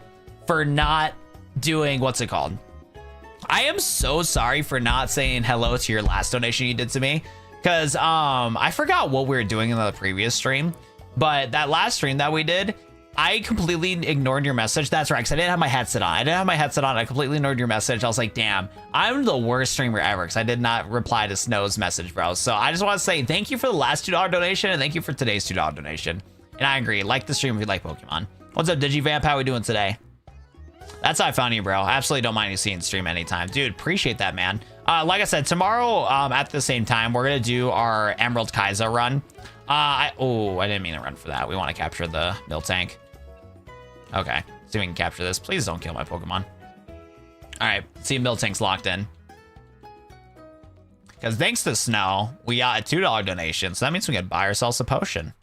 for not doing, what's it called? I am so sorry for not saying hello to your last donation you did to me, because I forgot what we were doing in the previous stream, but that last stream that we did, I completely ignored your message. That's right, because I didn't have my headset on. I completely ignored your message. I was like, damn, I'm the worst streamer ever because I did not reply to Snow's message, bro. So I just want to say thank you for the last $2 donation and thank you for today's $2 donation. And I agree, like the stream if you like Pokemon. What's up, DigiVamp? How we doing today? That's how I found you, bro. Absolutely don't mind you seeing stream anytime. Dude, appreciate that, man. Like I said, tomorrow at the same time, we're going to do our FireRed Kaizo run. I didn't mean to run for that. We want to capture the Miltank. Okay, see if we can capture this. Please don't kill my Pokemon. All right, see if Miltank's locked in. Because thanks to Snow, we got a $2 donation. So that means we can buy ourselves a potion.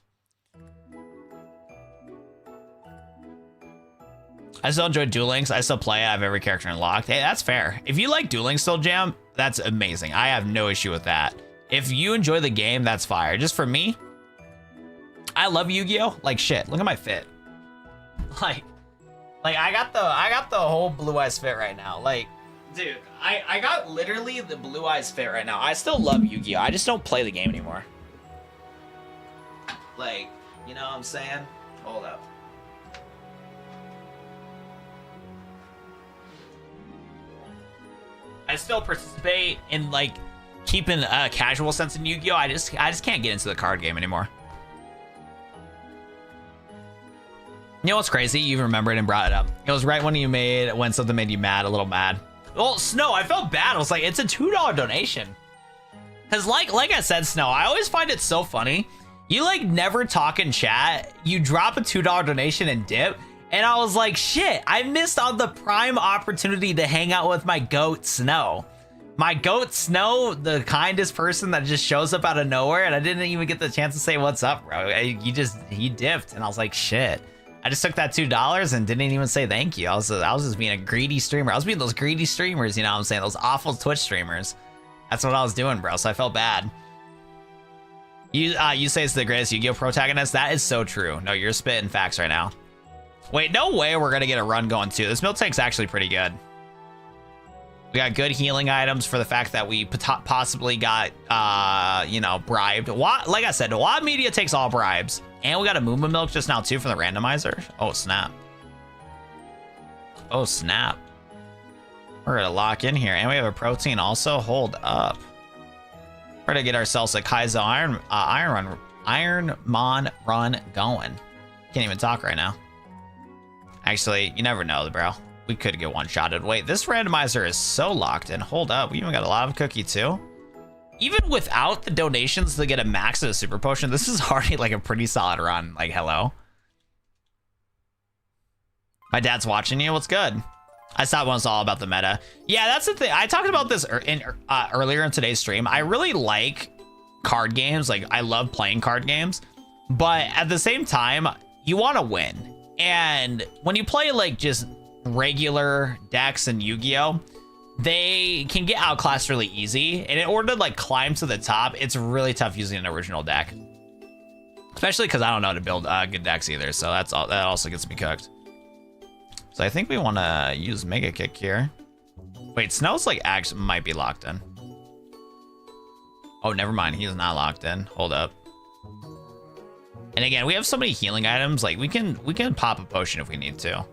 I still enjoy Duel Links. I still play it. I have every character unlocked. Hey, that's fair. If you like Duel Links still, Jam, that's amazing. I have no issue with that. If you enjoy the game, that's fire. Just for me, I love Yu-Gi-Oh! Like shit. Look at my fit. Like I got the whole blue eyes fit right now. Like, dude, I got literally the blue eyes fit right now. I still love Yu-Gi-Oh! I just don't play the game anymore. Like, you know what I'm saying? Hold up. I still participate in like keeping a casual sense in Yu-Gi-Oh! I just can't get into the card game anymore. You know what's crazy? You remembered and brought it up. It was right when something made you mad, a little mad. Well, Snow, I felt bad. I was like, it's a $2 donation. Cause like I said, Snow, I always find it so funny. You like never talk in chat. You drop a $2 donation and dip. And I was like, shit, I missed on the prime opportunity to hang out with my goat, Snow. My goat, Snow, the kindest person that just shows up out of nowhere. And I didn't even get the chance to say, what's up, bro? He dipped. And I was like, shit. I just took that $2 and didn't even say thank you. I was just being a greedy streamer. I was being those greedy streamers, you know what I'm saying? Those awful Twitch streamers. That's what I was doing, bro. So I felt bad. You say it's the greatest Yu-Gi-Oh! Protagonist? That is so true. No, you're spitting facts right now. Wait, no way we're going to get a run going too. This Miltank's actually pretty good. We got good healing items for the fact that we possibly got, you know, bribed. Like I said, WAD Media takes all bribes. And we got a Moo Milk just now too from the randomizer. Oh, snap. Oh, snap. We're going to lock in here. And we have a protein also. Hold up. We're going to get ourselves a Kaizo IronMon run going. Can't even talk right now. Actually, you never know, bro. We could get one-shotted. Wait, this randomizer is so locked in. Hold up. We even got a lot of cookie too. Even without the donations to get a max of a super potion, this is already like a pretty solid run. Like, hello. My dad's watching you. What's good? I stopped when it's all about the meta. Yeah, that's the thing. I talked about this earlier in today's stream. I really like card games. Like, I love playing card games. But at the same time, you want to win. And when you play like just regular decks and Yu-Gi-Oh, they can get outclassed really easy. And in order to like climb to the top, it's really tough using an original deck. Especially because I don't know how to build good decks either. So that also gets me cooked. So I think we want to use Mega Kick here. Wait, Snow's like actually might be locked in. Oh, never mind. He's not locked in. Hold up. And again, we have so many healing items. Like we can pop a potion if we need to.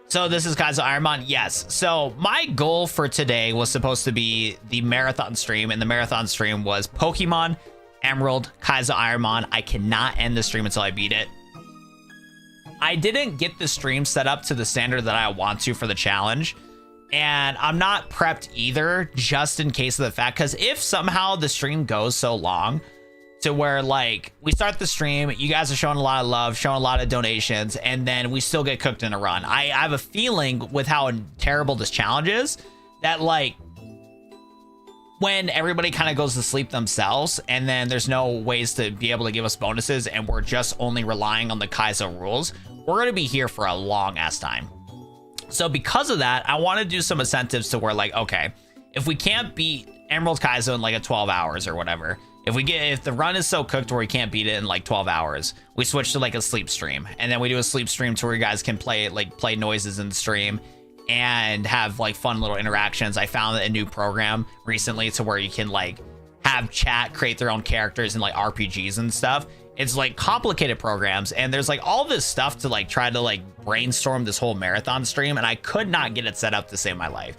So this is Kaizo IronMon. Yes. So my goal for today was supposed to be the marathon stream, and the marathon stream was Pokemon, Emerald, Kaizo IronMon. I cannot end the stream until I beat it. I didn't get the stream set up to the standard that I want to for the challenge. And I'm not prepped either, just in case of the fact, because if somehow the stream goes so long to where like we start the stream, you guys are showing a lot of love, showing a lot of donations, and then we still get cooked in a run. I have a feeling with how terrible this challenge is that like when everybody kind of goes to sleep themselves and then there's no ways to be able to give us bonuses and we're just only relying on the Kaizo rules, we're going to be here for a long ass time. So because of that, I want to do some incentives to where like, okay, if we can't beat Emerald Kaizo in like a 12 hours or whatever, if the run is so cooked where we can't beat it in like 12 hours, we switch to like a sleep stream, and then we do a sleep stream to where you guys can play noises in the stream and have like fun little interactions. I found a new program recently to where you can like have chat, create their own characters and like RPGs and stuff. It's like complicated programs, and there's like all this stuff to like try to like brainstorm this whole marathon stream, and I could not get it set up to save my life.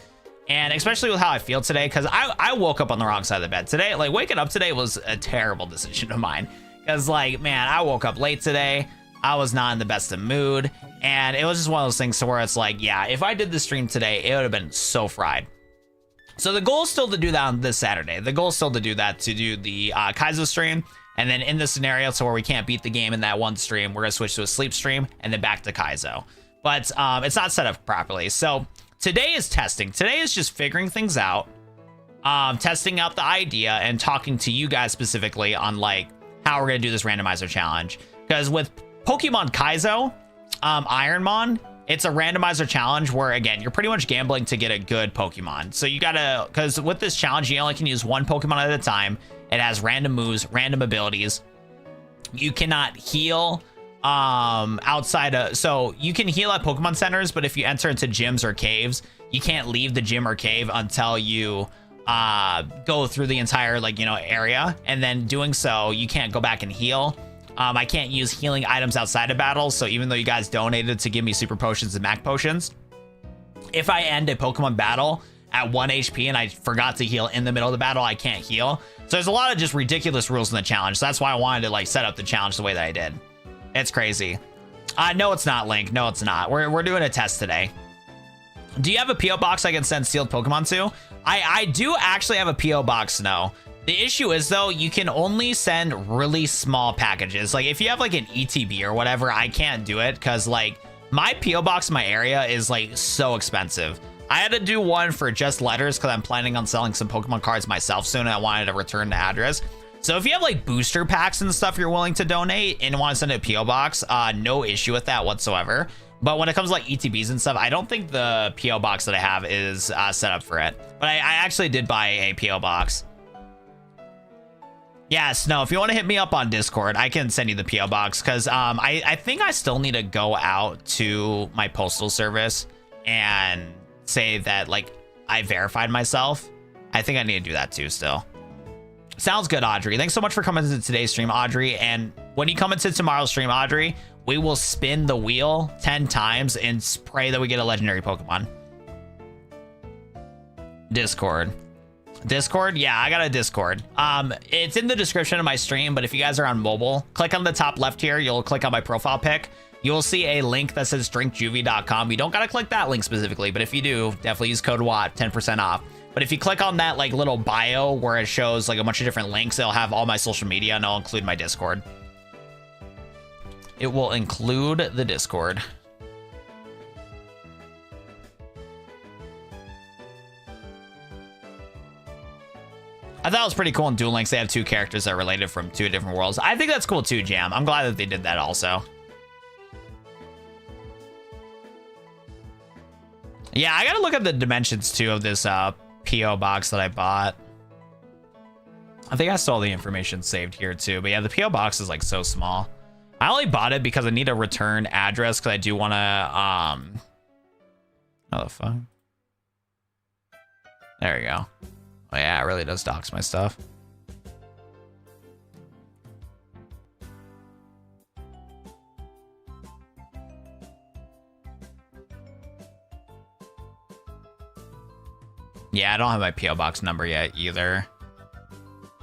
And especially with how I feel today, because I woke up on the wrong side of the bed today. Like waking up today was a terrible decision of mine, because like, man, I woke up late today. I was not in the best of mood, and it was just one of those things to where it's like, yeah, if I did the stream today, it would have been so fried. So the goal is still to do that on this Saturday. The goal is still to do that, to do the Kaizo stream. And then in the scenario, so where we can't beat the game in that one stream, we're going to switch to a sleep stream and then back to Kaizo. But it's not set up properly. So today is testing. Today is just figuring things out, testing out the idea and talking to you guys specifically on like how we're going to do this randomizer challenge. Because with Pokemon Kaizo IronMon, it's a randomizer challenge where, again, you're pretty much gambling to get a good Pokemon. So you got to, because with this challenge, you only can use one Pokemon at a time. It has random moves, random abilities. You cannot heal outside of, so you can heal at Pokemon centers, but if you enter into gyms or caves, you can't leave the gym or cave until you go through the entire like, you know, area. And then doing so, you can't go back and heal. I can't use healing items outside of battles. So even though you guys donated to give me super potions and Mac potions, if I end a Pokemon battle at 1 HP and I forgot to heal in the middle of the battle, I can't heal. So there's a lot of just ridiculous rules in the challenge. So that's why I wanted to like set up the challenge the way that I did. It's crazy. No, it's not, Link. No, it's not. We're doing a test today. Do you have a PO box I can send sealed Pokemon to? I do actually have a PO box, no. The issue is though, you can only send really small packages. Like if you have like an ETB or whatever, I can't do it because like my PO box in my area is like so expensive. I had to do one for just letters because I'm planning on selling some Pokemon cards myself soon, and I wanted to return the address. So if you have like booster packs and stuff you're willing to donate and want to send a PO box, no issue with that whatsoever. But when it comes to like ETBs and stuff, I don't think the PO box that I have is set up for it. But I actually did buy a PO box. Yes, no, if you want to hit me up on Discord, I can send you the PO box because I think I still need to go out to my postal service and say that like I verified myself. I think I need to do that too still. Sounds good, Audrey. Thanks so much for coming to today's stream, Audrey. And when you come into tomorrow's stream, Audrey, we will spin the wheel 10 times and pray that we get a legendary Pokemon. Discord. Yeah, I got a Discord. It's in the description of my stream, but if you guys are on mobile, click on the top left here. You'll click on my profile pic. You'll see a link that says drinkjuvie.com. You don't got to click that link specifically, but if you do, definitely use code WATT, 10% off. But if you click on that like little bio where it shows like a bunch of different links, it'll have all my social media and I'll include my Discord. It will include the Discord. I thought it was pretty cool in Duel Links. They have two characters that are related from two different worlds. I think that's cool too, Jam. I'm glad that they did that also. Yeah, I gotta look at the dimensions too of this PO box that I bought. I think I saw the information saved here too, but yeah, the PO box is like so small. I only bought it because I need a return address because I do want to oh the fuck. There we go. Oh yeah, it really does dox my stuff. Yeah, I don't have my P.O. Box number yet either.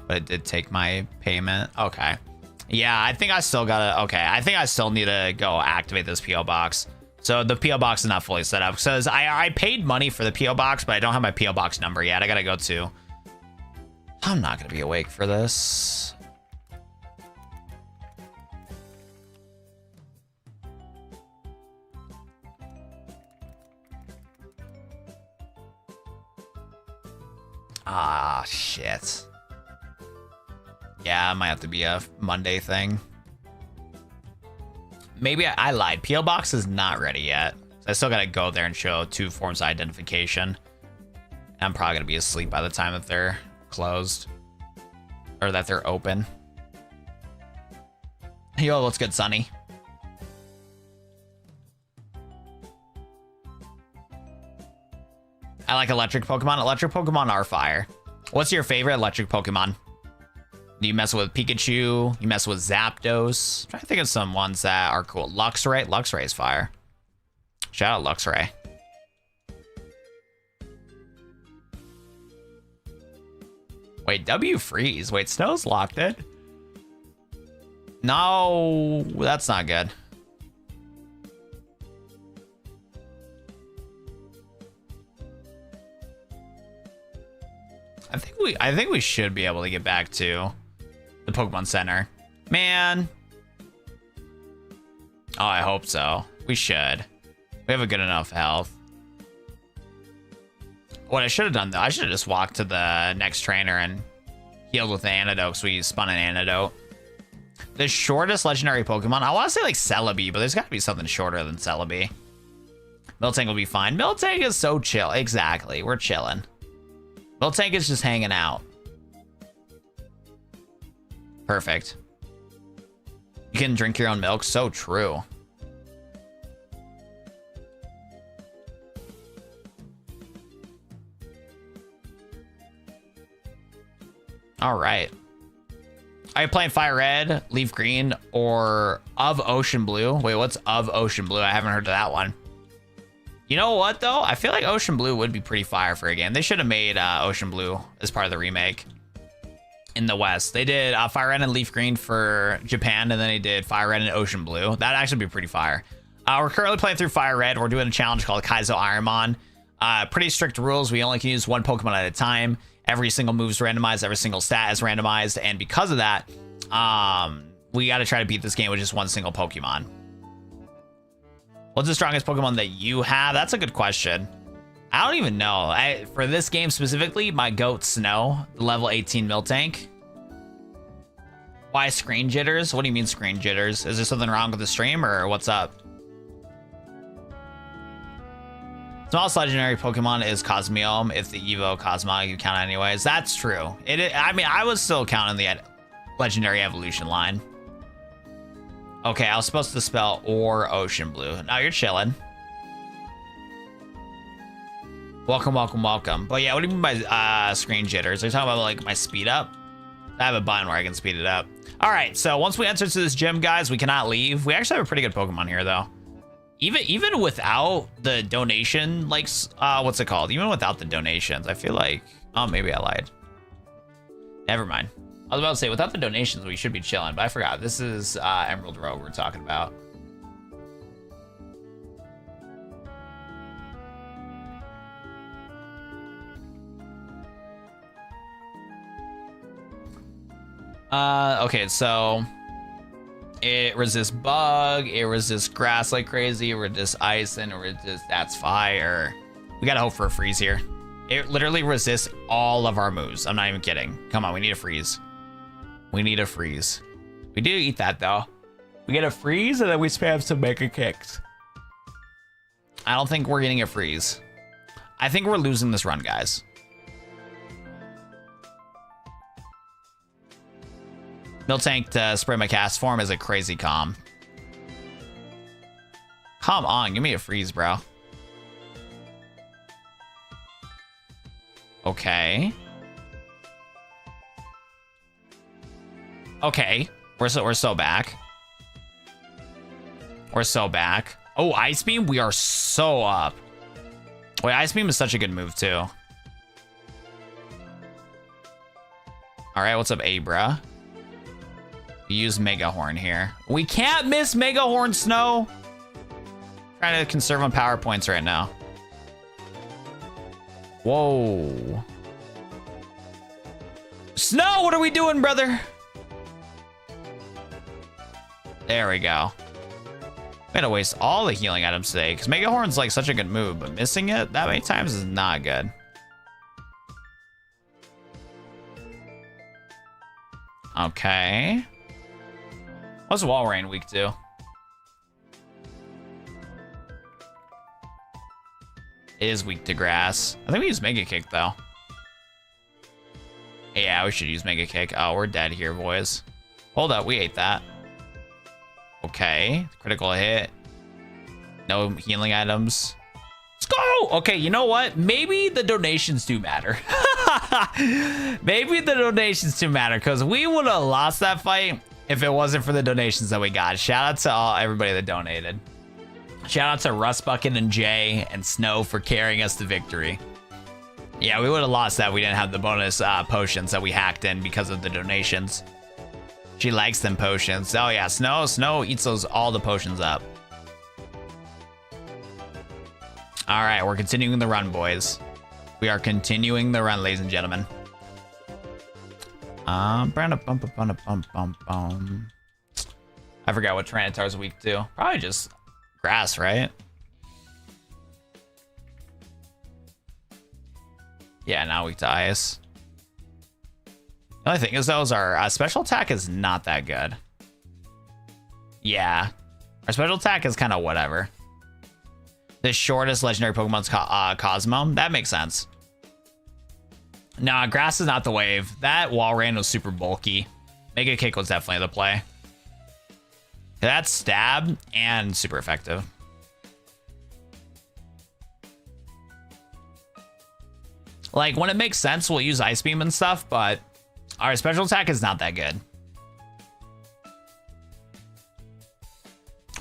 But it did take my payment. Okay. Yeah, I think I still gotta... Okay, I think I still need to go activate this P.O. Box. So the P.O. Box is not fully set up. So I paid money for the P.O. Box, but I don't have my P.O. Box number yet. I gotta go to... I'm not gonna be awake for this. Ah, shit. Yeah, it might have to be a Monday thing. Maybe I lied. P.O. Box is not ready yet. So I still gotta go there and show 2 forms of identification. I'm probably gonna be asleep by the time that they're closed. Or that they're open. Yo, what's good, Sonny? I like electric Pokemon. Electric Pokemon are fire. What's your favorite electric Pokemon? Do you mess with Pikachu? You mess with Zapdos? I'm trying to think of some ones that are cool. Luxray? Luxray is fire. Shout out Luxray. Wait, W freeze. Wait, Snow's locked it? No, that's not good. I think we should be able to get back to the Pokemon Center. Man. Oh, I hope so. We should. We have a good enough health. What I should have done, though, I should have just walked to the next trainer and healed with the antidote, so we spun an antidote. The shortest legendary Pokemon, I want to say like Celebi, but there's got to be something shorter than Celebi. Miltank will be fine. Miltank is so chill. Exactly. We're chilling. Miltank is just hanging out. Perfect. You can drink your own milk. So true. All right. Are you playing Fire Red, Leaf Green, or Of Ocean Blue? Wait, what's Of Ocean Blue? I haven't heard of that one. You know what, though? I feel like Ocean Blue would be pretty fire for a game. They should have made Ocean Blue as part of the remake in the West. They did Fire Red and Leaf Green for Japan, and then they did Fire Red and Ocean Blue. That'd actually be pretty fire. We're currently playing through Fire Red. We're doing a challenge called Kaizo IronMon. Pretty strict rules. We only can use 1 Pokemon at a time. Every single move's randomized. Every single stat is randomized. And because of that, we got to try to beat this game with just 1 single Pokemon. What's the strongest Pokemon that you have? That's a good question. I don't even know. For this game specifically, my goat Snow, level 18 Miltank. Why screen jitters? What do you mean screen jitters? Is there something wrong with the stream or what's up? Smallest legendary Pokemon is Cosmeome. If the Evo Cosmog you count anyways. That's true. I mean, I was still counting the legendary evolution line. Okay, I was supposed to spell or Ocean Blue. Now you're chilling. Welcome, welcome, welcome. But yeah, what do you mean by screen jitters? Are you talking about like my speed up? I have a button where I can speed it up. All right, so once we enter to this gym, guys, we cannot leave. We actually have a pretty good Pokemon here, though. Even without the donation, like, what's it called? Even without the donations, I feel like, oh, maybe I lied. Never mind. I was about to say, without the donations, we should be chilling, but I forgot. This is Emerald Road we're talking about. Okay, so it resists bug, it resists grass like crazy, it resists ice, and it resists that's fire. We gotta hope for a freeze here. It literally resists all of our moves. I'm not even kidding. Come on, we need a freeze. We need a freeze. We do eat that though. We get a freeze and then we spam some mega kicks. I don't think we're getting a freeze. I think we're losing this run, guys. Miltank to spray my cast form is a crazy calm. Come on, give me a freeze, bro. Okay. Okay. We're so back. We're so back. Oh, Ice Beam, we are so up. Wait, Ice Beam is such a good move too. All right, what's up, Abra? We use Mega Horn here. We can't miss Mega Horn, Snow. Trying to conserve on power points right now. Whoa. Snow, what are we doing, brother? There we go. I'm gonna waste all the healing items today because Mega Horn's like such a good move, but missing it that many times is not good. Okay. What's Wall Rain weak to? It is weak to grass. I think we use Mega Kick though. Yeah, we should use Mega Kick. Oh, we're dead here, boys. Hold up, we ate that. Okay, critical hit. No healing items. Let's go! Okay, you know what? Maybe the donations do matter. Maybe the donations do matter because we would have lost that fight if it wasn't for the donations that we got. Shout out to everybody that donated. Shout out to Rust Bucket and Jay and Snow for carrying us to victory. Yeah, we would have lost that. We didn't have the bonus potions that we hacked in because of the donations. She likes them potions. Oh yeah, Snow eats all the potions up. All right, we're continuing the run, boys. We are continuing the run, ladies and gentlemen. I forgot what Tyranitar's weak to. Probably just grass, right? Yeah, now weak to ice. The only thing is, though, is our special attack is not that good. Yeah. Our special attack is kind of whatever. The shortest legendary Pokemon's Cosmo. That makes sense. Nah, grass is not the wave. That Wall Rain was super bulky. Mega Kick was definitely the play. That's stab and super effective. Like, when it makes sense, we'll use Ice Beam and stuff, but our special attack is not that good.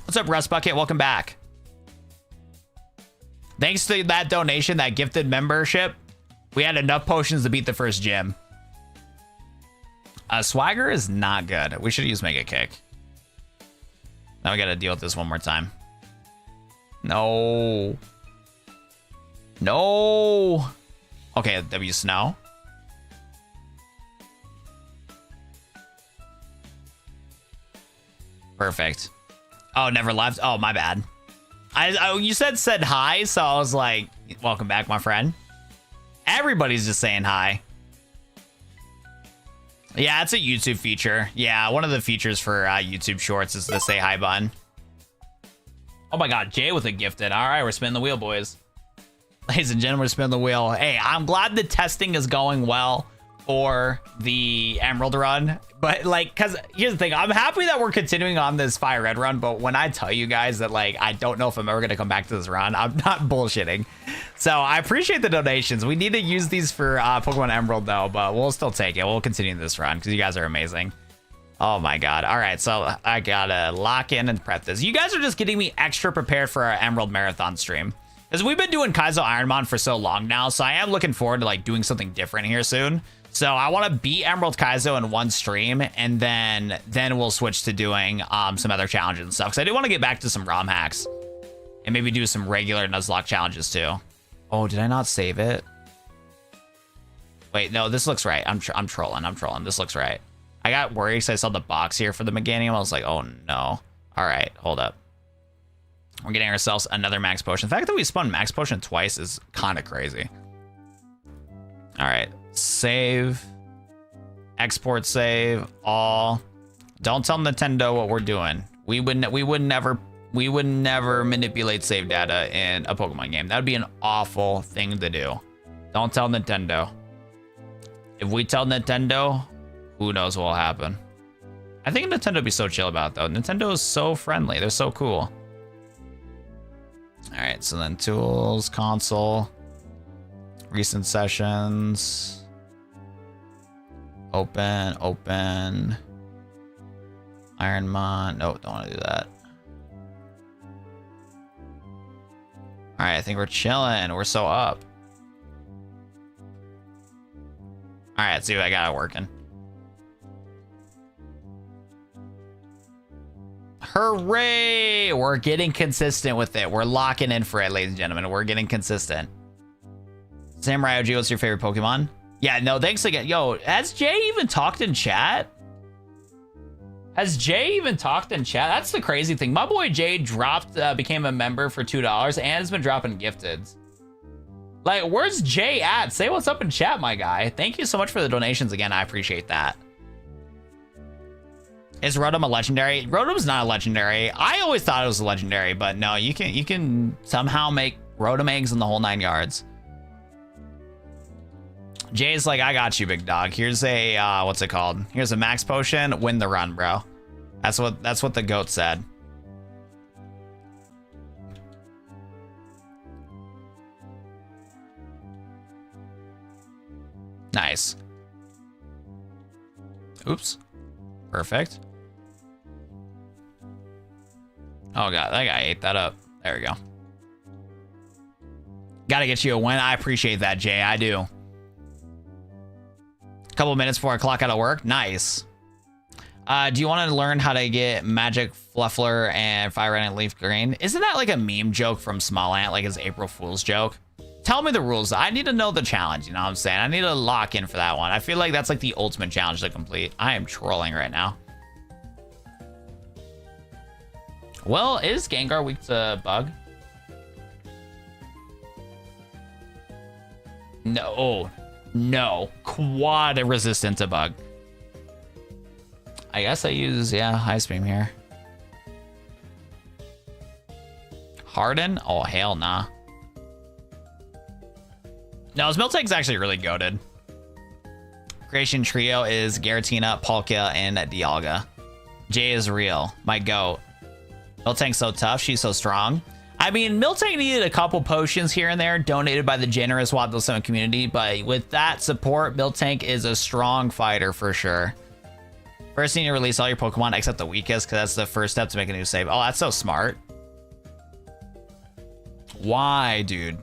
What's up, Rust Bucket? Welcome back. Thanks to that donation, that gifted membership, we had enough potions to beat the first gym. Swagger is not good. We should use Mega Kick. Now we gotta deal with this one more time. No. No. Okay, W Snow. Perfect. Oh, never left. Oh, my bad. You said hi, so I was like, welcome back, my friend. Everybody's just saying hi. Yeah, it's a YouTube feature. Yeah, one of the features for YouTube Shorts is the say hi button. Oh my God, Jay with a gifted. All right, we're spinning the wheel, boys. Ladies and gentlemen, we're spinning the wheel. Hey, I'm glad the testing is going well for the Emerald run. But like, cause here's the thing, I'm happy that we're continuing on this FireRed run, but when I tell you guys that like, I don't know if I'm ever gonna come back to this run, I'm not bullshitting. So I appreciate the donations. We need to use these for Pokemon Emerald though, but we'll still take it. We'll continue this run because you guys are amazing. Oh my God. All right, so I gotta lock in and prep this. You guys are just getting me extra prepared for our Emerald Marathon stream. Because we've been doing Kaizo IronMon for so long now, so I am looking forward to like doing something different here soon. So I want to beat Emerald Kaizo in one stream, and then we'll switch to doing some other challenges and stuff. Because I do want to get back to some ROM hacks, and maybe do some regular Nuzlocke challenges too. Oh, did I not save it? Wait, no, this looks right. I'm trolling. This looks right. I got worried because I saw the box here for the Meganium. I was like, oh no. All right, hold up. We're getting ourselves another max potion. The fact that we spun max potion twice is kind of crazy. All right, save, export, save, all. Don't tell Nintendo what we're doing. We would never manipulate save data in a Pokemon game. That would be an awful thing to do. Don't tell Nintendo. If we tell Nintendo, who knows what will happen. I think Nintendo would be so chill about it, though. Nintendo is so friendly. They're so cool. All right, so then tools, console. Recent sessions. Open. IronMon. No, don't want to do that. All right, I think we're chilling. We're so up. All right, let's see what I got working. Hooray! We're getting consistent with it. We're locking in for it, ladies and gentlemen. We're getting consistent. Samurai OG, what's your favorite Pokemon? Yeah, no, thanks again. Yo, has Jay even talked in chat? Has Jay even talked in chat? That's the crazy thing. My boy Jay dropped, became a member for $2 and has been dropping gifteds. Like, where's Jay at? Say what's up in chat, my guy. Thank you so much for the donations again. I appreciate that. Is Rotom a legendary? Rotom's not a legendary. I always thought it was a legendary, but no, you can somehow make Rotom eggs in the whole 9 yards. Jay's like, I got you, big dog. Here's a what's it called? Here's a max potion. Win the run, bro. That's what the goat said. Nice. Oops. Perfect. Oh god, that guy ate that up. There we go. Gotta get you a win. I appreciate that, Jay. I do. Couple minutes before I clock out of work. Nice. Do you want to learn how to get Magic Fluffler and FireRed and Leaf Green? Isn't that like a meme joke from SmallAnt, like his April Fool's joke? Tell me the rules. I need to know the challenge, you know what I'm saying? I need to lock in for that one. I feel like that's like the ultimate challenge to complete. I am trolling right now. Well, is Gengar weak to bug? No. No. Quad resistant to bug. I guess I use, yeah, Ice Beam here. Harden? Oh, hell nah. No, his Miltank's actually really goated. Creation Trio is Giratina, Palkia, and Dialga. Jay is real. My goat. Miltank's so tough. She's so strong. I mean, Miltank needed a couple potions here and there donated by the generous Waddle 7 community, but with that support, Miltank is a strong fighter for sure. First, you need to release all your Pokemon except the weakest, because that's the first step to make a new save. Oh, that's so smart. Why, dude?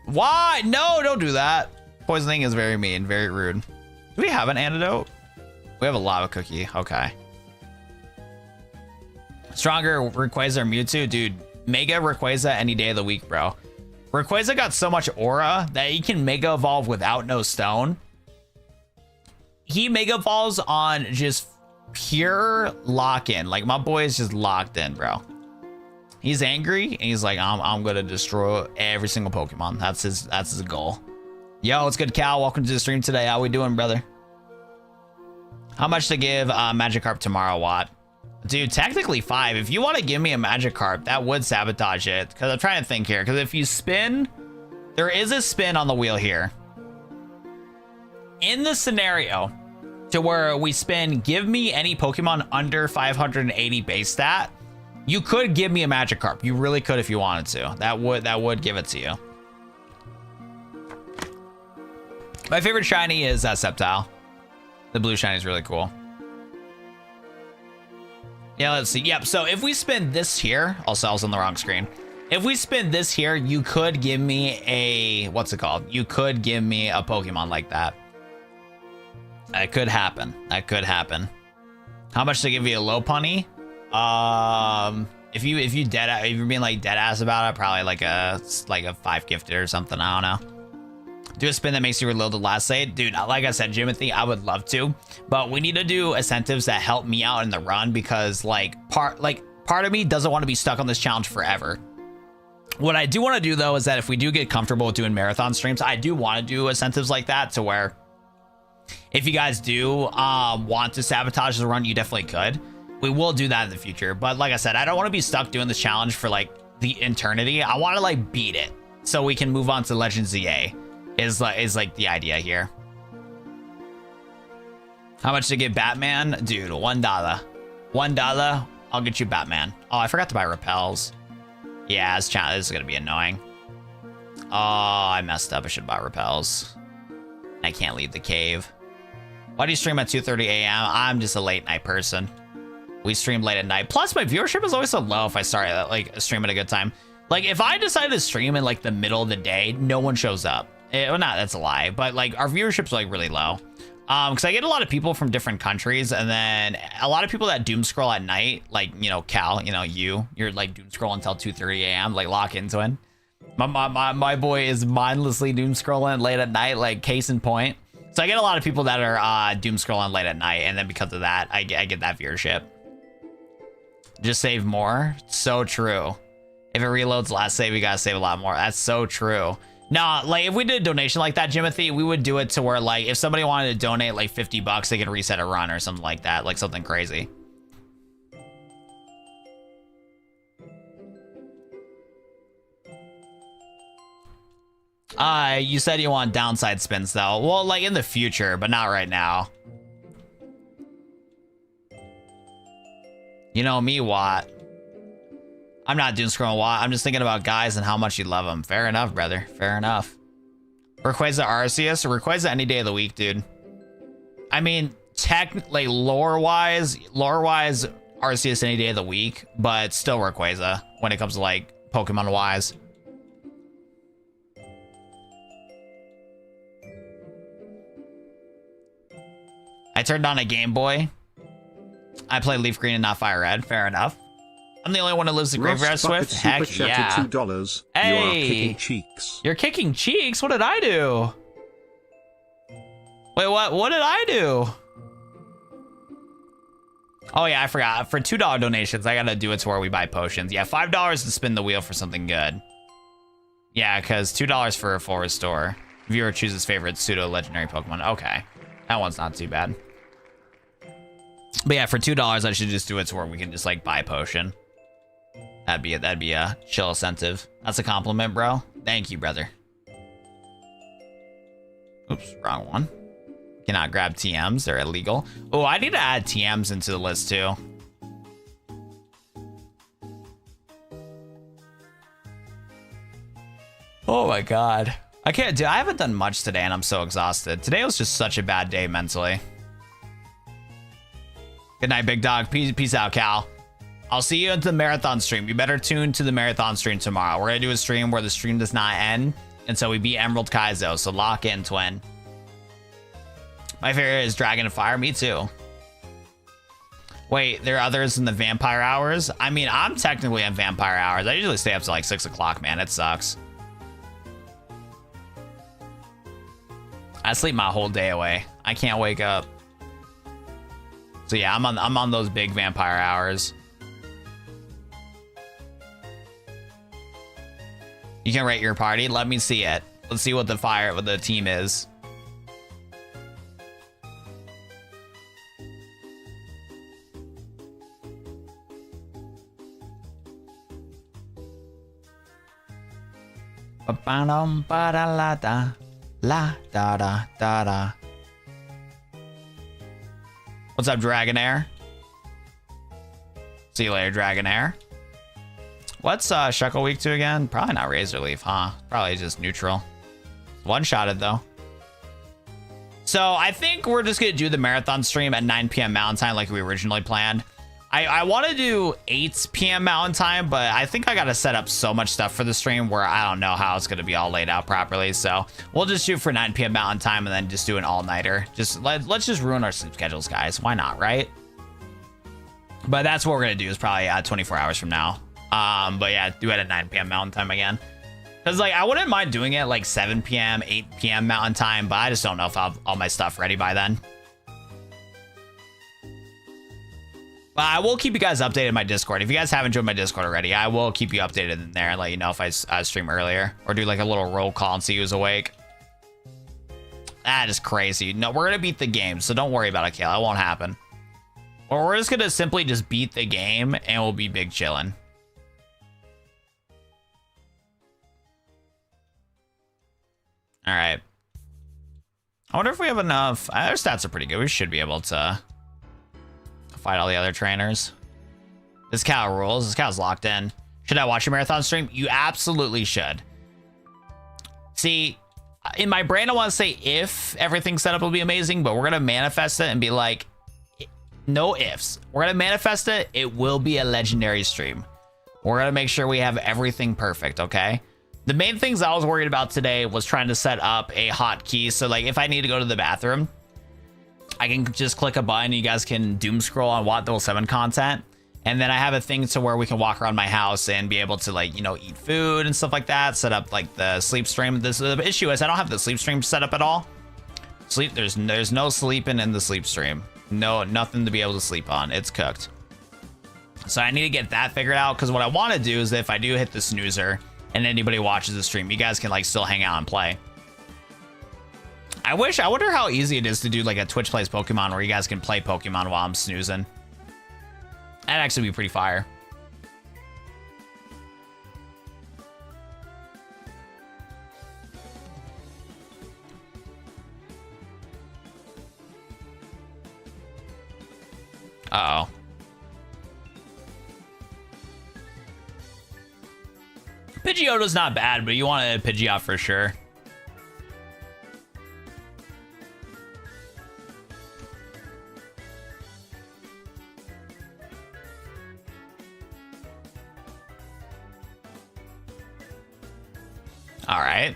Why? No, don't do that. Poisoning is very mean, very rude. Do we have an antidote? We have a lava cookie. Okay. Stronger Rayquaza or Mewtwo? Dude, Mega Rayquaza any day of the week, bro. Rayquaza got so much aura that he can Mega Evolve without no stone. He Mega Evolves on just pure lock-in. Like, my boy is just locked in, bro. He's angry, and he's like, I'm gonna destroy every single Pokemon. That's his goal. Yo, what's good, Cal? Welcome to the stream today. How we doing, brother? How much to give Magikarp tomorrow, Watt? Dude, technically 5. If you want to give me a Magikarp, that would sabotage it. Because I'm trying to think here. Because if you spin, there is a spin on the wheel here. In the scenario to where we spin, give me any Pokemon under 580 base stat, you could give me a Magikarp. You really could if you wanted to. That would give it to you. My favorite shiny is Sceptile. The blue shiny is really cool. Yeah, let's see. Yep, so if we spin this here, also I was on the wrong screen. If we spin this here, you could give me a, what's it called? You could give me a Pokemon like that. That could happen. That could happen. How much to give you a low punny? If you're being like dead ass about it, probably like a 5 gifted or something. I don't know. Do a spin that makes you reload the last save. Dude, like I said, Jimothy, I would love to, but we need to do incentives that help me out in the run, because part of me doesn't want to be stuck on this challenge forever. What I do want to do though is that if we do get comfortable with doing marathon streams, I do want to do incentives like that, to where if you guys do want to sabotage the run, you definitely could. We will do that in the future, but like I said, I don't want to be stuck doing this challenge for like the eternity. I want to beat it so we can move on to Legends ZA. Is like the idea here. How much to get Batman? Dude, $1. $1, I'll get you Batman. Oh, I forgot to buy repels. Yeah, this is gonna be annoying. I messed up. I should have bought repels. I can't leave the cave. Why do you stream at 2:30 a.m.? I'm just a late night person. We stream late at night. Plus, my viewership is always so low if I start like stream at a good time. Like, if I decide to stream in like the middle of the day, no one shows up. Well, not that's a lie, but like our viewership's like really low. Because I get a lot of people from different countries, and then a lot of people that doom scroll at night, like, you know, Cal, you know, you're like doom scrolling until 2:30 a.m. like lock into it. My boy is mindlessly doom scrolling late at night, like case in point. So I get a lot of people that are doom scrolling late at night, and then because of that, I get that viewership. Just save more. So true. If it reloads last save, we gotta save a lot more. That's so true. No, like if we did a donation like that, Jimothy, we would do it to where like if somebody wanted to donate like 50 bucks, they could reset a run or something like that, like something crazy. You said you want downside spins though. Well, like in the future, but not right now. You know me, Watt. I'm not doom scrolling Watt. I'm just thinking about guys and how much you love them. Fair enough, brother. Fair enough. Rayquaza Arceus or Rayquaza any day of the week, dude. I mean, technically, lore-wise, Arceus any day of the week, but still Rayquaza when it comes to like Pokemon-wise. I turned on a Game Boy. I play Leaf Green and not Fire Red. Fair enough. I'm the only one who lives the Graveyard Swift. Heck yeah. $2. Hey, you are kicking cheeks. You're kicking cheeks? What did I do? Wait, what? What did I do? Oh yeah, I forgot. For $2 donations, I gotta do it to where we buy potions. Yeah, $5 to spin the wheel for something good. Yeah, because $2 for a full restore. Viewer chooses favorite pseudo legendary Pokemon. Okay, that one's not too bad. But yeah, for $2, I should just do it to where we can just like buy a potion. That'd be a chill incentive. That's a compliment, bro. Thank you, brother. Oops, wrong one. Cannot grab TMs, they're illegal. Oh, I need to add TMs into the list too. Oh my god. I haven't done much today and I'm so exhausted. Today was just such a bad day mentally. Good night, big dog. Peace out, Cal. I'll see you at the marathon stream. You better tune to the marathon stream tomorrow. We're gonna do a stream where the stream does not end until we beat Emerald Kaizo. So lock in, twin. My favorite is Dragon and Fire. Me too. Wait, there are others in the vampire hours? I mean, I'm technically on vampire hours. I usually stay up to like 6 o'clock, man. It sucks. I sleep my whole day away. I can't wake up. So yeah, I'm on those big vampire hours. You can rate your party. Let me see it. Let's see what the team is. Ba-ba-dum, ba-da-la-da, la-da-da-da-da. What's up, Dragonair? See you later, Dragonair. What's Shuckle Week 2 again? Probably not Razor Leaf, huh? Probably just neutral. One-shotted, though. So I think we're just going to do the marathon stream at 9 p.m. Mountain Time like we originally planned. I want to do 8 p.m. Mountain Time, but I think I got to set up so much stuff for the stream where I don't know how it's going to be all laid out properly. So we'll just shoot for 9 p.m. Mountain Time and then just do an all-nighter. Let's just ruin our sleep schedules, guys. Why not, right? But that's what we're going to do is probably 24 hours from now. But yeah, do it at 9 p.m. Mountain Time again. Because like I wouldn't mind doing it like 7 p.m., 8 p.m. Mountain Time, but I just don't know if I'll have all my stuff ready by then. But I will keep you guys updated in my Discord. If you guys haven't joined my Discord already, I will keep you updated in there and let you know if I stream earlier or do like a little roll call and see who's awake. That is crazy. No, we're going to beat the game, so don't worry about it, Kayla. It won't happen. Or we're just going to simply just beat the game and we'll be big chillin'. All right. I wonder if we have enough. Our stats are pretty good. We should be able to fight all the other trainers. This cow rules. This cow's locked in. Should I watch a marathon stream? You absolutely should. See, in my brain, I want to say if everything's set up will be amazing, but we're going to manifest it and be like, no ifs. We're going to manifest it. It will be a legendary stream. We're going to make sure we have everything perfect, okay? The main things I was worried about today was trying to set up a hotkey. So like if I need to go to the bathroom, I can just click a button. You guys can doom scroll on Watt Level 7 content. And then I have a thing to where we can walk around my house and be able to like, you know, eat food and stuff like that. Set up like the sleep stream. The issue is I don't have the sleep stream set up at all. There's no sleeping in the sleep stream. No, nothing to be able to sleep on. It's cooked. So I need to get that figured out, because what I want to do is that if I do hit the snoozer and anybody watches the stream, you guys can like still hang out and play. I wonder how easy it is to do like a Twitch Plays Pokemon where you guys can play Pokemon while I'm snoozing. That'd actually be pretty fire. Uh-oh. Pidgeotto's not bad, but you want to Pidgeot for sure. All right.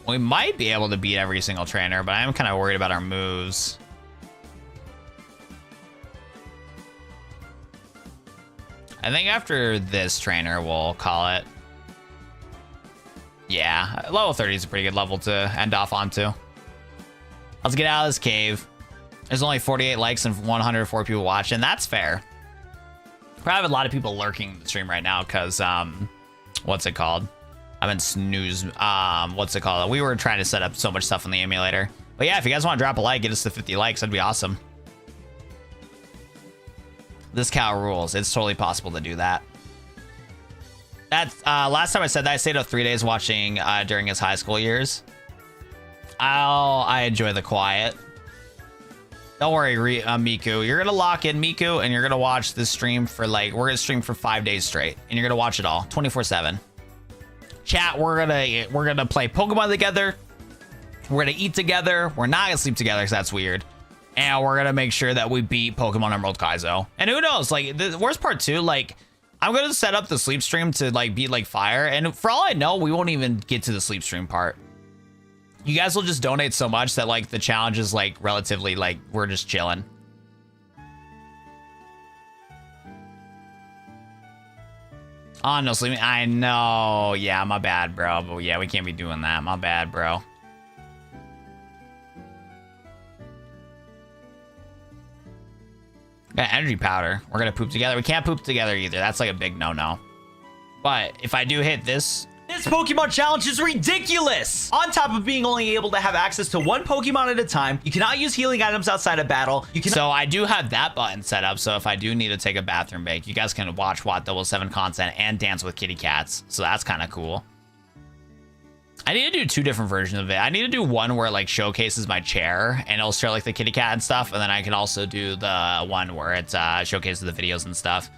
We might be able to beat every single trainer, but I'm kind of worried about our moves. I think after this trainer, we'll call it. Yeah, level 30 is a pretty good level to end off onto. Let's get out of this cave. There's only 48 likes and 104 people watching. That's fair. Probably have a lot of people lurking the stream right now because, what's it called? I'm in snooze. What's it called? We were trying to set up so much stuff on the emulator. But yeah, if you guys want to drop a like, get us to 50 likes, that'd be awesome. This cow rules. It's totally possible to do that. That's last time I said that, I stayed up 3 days watching during his high school years. I enjoy the quiet. Don't worry, Miku. You're gonna lock in Miku, and you're gonna watch this stream for like, we're gonna stream for 5 days straight, and you're gonna watch it all 24/7. Chat, we're gonna play Pokemon together. We're gonna eat together. We're not gonna sleep together because that's weird. And we're gonna make sure that we beat Pokemon Emerald Kaizo. And who knows, like the worst part too, like I'm gonna set up the sleep stream to like beat like Fire, and for all I know, we won't even get to the sleep stream part. You guys will just donate so much that like the challenge is like relatively like we're just chilling. Oh, no sleeping. I know. Yeah, my bad, bro. But yeah, we can't be doing that. My bad, bro. Got energy powder. We're gonna poop together. We can't poop together either. That's like a big no-no. But if I do hit this Pokemon challenge is ridiculous! On top of being only able to have access to one Pokemon at a time, you cannot use healing items outside of battle. So I do have that button set up, so if I do need to take a bathroom break, you guys can watch Watt Level 7 content and dance with kitty cats. So that's kind of cool. I need to do 2 different versions of it. I need to do one where it like showcases my chair and it'll show like the kitty cat and stuff, and then I can also do the one where it showcases the videos and stuff.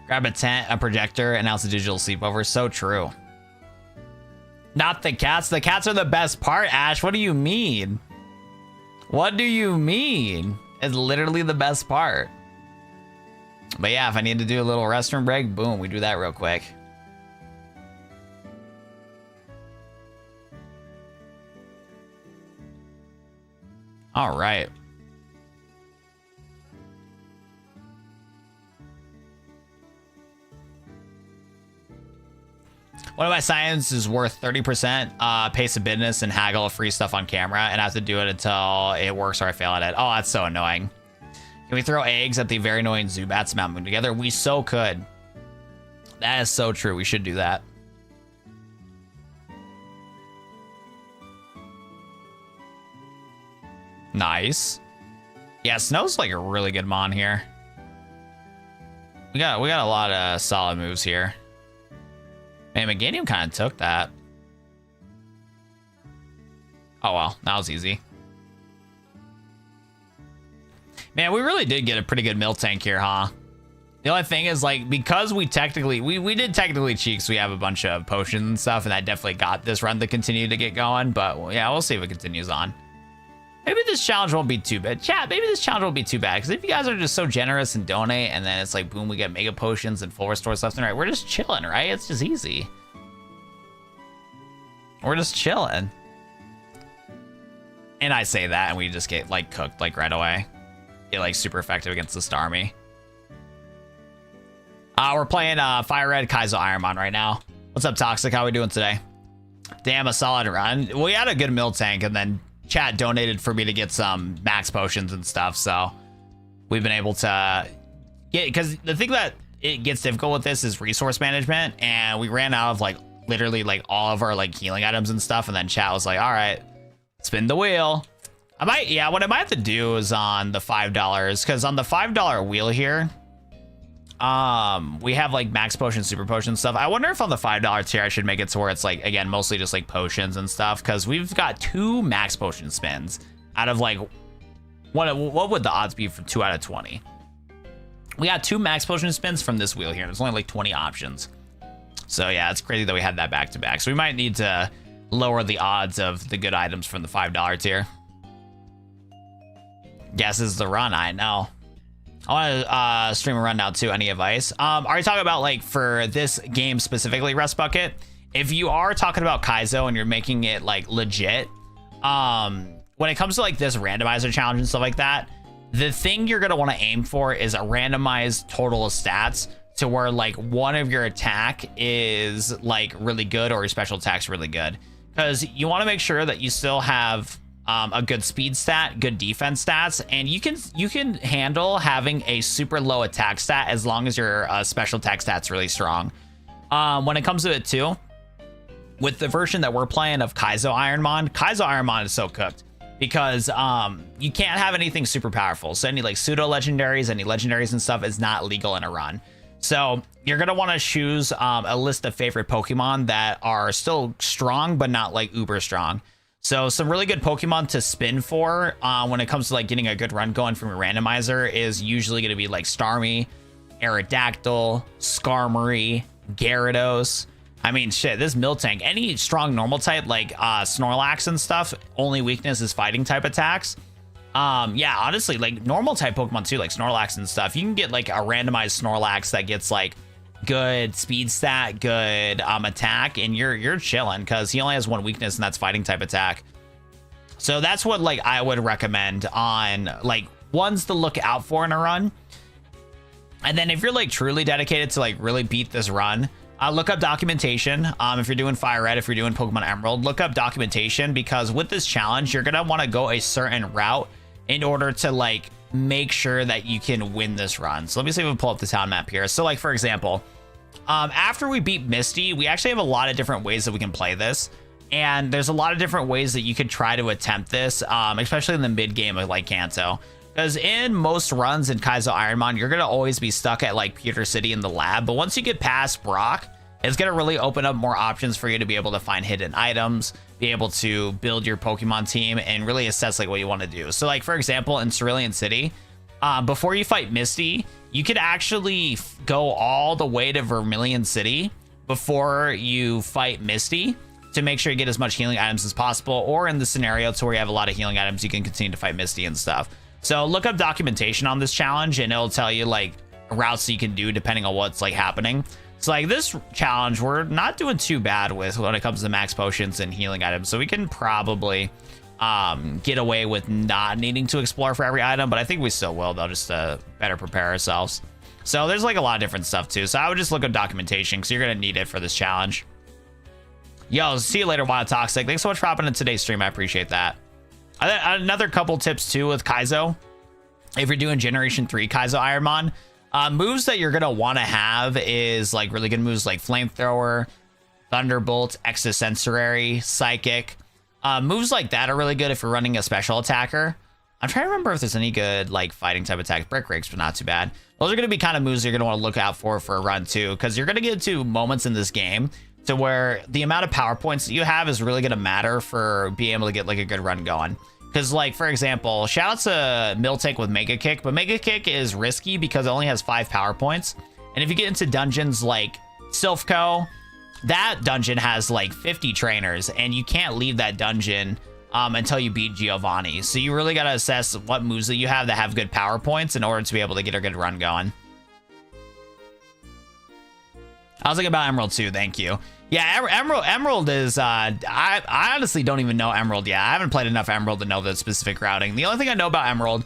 Grab a tent, a projector, announce a digital sleepover. So true. Not the cats. The cats are the best part, Ash. What do you mean? What do you mean? It's literally the best part. But yeah, if I need to do a little restroom break, boom, we do that real quick. All right. One of my science is worth 30% pace of business and haggle free stuff on camera, and I have to do it until it works or I fail at it. Oh, that's so annoying. Can we throw eggs at the very annoying Zubats Mount Moon together? We so could. That is so true. We should do that. Nice. Yeah, Snow's like a really good mon here. We got a lot of solid moves here. Man, Meganium kind of took that. Oh well, that was easy. Man, we really did get a pretty good Miltank here, huh? The only thing is, like, because we technically, we did technically cheat, because we have a bunch of potions and stuff, and that definitely got this run to continue to get going. But well, yeah, we'll see if it continues on. Maybe this challenge won't be too bad. Chat, maybe this challenge won't be too bad, because if you guys are just so generous and donate, and then it's like, boom, we get mega potions and full restores left and right, we're just chilling, right? It's just easy. We're just chilling. And I say that, and we just get, like, cooked, like, right away. Get, like, super effective against the Starmie. We're playing FireRed Kaizo IronMon right now. What's up, Toxic? How we doing today? Damn, a solid run. We had a good mill tank, and then chat donated for me to get some max potions and stuff, so we've been able to get, because the thing that it gets difficult with this is resource management, and we ran out of, like, literally, like, all of our, like, healing items and stuff, and then chat was like, all right, spin the wheel. Yeah, what I might have to do is on the $5, because on the $5 wheel here, we have like max potion, super potion stuff. I wonder if on the $5 tier I should make it to where it's like, again, mostly just like potions and stuff, because we've got 2 max potion spins out of like, what would the odds be for 2 out of 20? We got 2 max potion spins from this wheel here. There's only like 20 options. So yeah, it's crazy that we had that back to back. So we might need to lower the odds of the good items from the $5 tier. Guess is the run, I know. I want to stream a run now too. Any advice? Are you talking about like for this game specifically, Rust Bucket? If you are talking about Kaizo and you're making it like legit, when it comes to like this randomizer challenge and stuff like that, the thing you're gonna want to aim for is a randomized total of stats to where like one of your attack is like really good or your special attack's really good, because you want to make sure that you still have a good speed stat, good defense stats, and you can handle having a super low attack stat as long as your special attack stat's really strong. When it comes to it too, with the version that we're playing of Kaizo IronMon is so cooked because you can't have anything super powerful. So any like pseudo legendaries, any legendaries and stuff is not legal in a run. So you're gonna want to choose a list of favorite Pokemon that are still strong but not like uber strong. So some really good Pokemon to spin for when it comes to like getting a good run going from a randomizer is usually going to be like Starmie, Aerodactyl, Skarmory, Gyarados. I mean, shit, this Miltank, any strong normal type like Snorlax and stuff, only weakness is fighting type attacks. Yeah, honestly, like normal type Pokemon too, like Snorlax and stuff, you can get like a randomized Snorlax that gets like good speed stat, good attack, and you're chilling because he only has 1 weakness, and that's fighting type attack. So that's what like I would recommend on like ones to look out for in a run. And then if you're like truly dedicated to like really beat this run, look up documentation. If you're doing FireRed, if you're doing Pokemon Emerald, look up documentation, because with this challenge you're gonna want to go a certain route in order to like make sure that you can win this run. So let me see if we pull up the town map here. So like, for example, after we beat Misty, we actually have a lot of different ways that we can play this. And there's a lot of different ways that you could try to attempt this, especially in the mid game of like Kanto. Because in most runs in Kaizo IronMon, you're going to always be stuck at like Pewter City in the lab. But once you get past Brock, it's going to really open up more options for you to be able to find hidden items, be able to build your Pokemon team, and really assess like what you want to do. So like, for example, in Cerulean City, before you fight Misty, you could actually go all the way to Vermilion City before you fight Misty to make sure you get as much healing items as possible. Or in the scenario to where you have a lot of healing items, you can continue to fight Misty and stuff. So look up documentation on this challenge and it'll tell you like routes you can do depending on what's like happening. So like this challenge, we're not doing too bad with when it comes to max potions and healing items. So we can probably get away with not needing to explore for every item, but I think we still will though, just to better prepare ourselves. So there's like a lot of different stuff too. So I would just look up documentation because you're going to need it for this challenge. Yo, see you later, Wild Toxic. Thanks so much for hopping in today's stream. I appreciate that. Another couple tips too with Kaizo. If you're doing Generation 3 Kaizo IronMon, moves that you're going to want to have is like really good moves like Flamethrower, Thunderbolt, Extrasensory, Psychic. Moves like that are really good if you're running a special attacker. I'm trying to remember if there's any good like fighting type attacks. Brick Rakes, but not too bad. Those are going to be kind of moves you're going to want to look out for a run too, because you're going to get to moments in this game to where the amount of power points that you have is really going to matter for being able to get like a good run going. Because, like, for example, shout out to Miltank with Mega Kick, but Mega Kick is risky because it only has 5 power points. And if you get into dungeons like Silphco, that dungeon has like 50 trainers, and you can't leave that dungeon until you beat Giovanni. So you really got to assess what moves that you have that have good power points in order to be able to get a good run going. I was thinking about Emerald too, thank you. Yeah, Emerald is, I honestly don't even know Emerald yet. I haven't played enough Emerald to know the specific routing. The only thing I know about Emerald,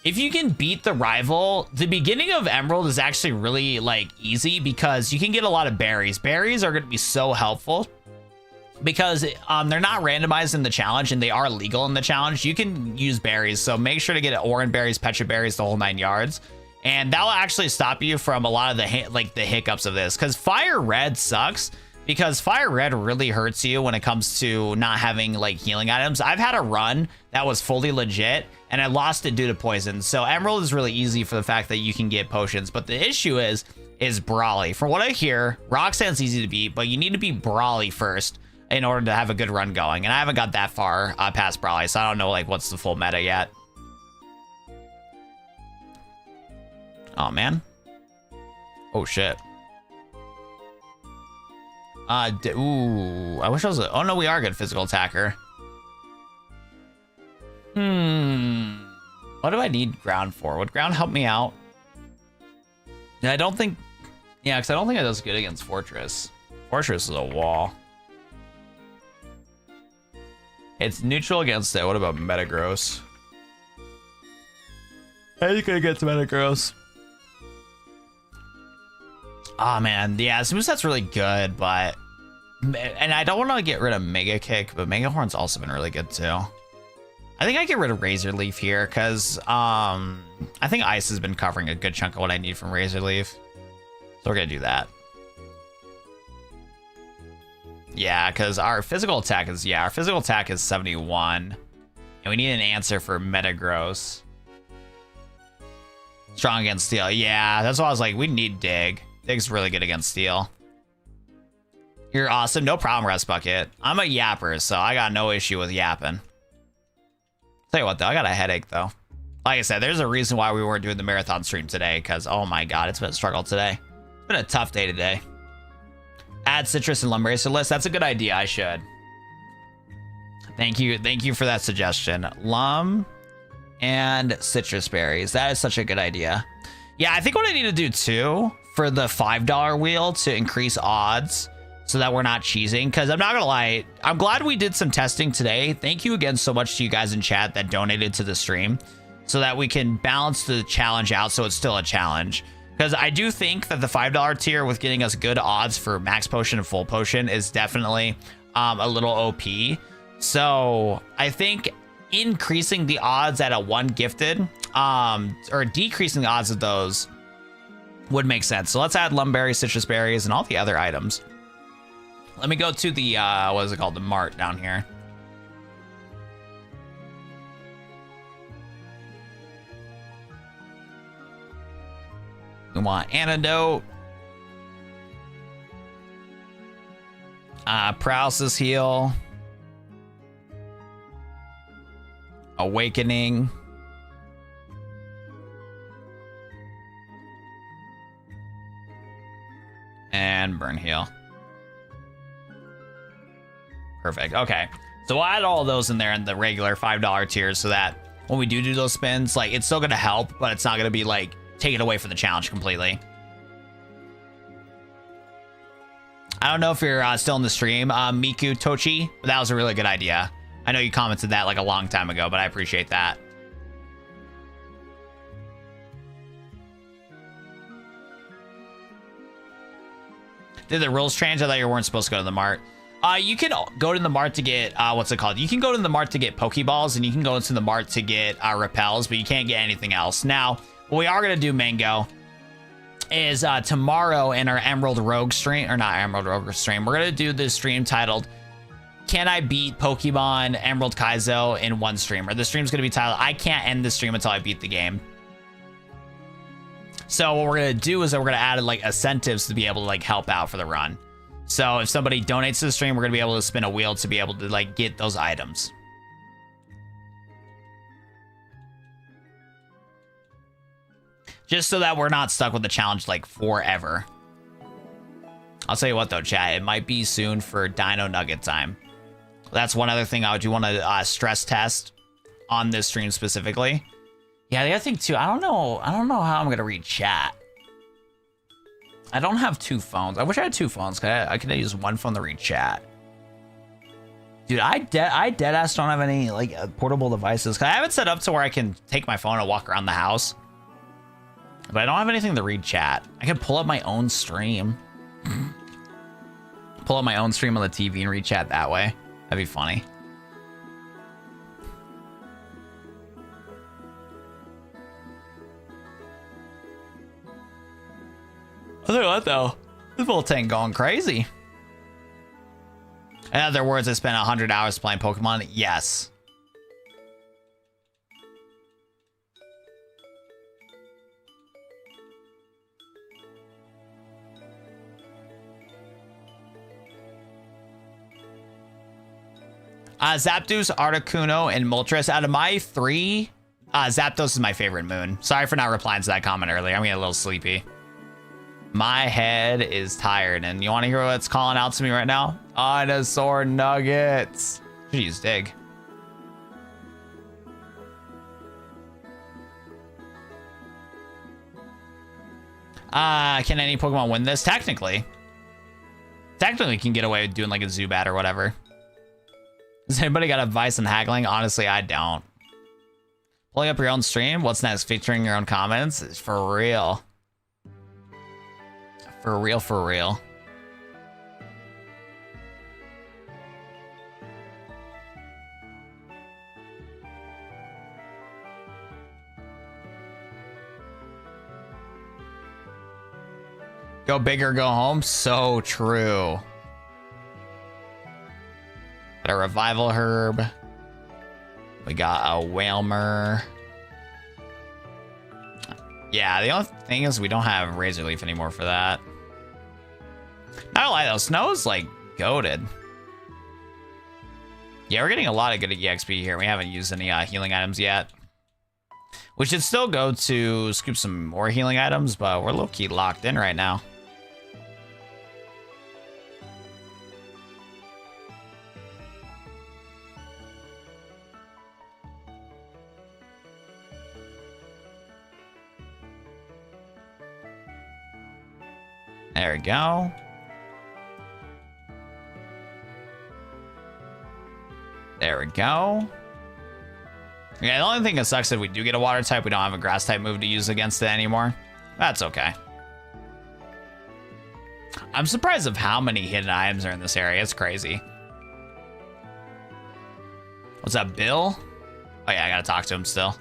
if you can beat the rival, the beginning of Emerald is actually really like easy because you can get a lot of berries. Berries are going to be so helpful because they're not randomized in the challenge and they are legal in the challenge. You can use berries, so make sure to get Oran berries, Petra berries, the whole 9 yards. And that will actually stop you from a lot of the hiccups of this, because FireRed sucks. Because FireRed really hurts you when it comes to not having like healing items. I've had a run that was fully legit and I lost it due to poison. So Emerald is really easy for the fact that you can get potions. But the issue is Brawly. From what I hear, Roxanne's easy to beat, but you need to beat Brawly first in order to have a good run going. And I haven't got that far past Brawly, so I don't know like what's the full meta yet. Oh man. Oh shit. Ooh, I wish I was oh no, we are a good physical attacker. What do I need ground for? Would ground help me out? Yeah, I don't think, yeah, because I don't think it does good against Fortress. Fortress is a wall. It's neutral against it. What about Metagross? I think I get to Metagross. Oh man, yeah, this moveset's really good, but and I don't want to get rid of Mega Kick, but Mega Horn's also been really good too. I think I get rid of Razor Leaf here because I think Ice has been covering a good chunk of what I need from Razor Leaf, so we're gonna do that. Yeah, because our physical attack is 71, and we need an answer for Metagross. Strong against Steel, yeah, that's why I was like, we need Dig. Dig's really good against Steel. You're awesome. No problem, Rest Bucket. I'm a yapper, so I got no issue with yapping. Tell you what, though, I got a headache, though. Like I said, there's a reason why we weren't doing the marathon stream today, because, oh my god, it's been a struggle today. It's been a tough day today. Add Citrus and Lumbracer list. That's a good idea. I should. Thank you for that suggestion. Lum and Citrus Berries. That is such a good idea. Yeah, I think what I need to do, too, for the $5 wheel to increase odds so that we're not cheesing, because I'm not gonna lie, I'm glad we did some testing today. Thank you again so much to you guys in chat that donated to the stream so that we can balance the challenge out so it's still a challenge, because I do think that the $5 tier with getting us good odds for max potion and full potion is definitely a little OP. So I think increasing the odds at a 1 gifted or decreasing the odds of those would make sense. So let's add Lumberry, Citrus Berries, and all the other items. Let me go to the, what is it called? The Mart down here. We want Antidote. Paralysis Heal. Awakening. And Burn Heal. Perfect. Okay. So we'll add all of those in there in the regular $5 tiers so that when we do those spins, like, it's still going to help, but it's not going to be, like, taken away from the challenge completely. I don't know if you're still in the stream, Miku Tochi, but that was a really good idea. I know you commented that, like, a long time ago, but I appreciate that. Did the rules change? I thought you weren't supposed to go to the Mart. You can go to the Mart to get, what's it called? You can go to the Mart to get Pokeballs, and you can go into the Mart to get Repels, but you can't get anything else. Now, what we are going to do, Mango, is tomorrow in our Emerald Rogue stream, or not Emerald Rogue stream, we're going to do this stream titled, Can I Beat Pokemon Emerald Kaizo in one stream? Or the stream's going to be titled, I Can't End the Stream Until I Beat the Game. So what we're going to do is that we're going to add like incentives to be able to like help out for the run. So if somebody donates to the stream, we're going to be able to spin a wheel to be able to like get those items. Just so that we're not stuck with the challenge like forever. I'll tell you what though, chat, it might be soon for Dino Nugget time. That's one other thing I do want to stress test on this stream specifically. Yeah, the other thing too, I don't know how I'm gonna read chat. I don't have two phones. I wish I had two phones. I could use one phone to read chat. Dude, I deadass don't have any like portable devices. 'Cause I have it set up to where I can take my phone and walk around the house. But I don't have anything to read chat. I can pull up my own stream. Pull up my own stream on the TV and read chat that way. That'd be funny. I'll tell you what though, this little thing going crazy. In other words, I spent 100 hours playing Pokemon. Yes. Zapdos, Articuno, and Moltres. Out of my three, Zapdos is my favorite moon. Sorry for not replying to that comment earlier. I'm getting a little sleepy. My head is tired, and you want to hear what's calling out to me right now? Dinosaur nuggets. Should use dig. Can any Pokemon win this? Technically you can get away with doing like a Zubat or whatever. Has anybody got advice on haggling? Honestly, I don't. Pulling up your own stream? What's next? Featuring your own comments? It's for real. For real, for real. Go big or go home? So true. Got a Revival Herb. We got a Whalmer. Yeah, the only thing is we don't have Razor Leaf anymore for that. Not gonna lie though, Snow's like goated. Yeah, we're getting a lot of good EXP here. We haven't used any healing items yet. We should still go to scoop some more healing items, but we're low-key locked in right now. There we go. There we go. Yeah, the only thing that sucks is if we do get a water type, we don't have a grass type move to use against it anymore. That's okay. I'm surprised of how many hidden items are in this area. It's crazy. What's up, Bill? Oh yeah, I gotta talk to him still.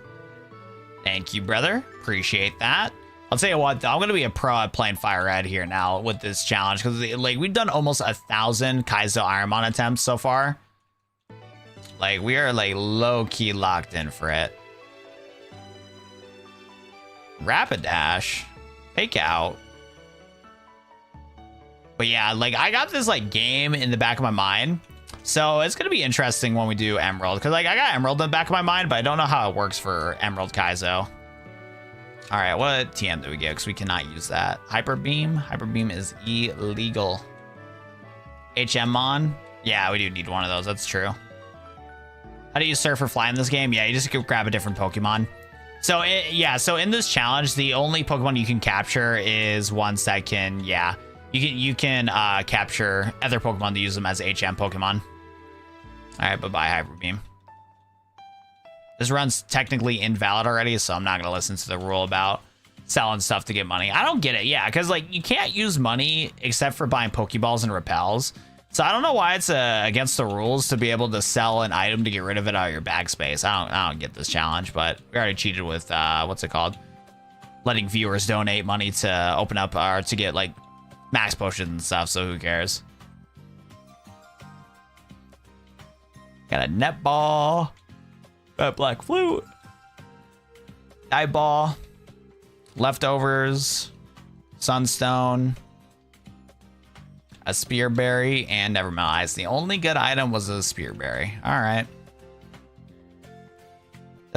Thank you, brother. Appreciate that. I'll tell you what, I'm going to be a pro at playing FireRed here now with this challenge because like we've done almost 1,000 Kaizo IronMon attempts so far. Like we are like low-key locked in for it. Rapidash. Fake out. But yeah, like I got this like game in the back of my mind. So it's going to be interesting when we do Emerald. Because like I got Emerald in the back of my mind, but I don't know how it works for Emerald Kaizo. All right, what TM do we get? Because we cannot use that. Hyper Beam. Hyper Beam is illegal. HMon. Yeah, we do need one of those. That's true. How do you surf or fly in this game? Yeah, you just grab a different Pokemon. So yeah, so in this challenge, the only Pokemon you can capture is ones that can, yeah, you can capture other Pokemon to use them as HM Pokemon. All right, bye-bye, Hyper Beam. This run's technically invalid already, so I'm not going to listen to the rule about selling stuff to get money. I don't get it. Yeah, because like you can't use money except for buying Pokeballs and Repels. So I don't know why it's against the rules to be able to sell an item to get rid of it out of your bag space. I don't get this challenge, but we already cheated with, what's it called? Letting viewers donate money to open up or to get like max potions and stuff, so who cares? Got a netball. Black flute. Eyeball. Leftovers. Sunstone. A spearberry and Nevermind. The only good item was a spearberry. All right.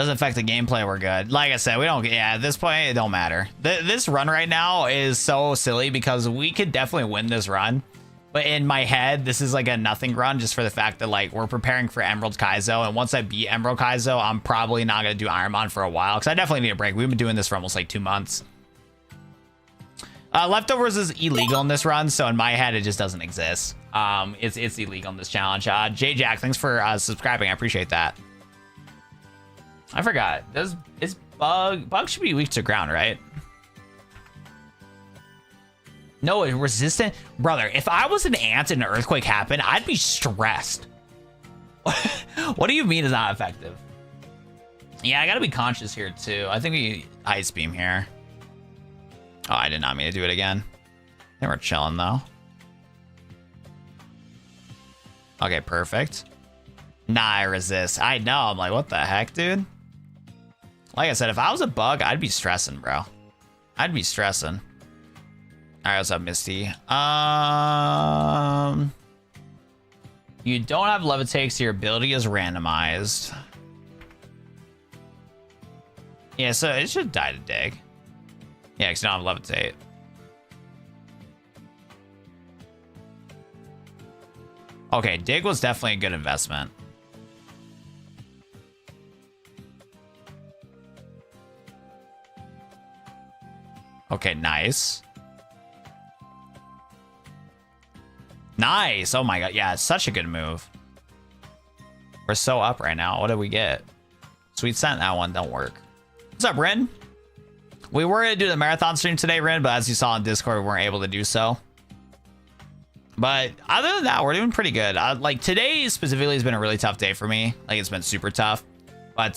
Doesn't affect the gameplay, we're good. Like I said, we don't, yeah, at this point, it don't matter. This run right now is so silly because we could definitely win this run. But in my head, this is like a nothing run just for the fact that like we're preparing for Emerald Kaizo. And once I beat Emerald Kaizo, I'm probably not going to do IronMon for a while because I definitely need a break. We've been doing this for almost like 2 months. Leftovers is illegal in this run, so in my head, it just doesn't exist. It's illegal in this challenge. J-Jack, thanks for subscribing. I appreciate that. I forgot. Is bug should be weak to ground, right? No, it's resistant. Brother, if I was an ant and an earthquake happened, I'd be stressed. What do you mean it's not effective? Yeah, I gotta be conscious here too. I think we ice beam here. Oh, I did not mean to do it again. They were chilling though. Okay, perfect. Nah, I resist. I know. I'm like, what the heck, dude? Like I said, if I was a bug, I'd be stressing, bro. I'd be stressing. All right, what's up, Misty? You don't have levitate, so your ability is randomized. Yeah, so it should die to dig. Yeah, because you don't have levitate. Okay, dig was definitely a good investment. Okay, nice. Nice. Oh my god. Yeah, it's such a good move. We're so up right now. What did we get? Sweet scent. That one don't work. What's up, Rin? We were going to do the marathon stream today, Rin, but as you saw on Discord, we weren't able to do so. But other than that, we're doing pretty good. Like today specifically has been a really tough day for me. Like it's been super tough. But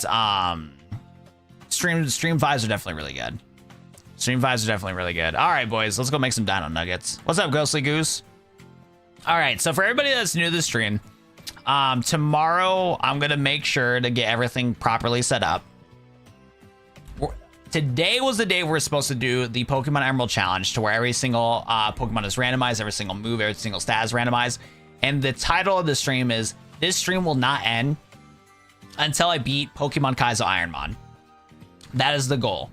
stream vibes are definitely really good. Stream vibes are definitely really good. All right, boys, let's go make some dino nuggets. What's up, Ghostly Goose? All right, so for everybody that's new to the stream, tomorrow I'm gonna make sure to get everything properly set up. Today was the day we're supposed to do the Pokemon Emerald Challenge, to where every single Pokemon is randomized, every single move, every single stat is randomized. And the title of the stream is, this stream will not end until I beat Pokemon Kaizo IronMon. That is the goal.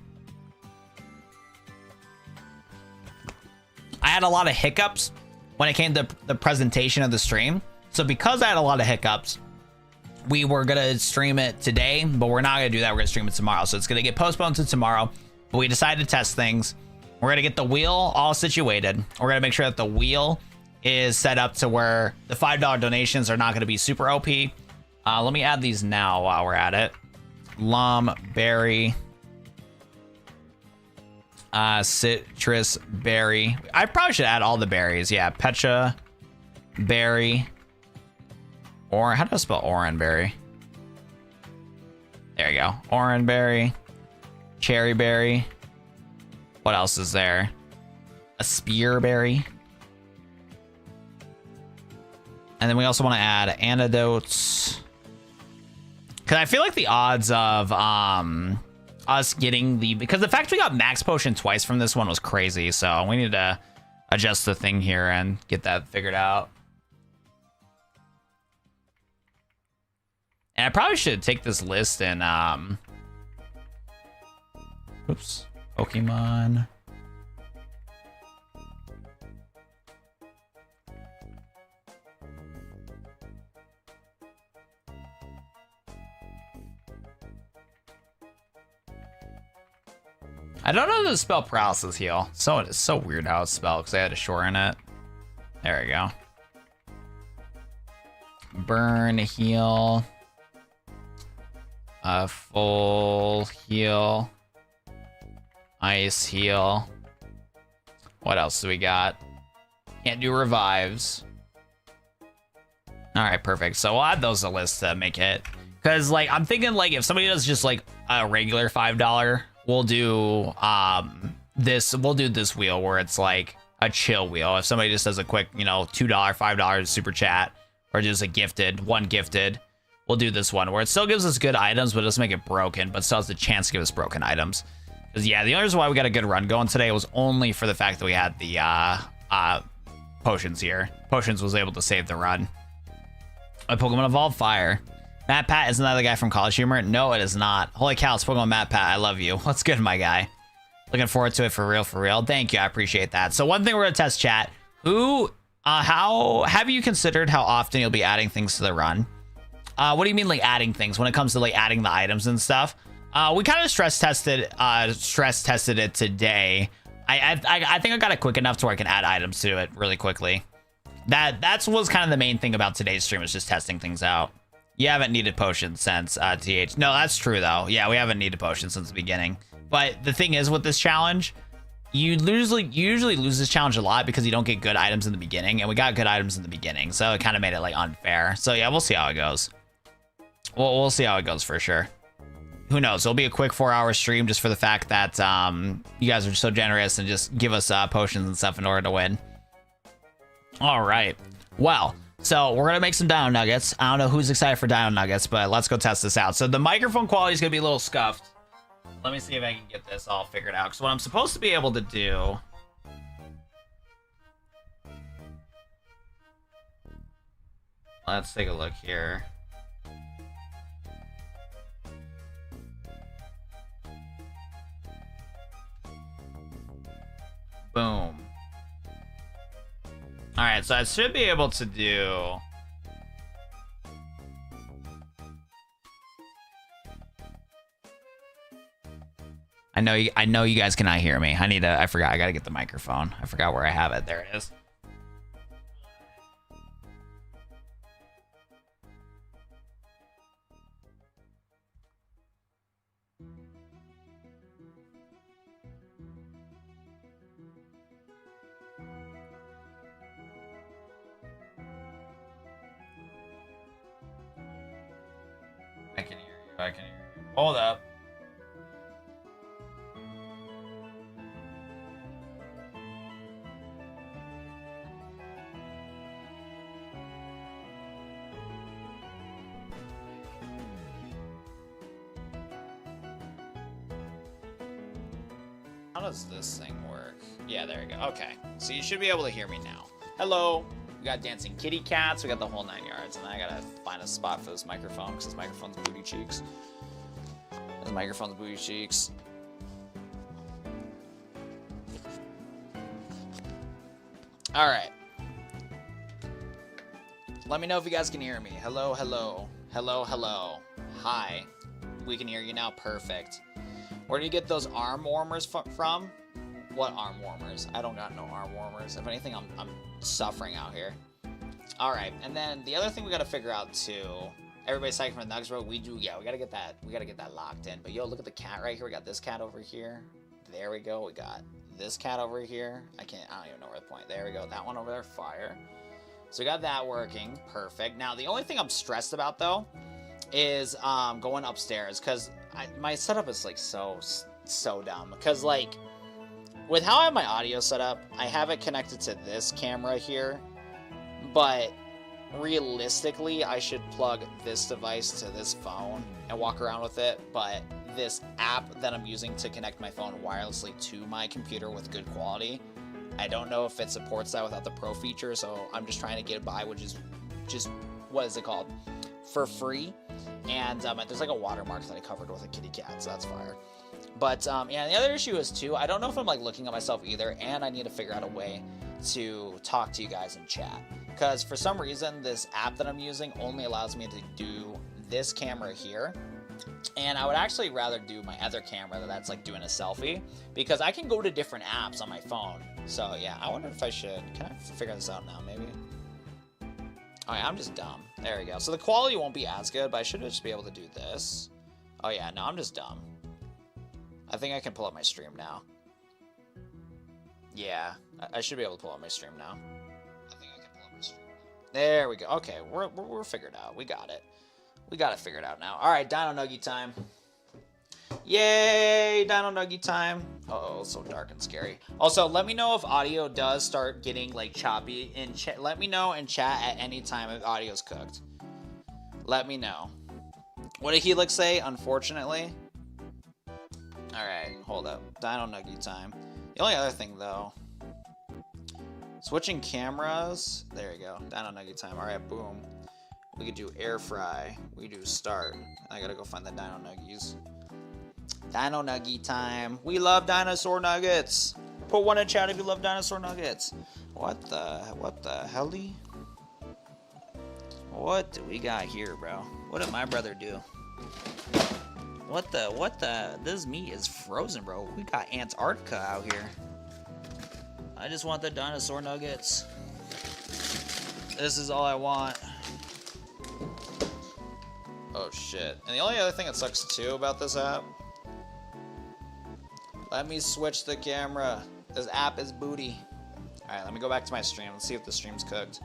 I had a lot of hiccups when it came to the presentation of the stream. So because I had a lot of hiccups, we were gonna stream it today, but we're not gonna do that. We're gonna stream it tomorrow. So it's gonna get postponed to tomorrow, but we decided to test things. We're gonna get the wheel all situated. We're gonna make sure that the wheel is set up to where the $5 donations are not gonna be super OP. Let me add these now while we're at it. Lum, berry, citrus, berry. I probably should add all the berries. Yeah, Pecha, berry, or how do I spell oranberry? There you go. Oranberry, cherry berry. What else is there? A spearberry. And then we also want to add antidotes. Because I feel like the odds of us getting because the fact we got max potion twice from this one was crazy. So we need to adjust the thing here and get that figured out. And I probably should take this list and oops, Pokemon. I don't know how to spell paralysis heal. So it's so weird how it's spelled because I had a short in it. There we go. Burn, heal. Full heal. Ice heal. What else do we got? Can't do revives. All right, perfect. So we'll add those to the list to make it. Because like I'm thinking like if somebody does just like a regular $5, we'll do this wheel where it's like a chill wheel. If somebody just does a quick, you know, $2, $5 super chat, or just a gifted, one gifted, we'll do this one where it still gives us good items, but it doesn't make it broken, but still has the chance to give us broken items. Because yeah, the only reason why we got a good run going today was only for the fact that we had the potions here. Potions was able to save the run. My Pokemon evolved fire. Matt Pat, isn't that the guy from College Humor? No, it is not. Holy cow, it's Pokemon Matt Pat. I love you. What's good, my guy? Looking forward to it for real, for real. Thank you. I appreciate that. So one thing we're going to test, chat. How have you considered how often you'll be adding things to the run? What do you mean, like, adding things when it comes to, like, adding the items and stuff? We kind of stress tested it today. I think I got it quick enough to where I can add items to it really quickly. That's was kind of the main thing about today's stream, is just testing things out. You haven't needed potions since TH. No, that's true though. Yeah, we haven't needed potions since the beginning. But the thing is with this challenge, you usually lose this challenge a lot because you don't get good items in the beginning, and we got good items in the beginning, so it kind of made it like unfair. So yeah, we'll see how it goes. We'll see how it goes for sure. Who knows? It'll be a quick 4-hour stream just for the fact that you guys are so generous and just give us potions and stuff in order to win. All right. Well, so we're going to make some Dino Nuggets. I don't know who's excited for Dino Nuggets, but let's go test this out. So the microphone quality is going to be a little scuffed. Let me see if I can get this all figured out. Because what I'm supposed to be able to do... Let's take a look here. Boom. All right, so I should be able to do... I know you guys cannot hear me. I forgot. I got to get the microphone. I forgot where I have it. There it is. I can hear you. I can hear you. Hold up. How does this thing work? Yeah, there we go. Okay, so you should be able to hear me now. Hello. We got dancing kitty cats. We got the whole 9 yards. And I gotta find a spot for this microphone because this microphone's booty cheeks. This microphone's booty cheeks. All right. Let me know if you guys can hear me. Hello, hello. Hello, hello. Hi. We can hear you now. Perfect. Where do you get those arm warmers from? What arm warmers? I don't got no arm warmers. If anything, I'm suffering out here. All right, and then the other thing we got to figure out too. Everybody's psyched for the Nugs, bro. We gotta get that. We gotta get that locked in. But yo, look at the cat right here. We got this cat over here. There we go. We got this cat over here. I don't even know where the point. There we go. That one over there. Fire. So we got that working. Perfect. Now the only thing I'm stressed about though is going upstairs because my setup is like so dumb. Because like with how I have my audio set up, I have it connected to this camera here, but realistically I should plug this device to this phone and walk around with it. But this app that I'm using to connect my phone wirelessly to my computer with good quality, I don't know if it supports that without the pro feature, so I'm just trying to get it by, which is just, what is it called, for free. And there's like a watermark that I covered with a kitty cat, so that's fire. But yeah, the other issue is too, I don't know if I'm like looking at myself either, and I need to figure out a way to talk to you guys in chat. Because for some reason, this app that I'm using only allows me to do this camera here. And I would actually rather do my other camera that's like doing a selfie, because I can go to different apps on my phone. So yeah, I wonder if I should, can I figure this out now maybe? Oh yeah, I'm just dumb. There we go. So the quality won't be as good, but I should just be able to do this. Oh yeah, no, I'm just dumb. I think I can pull up my stream now. Yeah, I should be able to pull up my stream now. I think I can pull up my stream now. There we go. Okay, we're figured out. We got it. We got it figured out now. All right, Dino Nuggie time. Yay, Dino Nuggie time. Uh-oh, so dark and scary. Also, let me know if audio does start getting like choppy in chat. Let me know in chat at any time if audio's cooked. Let me know. What did Helix say? Unfortunately. All right, hold up. Dino Nuggie time. The only other thing though, switching cameras. There you go. Dino Nuggie time. All right, boom. We could do air fry. We do start. I gotta go find the dino nuggies. Dino nuggie time. We love dinosaur nuggets. Put one in chat if you love dinosaur nuggets. What the helly? What do we got here, bro? What did my brother do? What the? This meat is frozen, bro. We got Antarctica out here. I just want the dinosaur nuggets. This is all I want. Oh shit. And the only other thing that sucks too about this app. Let me switch the camera. This app is booty. Alright, let me go back to my stream. Let's see if the stream's cooked.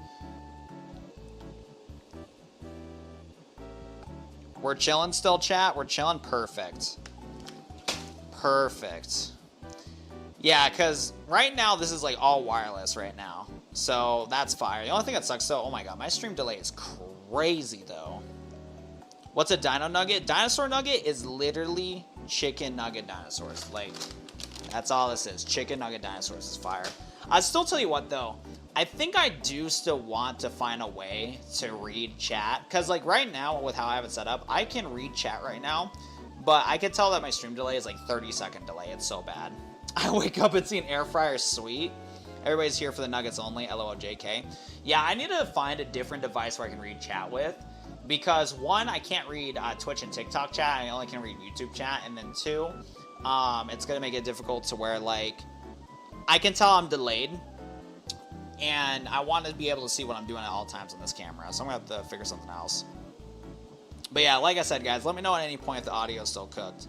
We're chilling still, chat? We're chilling? Perfect. Perfect. Yeah, because right now this is like all wireless right now. So that's fire. The only thing that sucks though, oh my god, my stream delay is crazy though. What's a dino nugget? Dinosaur nugget is literally chicken nugget dinosaurs. Like, that's all this is. Chicken nugget dinosaurs is fire. I'll still tell you what though. I think I do still want to find a way to read chat. Because like right now, with how I have it set up, I can read chat right now. But I can tell that my stream delay is like 30-second delay. It's so bad. I wake up and see an air fryer, sweet. Everybody's here for the nuggets only, LOLJK. Yeah, I need to find a different device where I can read chat with. Because one, I can't read Twitch and TikTok chat. I only can read YouTube chat. And then two, it's going to make it difficult to where like, I can tell I'm delayed. And I want to be able to see what I'm doing at all times on this camera. So I'm going to have to figure something else. But yeah, like I said, guys, let me know at any point if the audio is still cooked.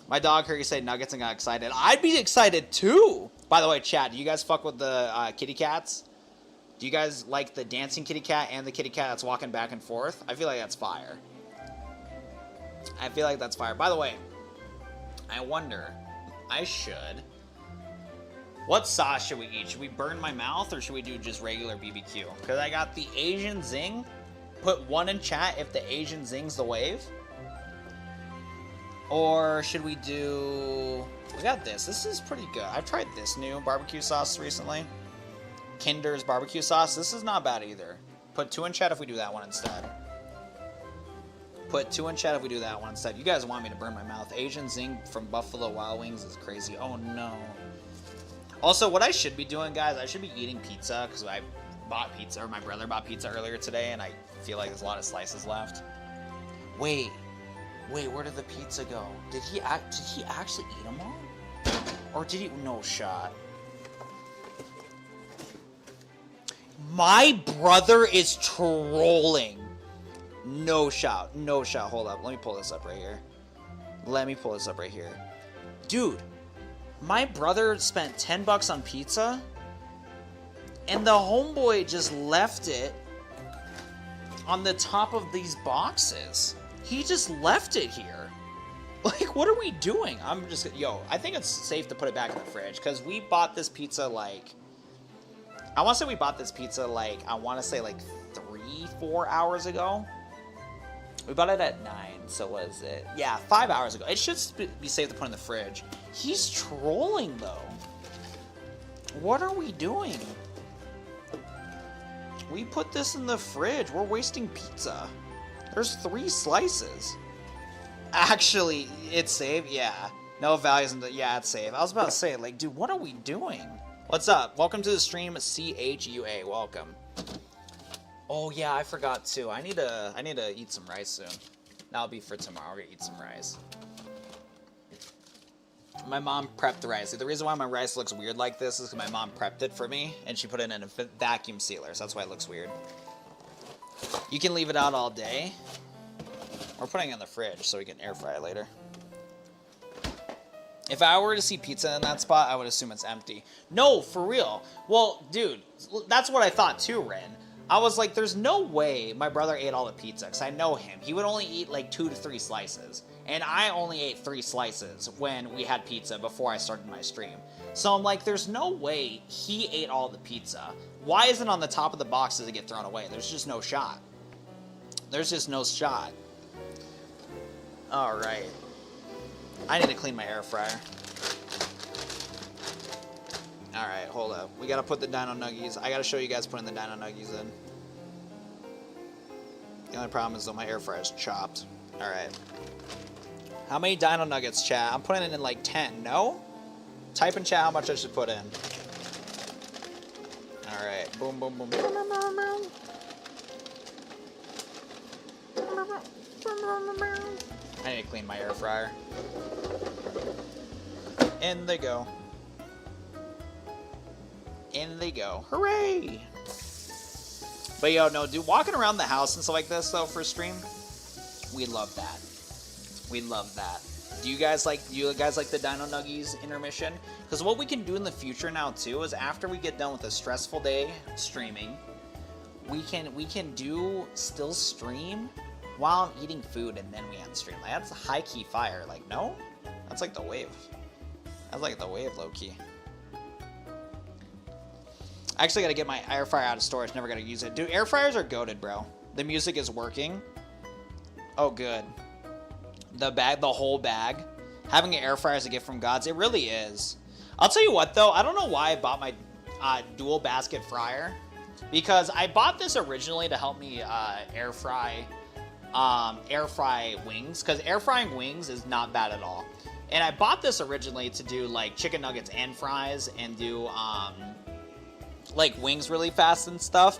My dog heard you say nuggets and got excited. I'd be excited too. By the way, chat, do you guys fuck with the kitty cats? Do you guys like the dancing kitty cat and the kitty cat that's walking back and forth? I feel like that's fire. I feel like that's fire. By the way, I wonder, I should... What sauce should we eat? Should we burn my mouth or should we do just regular BBQ? Because I got the Asian Zing. Put one in chat if the Asian Zing's the wave. Or should we do... We got this. This is pretty good. I've tried this new barbecue sauce recently. Kinder's barbecue sauce. This is not bad either. Put 2 in chat if we do that one instead. Put 2 in chat if we do that one instead. You guys want me to burn my mouth. Asian Zing from Buffalo Wild Wings is crazy. Oh no. Also, what I should be doing, guys, I should be eating pizza because I bought pizza, or my brother bought pizza earlier today, and I feel like there's a lot of slices left. Wait, where did the pizza go? Did he actually eat them all? Or did he? No shot. My brother is trolling. No shot. No shot. Hold up. Let me pull this up right here. Dude. My brother spent $10 on pizza, and the homeboy just left it on the top of these boxes. He just left it here. Like, what are we doing? I'm just, I think it's safe to put it back in the fridge, because we bought this pizza, like, I want to say we bought this pizza, like, I want to say, like, 3-4 hours ago. We bought it at 9, so what is it? Yeah, 5 hours ago. It should be safe to put in the fridge. He's trolling, though. What are we doing? We put this in the fridge. We're wasting pizza. There's 3 slices. Actually, it's safe? Yeah. No values in the... Yeah, it's safe. I was about to say, like, dude, what are we doing? What's up? Welcome to the stream, CHUA. Welcome. Oh yeah, I forgot too. I need to eat some rice soon. That'll be for tomorrow. We're gonna eat some rice. My mom prepped the rice. The reason why my rice looks weird like this is because my mom prepped it for me and she put it in a vacuum sealer, so that's why it looks weird. You can leave it out all day. We're putting it in the fridge so we can air fry it later. If I were to see pizza in that spot, I would assume it's empty. No, for real. Well, dude, that's what I thought too, Ren. I was like, there's no way my brother ate all the pizza, because I know him. He would only eat like 2 to 3 slices. And I only ate 3 slices when we had pizza before I started my stream. So I'm like, there's no way he ate all the pizza. Why isn't it on the top of the box does it get thrown away? There's just no shot. There's just no shot. Alright. I need to clean my air fryer. Alright, hold up. We gotta put the dino nuggies. I gotta show you guys putting the dino nuggies in. The only problem is though my air fryer is chopped. All right. How many dino nuggets, chat? I'm putting in like 10. No? Type in chat how much I should put in. All right. Boom, boom, boom. I need to clean my air fryer. In they go. In they go. Hooray! But yo, no, dude, walking around the house and stuff like this though for stream, we love that. We love that. Do you guys like the Dino Nuggies intermission? Because what we can do in the future now too is after we get done with a stressful day streaming, we can still stream while I'm eating food and then we end stream. Like, that's a high key fire. Like, no? That's like the wave. That's like the wave, low key. I actually gotta get my air fryer out of storage. Never gotta use it. Dude, air fryers are goated, bro. The music is working. Oh, good. The whole bag. Having an air fryer is a gift from gods. It really is. I'll tell you what, though. I don't know why I bought my dual basket fryer. Because I bought this originally to help me air fry wings. Because air frying wings is not bad at all. And I bought this originally to do, like, chicken nuggets and fries. And do, like, wings really fast and stuff.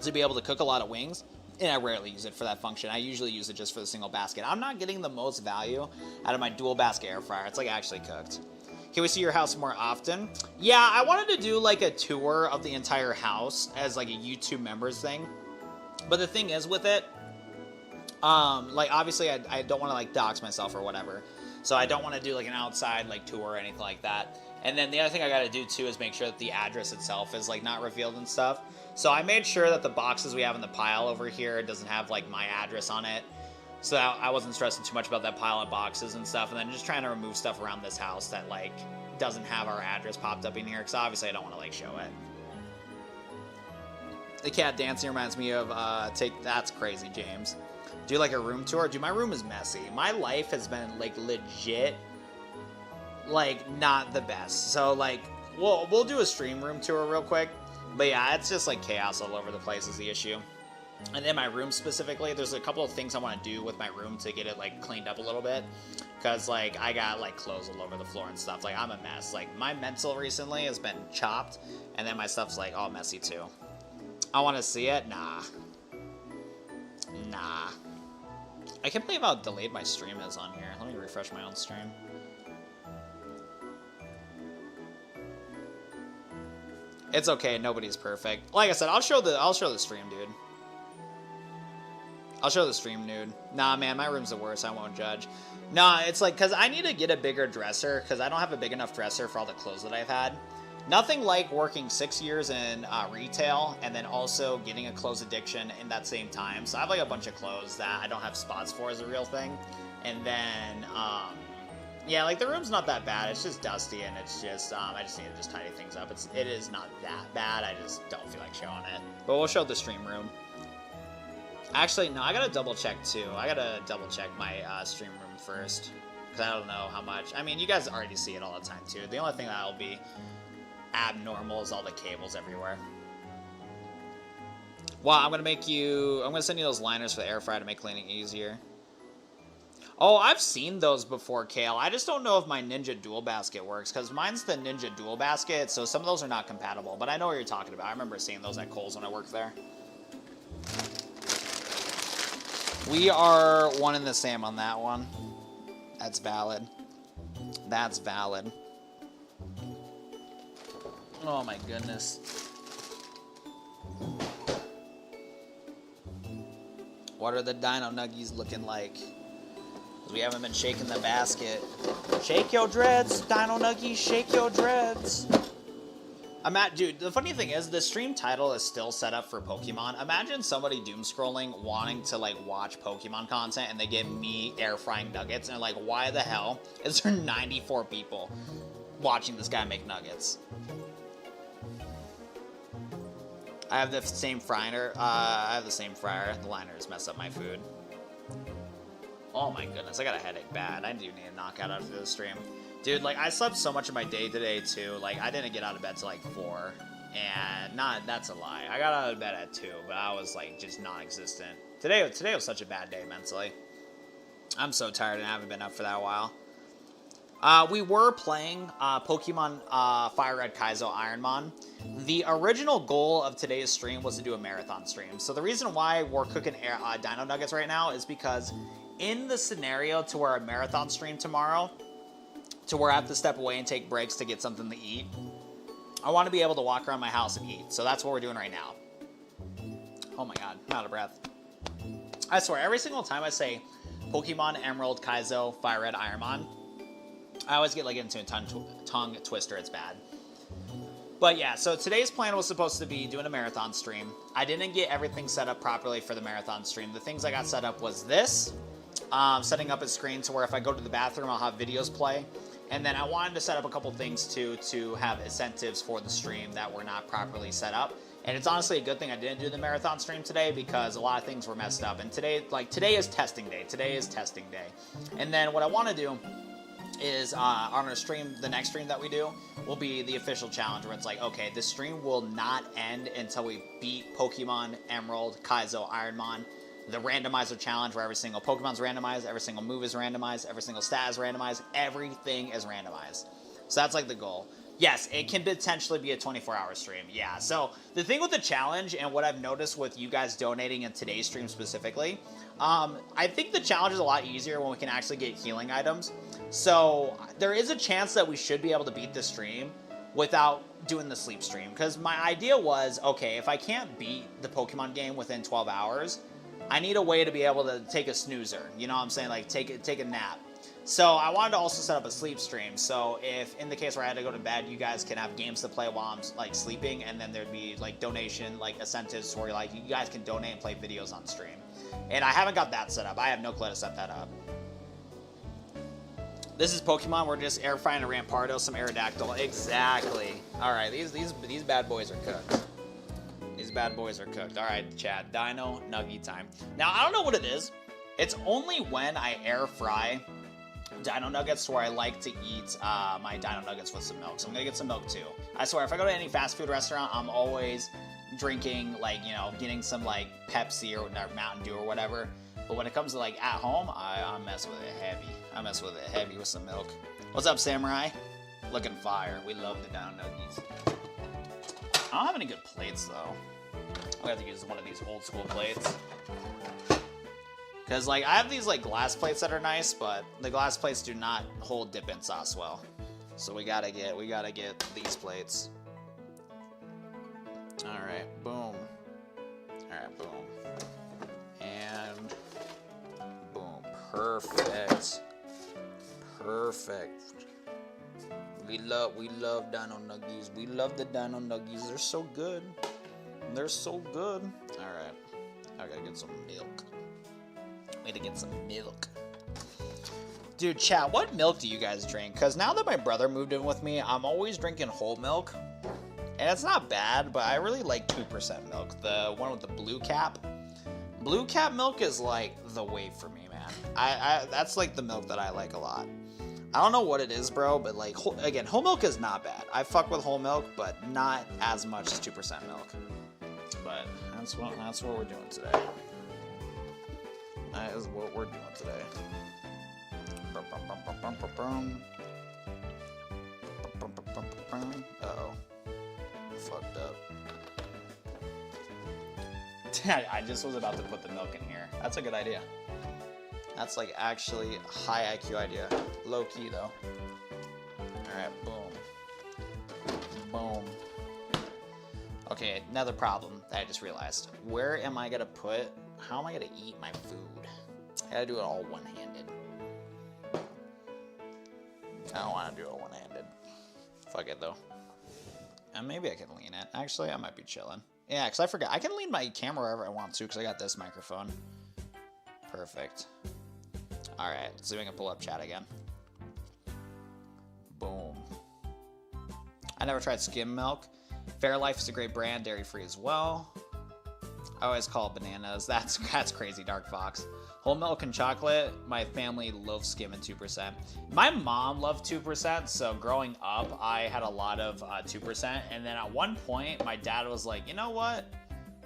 To be able to cook a lot of wings. And I rarely use it for that function. I usually use it just for the single basket. I'm not getting the most value out of my dual basket air fryer. It's like actually cooked. Can we see your house more often? Yeah, I wanted to do like a tour of the entire house as like a YouTube members thing. But the thing is with it, like obviously I don't want to like dox myself or whatever. So I don't want to do like an outside like tour or anything like that. And then the other thing I got to do too is make sure that the address itself is like not revealed and stuff. So I made sure that the boxes we have in the pile over here doesn't have like my address on it. So I wasn't stressing too much about that pile of boxes and stuff. And then just trying to remove stuff around this house that like doesn't have our address popped up in here. Because obviously I don't want to like show it. The cat dancing reminds me of that's crazy, James. Do like a room tour? Dude, my room is messy. My life has been like legit like not the best. So like we'll do a stream room tour real quick. But yeah, it's just like chaos all over the place is the issue. And in my room specifically, there's a couple of things I want to do with my room to get it like cleaned up a little bit. Cause like I got like clothes all over the floor and stuff. Like I'm a mess. Like my mental recently has been chopped, and then my stuff's like all messy too. I want to see it. Nah. I can't believe how delayed my stream is on here. Let me refresh my own stream. It's okay, nobody's perfect. Like I said, I'll show the stream, dude. I'll show the stream, dude. Nah, man, my room's the worst. I won't judge. Nah, it's like, because I need to get a bigger dresser, because I don't have a big enough dresser for all the clothes that I've had. Nothing like working 6 years in retail, and then also getting a clothes addiction in that same time. So I have like a bunch of clothes that I don't have spots for as a real thing. And then, yeah, like the room's not that bad. It's just dusty, and it's just I just need to just tidy things up. It is not that bad. I just don't feel like showing it. But we'll show the stream room. Actually, no, I gotta double check too. I gotta double check my stream room first, because I don't know how much. I mean, you guys already see it all the time too. The only thing that'll be abnormal is all the cables everywhere. Well, I'm gonna send you those liners for the air fryer to make cleaning easier. Oh, I've seen those before, Kale. I just don't know if my Ninja Dual Basket works, because mine's the Ninja Dual Basket, so some of those are not compatible. But I know what you're talking about. I remember seeing those at Kohl's when I worked there. We are one and the same on that one. That's valid. That's valid. Oh my goodness. What are the Dino Nuggies looking like? We haven't been shaking the basket. Shake your dreads, Dino Nuggies, shake your dreads. Dude, the funny thing is, the stream title is still set up for Pokemon. Imagine somebody doom scrolling wanting to like watch Pokemon content, and they get me air frying nuggets, and they're like, why the hell is there 94 people watching this guy make nuggets? I have the same fryer. The liners mess up my food. Oh my goodness, I got a headache bad. I do need a knockout after this stream. Dude, like, I slept so much of my day today, too. Like, I didn't get out of bed till, like, 4. and that's a lie. I got out of bed at 2, but I was like just non-existent. Today was such a bad day mentally. I'm so tired and I haven't been up for that while. We were playing Pokemon FireRed Kaizo IronMon. The original goal of today's stream was to do a marathon stream. So the reason why we're cooking Dino Nuggets right now is because in the scenario to where a marathon stream tomorrow, to where I have to step away and take breaks to get something to eat, I want to be able to walk around my house and eat. So that's what we're doing right now. Oh my god, I'm out of breath. I swear, every single time I say Pokemon Emerald Kaizo FireRed IronMon, I always get like into a tongue twister. It's bad. But yeah, so today's plan was supposed to be doing a marathon stream. I didn't get everything set up properly for the marathon stream. The things I got set up was this. Setting up a screen to where if I go to the bathroom, I'll have videos play. And then I wanted to set up a couple things too to have incentives for the stream that were not properly set up. And it's honestly a good thing I didn't do the marathon stream today because a lot of things were messed up. And today is testing day. Today is testing day. And then what I want to do is on our stream, the next stream that we do will be the official challenge where it's like, okay, this stream will not end until we beat Pokemon Emerald Kaizo IronMon. The randomizer challenge where every single Pokemon's randomized, every single move is randomized, every single stat is randomized, everything is randomized. So that's like the goal. Yes, it can potentially be a 24-hour stream. Yeah, so the thing with the challenge and what I've noticed with you guys donating in today's stream specifically, I think the challenge is a lot easier when we can actually get healing items. So there is a chance that we should be able to beat the stream without doing the sleep stream. Because my idea was, okay, if I can't beat the Pokemon game within 12 hours, I need a way to be able to take a snoozer. You know what I'm saying? Like take a nap. So I wanted to also set up a sleep stream. So if in the case where I had to go to bed, you guys can have games to play while I'm like sleeping, and then there'd be like donation like incentives where like you guys can donate and play videos on stream. And I haven't got that set up. I have no clue to set that up. This is Pokemon. We're just air frying a Rampardo, some Aerodactyl. Exactly. All right, these bad boys are cooked. These bad boys are cooked. All right, Chad. Dino Nugget time. Now I don't know what it is. It's only when I air fry Dino Nuggets where I like to eat my Dino Nuggets with some milk. So I'm gonna get some milk too. I swear, if I go to any fast food restaurant, I'm always drinking like, you know, getting some like Pepsi or Mountain Dew or whatever. But when it comes to like at home, I mess with it heavy. I mess with it heavy with some milk. What's up, Samurai? Looking fire. We love the Dino Nuggets. I don't have any good plates though. I have to use one of these old school plates. Because like I have these like glass plates that are nice, but the glass plates do not hold dip-in sauce well. So we gotta get these plates. Alright, boom. Alright, boom. And boom. Perfect. Perfect. We love Dino Nuggies. We love the Dino Nuggies. They're so good. They're so good. Alright. I gotta get some milk. Way to get some milk. Dude, chat, what milk do you guys drink? Because now that my brother moved in with me, I'm always drinking whole milk. And it's not bad, but I really like 2% milk. The one with the blue cap. Blue cap milk is like the way for me, man. That's like the milk that I like a lot. I don't know what it is, bro, but like, again, whole milk is not bad. I fuck with whole milk, but not as much as 2% milk. But that's what we're doing today. That is what we're doing today. Uh-oh. Fucked up. I just was about to put the milk in here. That's a good idea. That's like actually a high IQ idea. Low key though. Alright, boom. Boom. Okay, another problem that I just realized. Where am I gonna put, how am I gonna eat my food? I gotta do it all one-handed. I don't wanna do it one-handed. Fuck it though. And maybe I can lean it. Actually, I might be chilling. Yeah, because I forgot. I can lean my camera wherever I want to because I got this microphone. Perfect. Alright, let's see if I can pull up chat again. Boom. I never tried skim milk. Fairlife is a great brand, dairy-free as well. I always call it bananas. That's crazy, Dark Fox. Whole milk and chocolate. My family loves skim and 2%. My mom loved 2%, so growing up, I had a lot of 2%. And then at one point, my dad was like, you know what?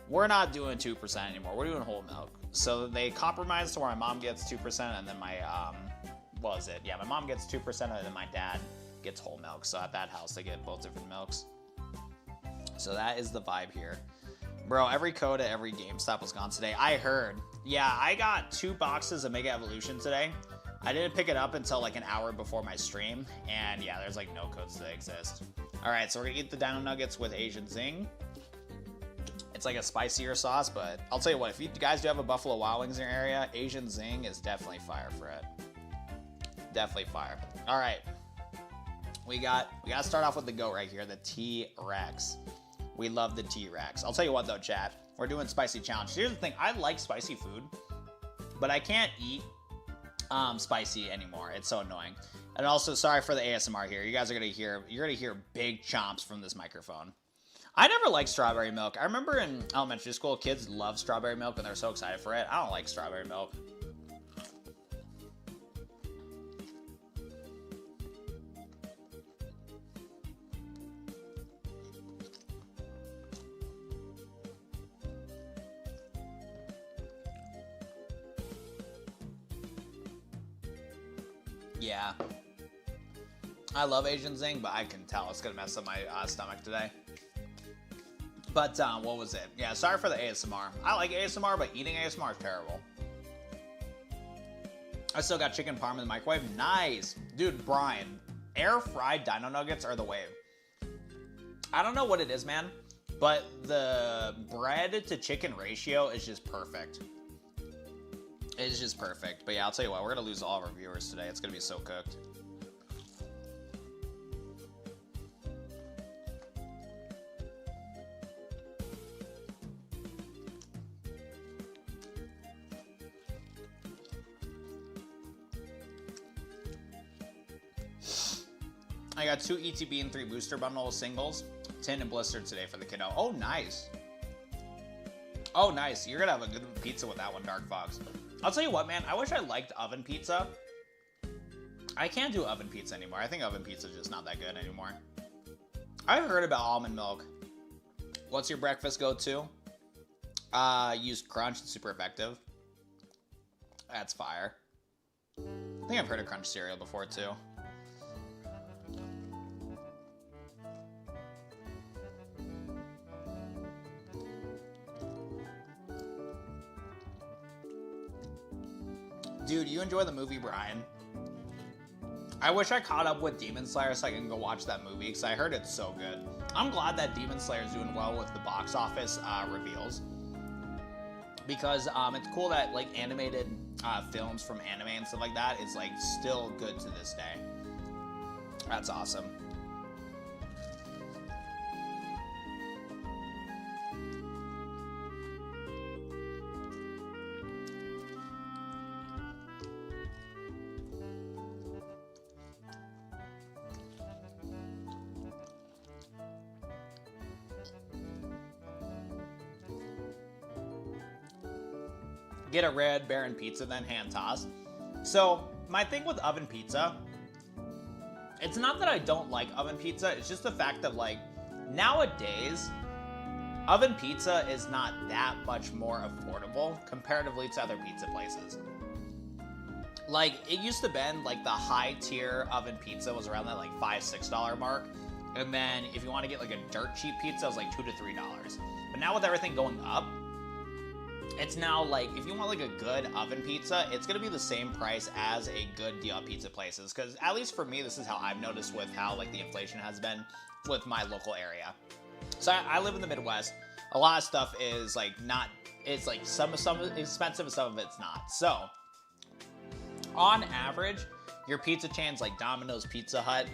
We're not doing 2% anymore. We're doing whole milk. So they compromised to where my mom gets 2%, and then my, what was it? Yeah, my mom gets 2%, and then my dad gets whole milk. So at that house, they get both different milks. So that is the vibe here. Bro, every code at every GameStop was gone today. I heard. Yeah, I got 2 boxes of Mega Evolution today. I didn't pick it up until like an hour before my stream. And yeah, there's like no codes that exist. All right, so we're gonna eat the Dino Nuggets with Asian Zing. It's like a spicier sauce, but I'll tell you what, if you guys do have a Buffalo Wild Wings in your area, Asian Zing is definitely fire for it. Definitely fire. All right. We gotta start off with the GOAT right here, the T-Rex. We love the T-Rex. I'll tell you what though, chat. We're doing spicy challenge. Here's the thing. I like spicy food, but I can't eat spicy anymore. It's so annoying. And also, sorry for the ASMR here. You guys are you're gonna hear big chomps from this microphone. I never liked strawberry milk. I remember in elementary school, kids loved strawberry milk and they're so excited for it. I don't like strawberry milk. Yeah. I love Asian Zing, but I can tell it's gonna mess up my stomach today. But, what was it? Yeah, sorry for the ASMR. I like ASMR, but eating ASMR is terrible. I still got chicken parm in the microwave. Nice! Dude, Brian, air-fried Dino Nuggets are the wave. I don't know what it is, man, but the bread to chicken ratio is just perfect. It's just perfect. But yeah, I'll tell you what, we're gonna lose all of our viewers today. It's gonna be so cooked. I got 2 ETB and 3 booster bundle singles, tin and blistered today for the kiddo. Oh, nice. Oh, nice. You're gonna have a good pizza with that one, Dark Fox. I'll tell you what, man. I wish I liked oven pizza. I can't do oven pizza anymore. I think oven pizza is just not that good anymore. I've heard about almond milk. What's your breakfast go-to? Use Crunch. It's super effective. That's fire. I think I've heard of Crunch cereal before, too. Dude, you enjoy the movie, Brian. I wish I caught up with Demon Slayer so I can go watch that movie, because I heard it's so good. I'm glad that Demon Slayer is doing well with the box office reveals. Because it's cool that like animated films from anime and stuff like that is like still good to this day. That's awesome. Get a Red Baron pizza, then hand toss. So my thing with oven pizza, it's not that I don't like oven pizza, it's just the fact that like nowadays, oven pizza is not that much more affordable comparatively to other pizza places. Like it used to been like the high tier oven pizza was around that like $5-6 mark. And then if you want to get like a dirt cheap pizza, it was like $2 to $3. But now with everything going up, it's now like, if you want like a good oven pizza, it's going to be the same price as a good deal at pizza places. Because at least for me, this is how I've noticed with how like the inflation has been with my local area. So I live in the Midwest. A lot of stuff is like not, it's like some is expensive and some of it's not. So on average, your pizza chains like Domino's, Pizza Hut,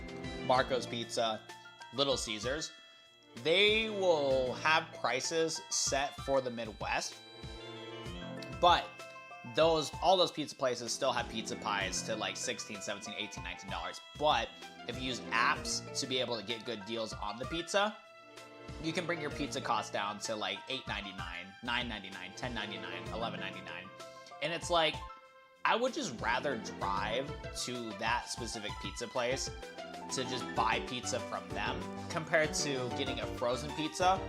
Marco's Pizza, Little Caesars, they will have prices set for the Midwest. But all those pizza places still have pizza pies to like $16, $17, $18, $19. But if you use apps to be able to get good deals on the pizza, you can bring your pizza cost down to like $8.99, $9.99, $10.99, $11.99. And it's like, I would just rather drive to that specific pizza place to just buy pizza from them compared to getting a frozen pizza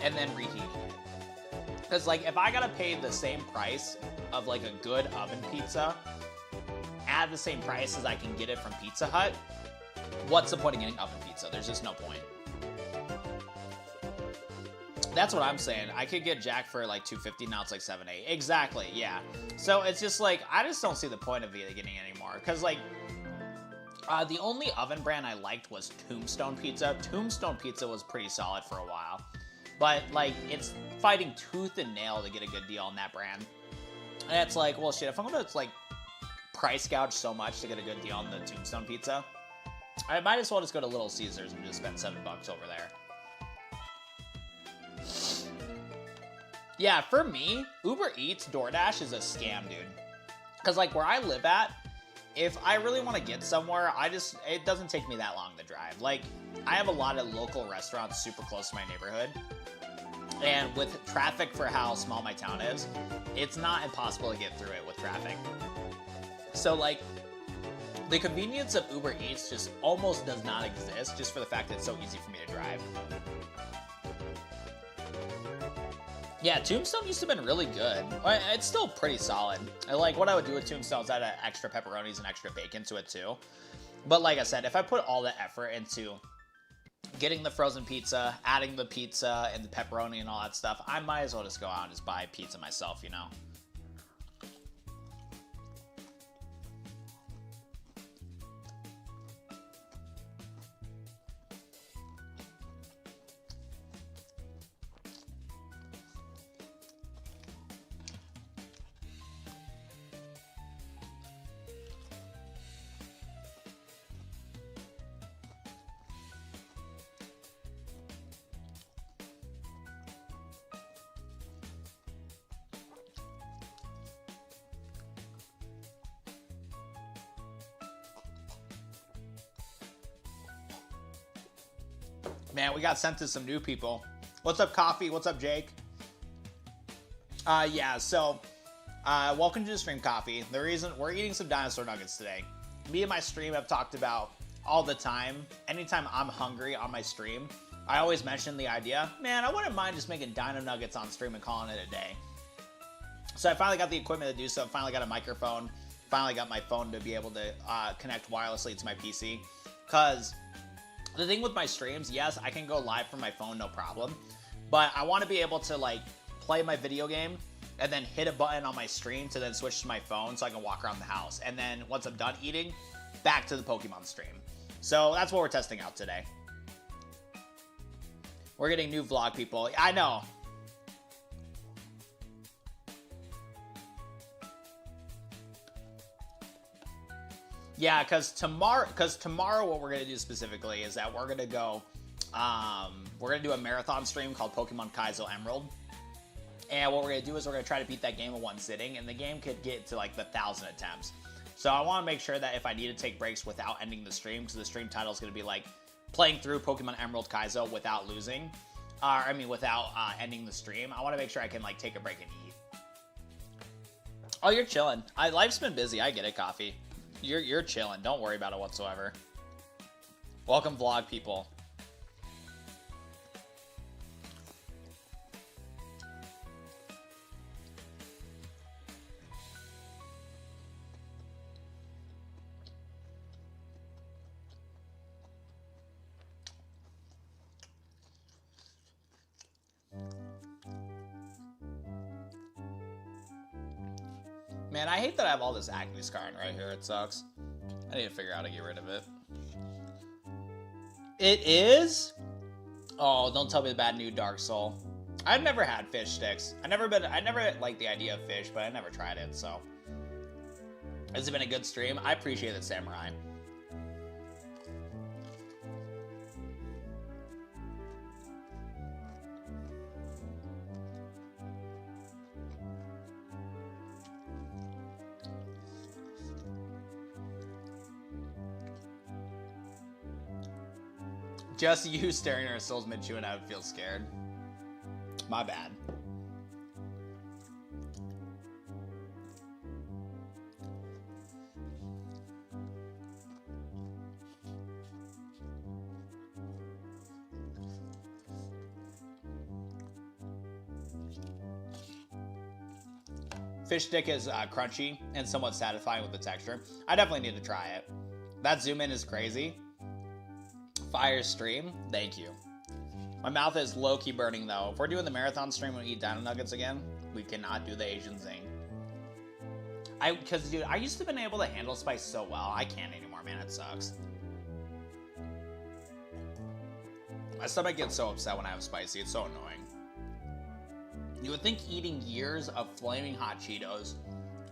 and then reheating it. Because, like, if I gotta pay the same price of, like, a good oven pizza at the same price as I can get it from Pizza Hut, what's the point of getting oven pizza? There's just no point. That's what I'm saying. I could get Jack for, like, $2.50, now it's, like, $7.8. Exactly, yeah. So, it's just, like, I just don't see the point of getting it anymore. Because, like, the only oven brand I liked was Tombstone Pizza. Tombstone Pizza was pretty solid for a while. But, like, it's fighting tooth and nail to get a good deal on that brand. And it's like, well, shit, if I'm gonna, like, price gouge so much to get a good deal on the Tombstone Pizza, I might as well just go to Little Caesars and just spend $7 over there. Yeah, for me, Uber Eats, DoorDash is a scam, dude. Because, like, where I live at, if I really want to get somewhere, it doesn't take me that long to drive. Like, I have a lot of local restaurants super close to my neighborhood. And with traffic for how small my town is, it's not impossible to get through it with traffic. So, like, the convenience of Uber Eats just almost does not exist just for the fact that it's so easy for me to drive. Yeah, Tombstone used to have been really good. It's still pretty solid. Like, what I would do with Tombstone is add extra pepperonis and extra bacon to it, too. But like I said, if I put all the effort into getting the frozen pizza, adding the pizza and the pepperoni and all that stuff, I might as well just go out and just buy pizza myself, you know? Man, we got sent to some new people. What's up, Coffee? What's up, Jake? Yeah, so, welcome to the stream, Coffee. The reason we're eating some dinosaur nuggets today. Me and my stream have talked about all the time. Anytime I'm hungry on my stream, I always mention the idea, man, I wouldn't mind just making dino nuggets on stream and calling it a day. So I finally got the equipment to do so. Finally got a microphone. Finally got my phone to be able to connect wirelessly to my PC. Because the thing with my streams, yes, I can go live from my phone, no problem. But I want to be able to, like, play my video game and then hit a button on my stream to then switch to my phone so I can walk around the house. And then once I'm done eating, back to the Pokemon stream. So that's what we're testing out today. We're getting new vlog people. I know. Yeah, because tomorrow what we're going to do specifically is that we're going to go, we're going to do a marathon stream called Pokemon Kaizo Emerald. And what we're going to do is we're going to try to beat that game in one sitting, and the game could get to like the 1,000 attempts. So I want to make sure that if I need to take breaks without ending the stream, because the stream title is going to be like playing through Pokemon Emerald Kaizo without losing, without ending the stream, I want to make sure I can like take a break and eat. Oh, you're chilling. Life's been busy. I get it, Coffee. You're chilling. Don't worry about it whatsoever. Welcome, vlog people. Man, I hate that I have all this acne scarring right here. It sucks. I need to figure out how to get rid of it. It is? Oh, don't tell me the bad new Dark Soul. I've never had fish sticks. I never liked the idea of fish, but I never tried it, so. Has it been a good stream? I appreciate it, Samurai. Just you staring at our souls mid-chew and I would feel scared. My bad. Fish stick is crunchy and somewhat satisfying with the texture. I definitely need to try it. That zoom in is crazy. Fire stream, thank you. My mouth is low-key burning though. If we're doing the marathon stream and we eat dino nuggets again, we cannot do the Asian zing. Because dude, I used to have been able to handle spice so well. I can't anymore, man, it sucks. My stomach gets so upset when I have spicy, it's so annoying. You would think eating years of flaming hot Cheetos,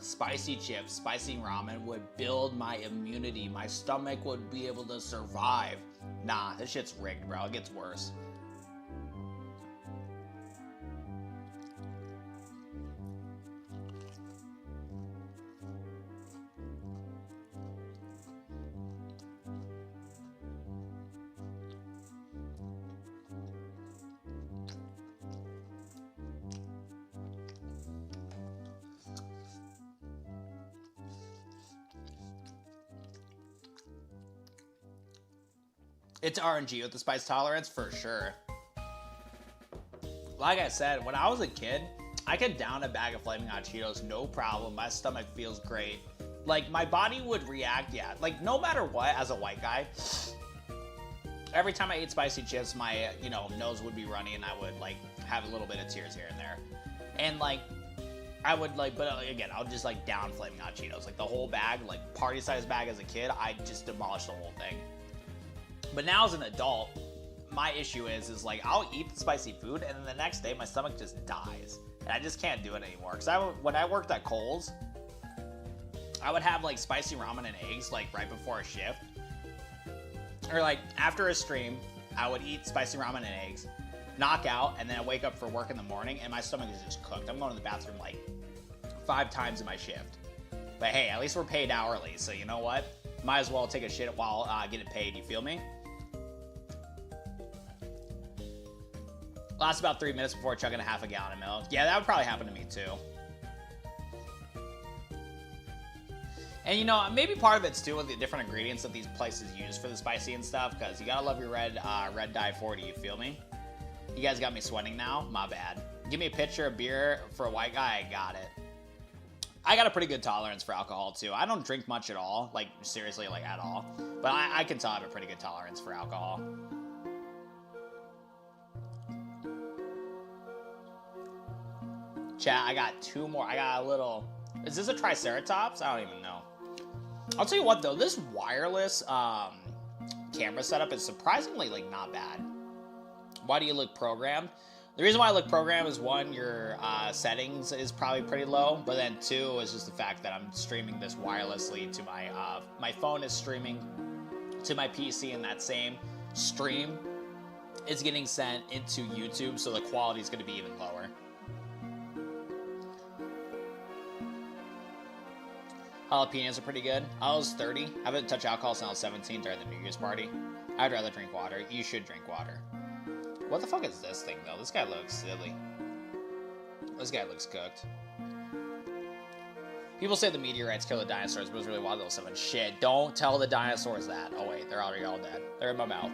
spicy chips, spicy ramen would build my immunity. My stomach would be able to survive. Nah, this shit's rigged, bro. It gets worse. It's RNG with the spice tolerance, for sure. Like I said, when I was a kid, I could down a bag of Flaming Hot Cheetos, no problem. My stomach feels great. Like, my body would react, yeah. Like, no matter what, as a white guy, every time I ate spicy chips, my, nose would be runny and I would, like, have a little bit of tears here and there. And, like, I would, like, but again, I would just, like, down Flaming Hot Cheetos. Like, the whole bag, like, party-sized bag as a kid, I just demolished the whole thing. But now as an adult, my issue is like, I'll eat the spicy food and then the next day my stomach just dies. And I just can't do it anymore. Because when I worked at Kohl's, I would have like spicy ramen and eggs like right before a shift. Or like after a stream, I would eat spicy ramen and eggs, knock out, and then I wake up for work in the morning and my stomach is just cooked. I'm going to the bathroom like 5 times in my shift. But hey, at least we're paid hourly. So you know what? Might as well take a shit while getting paid, you feel me? Lasts about 3 minutes before chugging a half a gallon of milk. Yeah, that would probably happen to me too. And maybe part of it's too with the different ingredients that these places use for the spicy and stuff, because you gotta love your red dye 40, you feel me? You guys got me sweating now? My bad. Give me a pitcher of beer for a white guy, I got it. I got a pretty good tolerance for alcohol too. I don't drink much at all, like seriously, like at all. But I can tell I have a pretty good tolerance for alcohol. Chat, I got 2 more. I got a little... Is this a Triceratops? I don't even know. I'll tell you what though, this wireless camera setup is surprisingly like not bad. Why do you look programmed? The reason why I look programmed is 1, your settings is probably pretty low, but then 2 is just the fact that I'm streaming this wirelessly to my phone is streaming to my PC, and that same stream is getting sent into YouTube, so the quality is going to be even lower. Jalapenos are pretty good. I was 30. I haven't touched alcohol since I was 17 during the New Year's party. I'd rather drink water. You should drink water. What the fuck is this thing, though? This guy looks silly. This guy looks cooked. People say the meteorites kill the dinosaurs, but it was really wild, little 7. Shit, don't tell the dinosaurs that. Oh, wait, they're already all dead. They're in my mouth.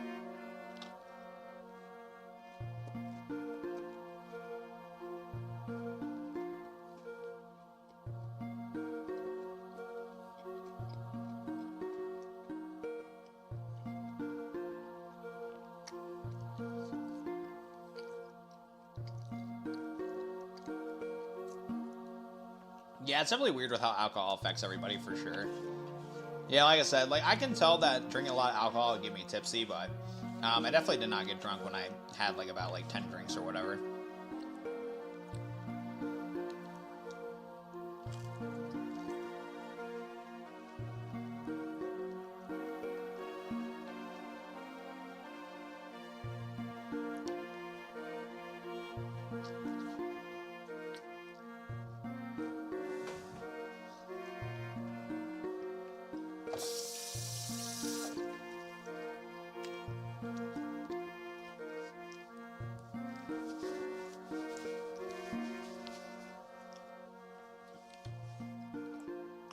Yeah, it's definitely weird with how alcohol affects everybody, for sure. Yeah, like I said, like I can tell that drinking a lot of alcohol would get me tipsy, but I definitely did not get drunk when I had like about like 10 drinks or whatever.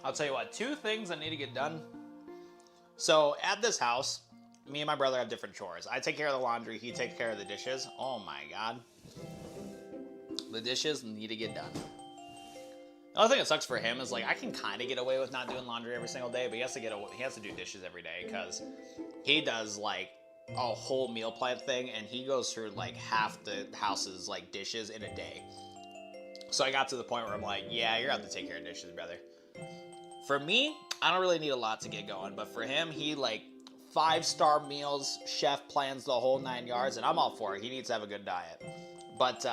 I'll tell you what, 2 things I need to get done. So at this house, me and my brother have different chores. I take care of the laundry, he takes care of the dishes. Oh my god. The dishes need to get done. The other thing that sucks for him is like I can kind of get away with not doing laundry every single day, but he has to do dishes every day because he does like a whole meal prep thing, and he goes through like half the house's like dishes in a day. So I got to the point where I'm like, yeah, you're gonna have to take care of dishes, brother. For me, I don't really need a lot to get going, but for him, he like 5-star meals, chef plans the whole 9 yards, and I'm all for it. He needs to have a good diet. But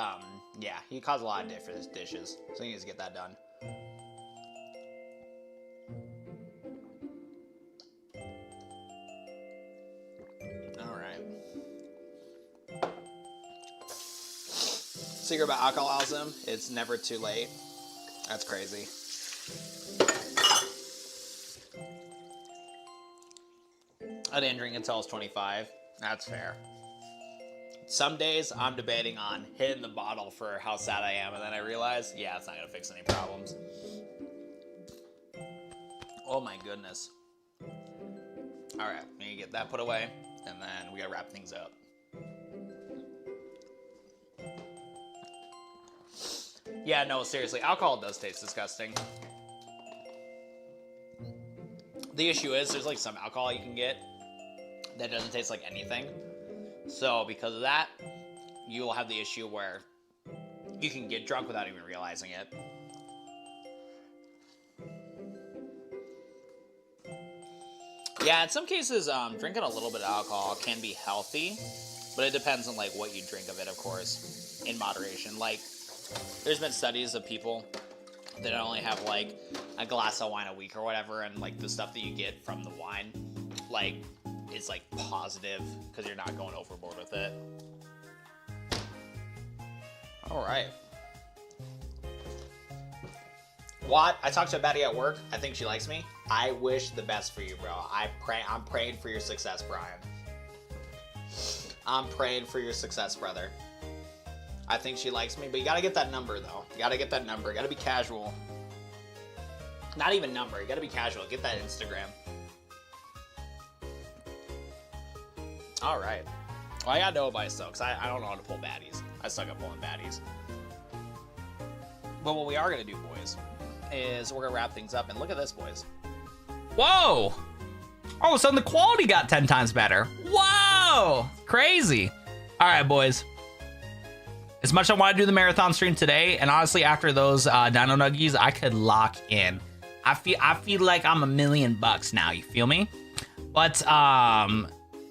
yeah, he caused a lot of different dishes, so he needs to get that done. Secret about alcoholism, it's never too late. That's crazy. I didn't drink until I was 25. That's fair. Some days I'm debating on hitting the bottle for how sad I am, and then I realize, yeah, it's not gonna fix any problems. Oh my goodness. All right, we need to get that put away, and then we gotta wrap things up. Yeah, no, seriously, alcohol does taste disgusting. The issue is there's like some alcohol you can get that doesn't taste like anything. So because of that, you will have the issue where you can get drunk without even realizing it. Yeah, in some cases, drinking a little bit of alcohol can be healthy, but it depends on like what you drink of it, of course, in moderation. Like, there's been studies of people that only have like a glass of wine a week or whatever, and like the stuff that you get from the wine, like, is like positive because you're not going overboard with it. All right. What? I talked to a baddie at work. I think she likes me. I wish the best for you, bro. I'm praying for your success, Brian. I'm praying for your success, brother. I think she likes me, but you gotta get that number, though. You gotta get that number. You gotta be casual. Not even number. You gotta be casual. Get that Instagram. All right. Well, I got no advice, though, because I don't know how to pull baddies. I suck at pulling baddies. But what we are gonna do, boys, is we're gonna wrap things up. And look at this, boys. Whoa! All of a sudden, the quality got 10 times better. Whoa! Crazy. All right, boys. As much as I want to do the marathon stream today, and honestly, after those Dino Nuggies, I could lock in. I feel like I'm $1 million now. You feel me? But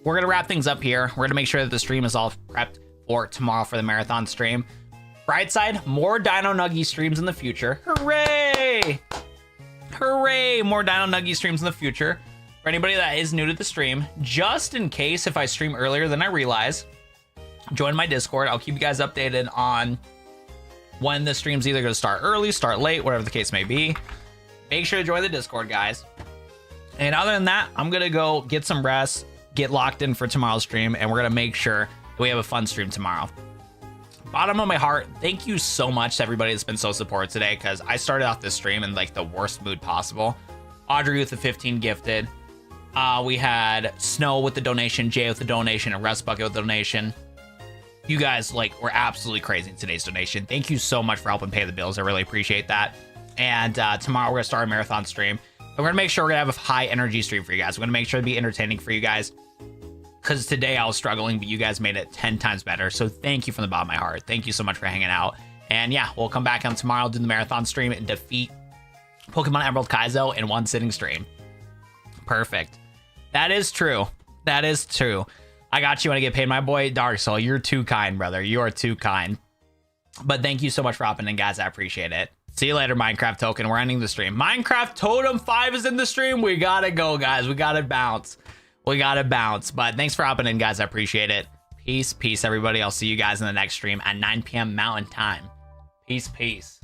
we're gonna wrap things up here. We're gonna make sure that the stream is all prepped for tomorrow for the marathon stream. Bright side, more Dino Nuggie streams in the future. Hooray! Hooray! More Dino Nuggie streams in the future. For anybody that is new to the stream, just in case if I stream earlier than I realize, join my Discord. I'll keep you guys updated on when the stream's either going to start early, start late, whatever the case may be. Make sure to join the Discord, guys. And other than that, I'm going to go get some rest, get locked in for tomorrow's stream, and we're going to make sure that we have a fun stream tomorrow. Bottom of my heart, thank you so much to everybody that's been so supportive today, because I started off this stream in like the worst mood possible. Audrey with the 15 gifted. We had Snow with the donation, Jay with the donation, and Russ Bucket with the donation. You guys like were absolutely crazy in today's donation. Thank you so much for helping pay the bills. I really appreciate that. And tomorrow we're gonna start a marathon stream. We're gonna make sure we're gonna have a high energy stream for you guys. We're gonna make sure to be entertaining for you guys. Because today I was struggling, but you guys made it 10 times better. So thank you from the bottom of my heart. Thank you so much for hanging out. And yeah, we'll come back on tomorrow, do the marathon stream, and defeat Pokemon Emerald Kaizo in one sitting stream. Perfect. That is true. That is true. I got you when I get paid, my boy Dark Soul. You're too kind, brother. You are too kind. But thank you so much for hopping in, guys. I appreciate it. See you later, Minecraft Token. We're ending the stream. Minecraft Totem 5 is in the stream. We gotta go, guys. We gotta bounce. We gotta bounce. But thanks for hopping in, guys. I appreciate it. Peace, peace, everybody. I'll see you guys in the next stream at 9 p.m. Mountain Time. Peace, peace.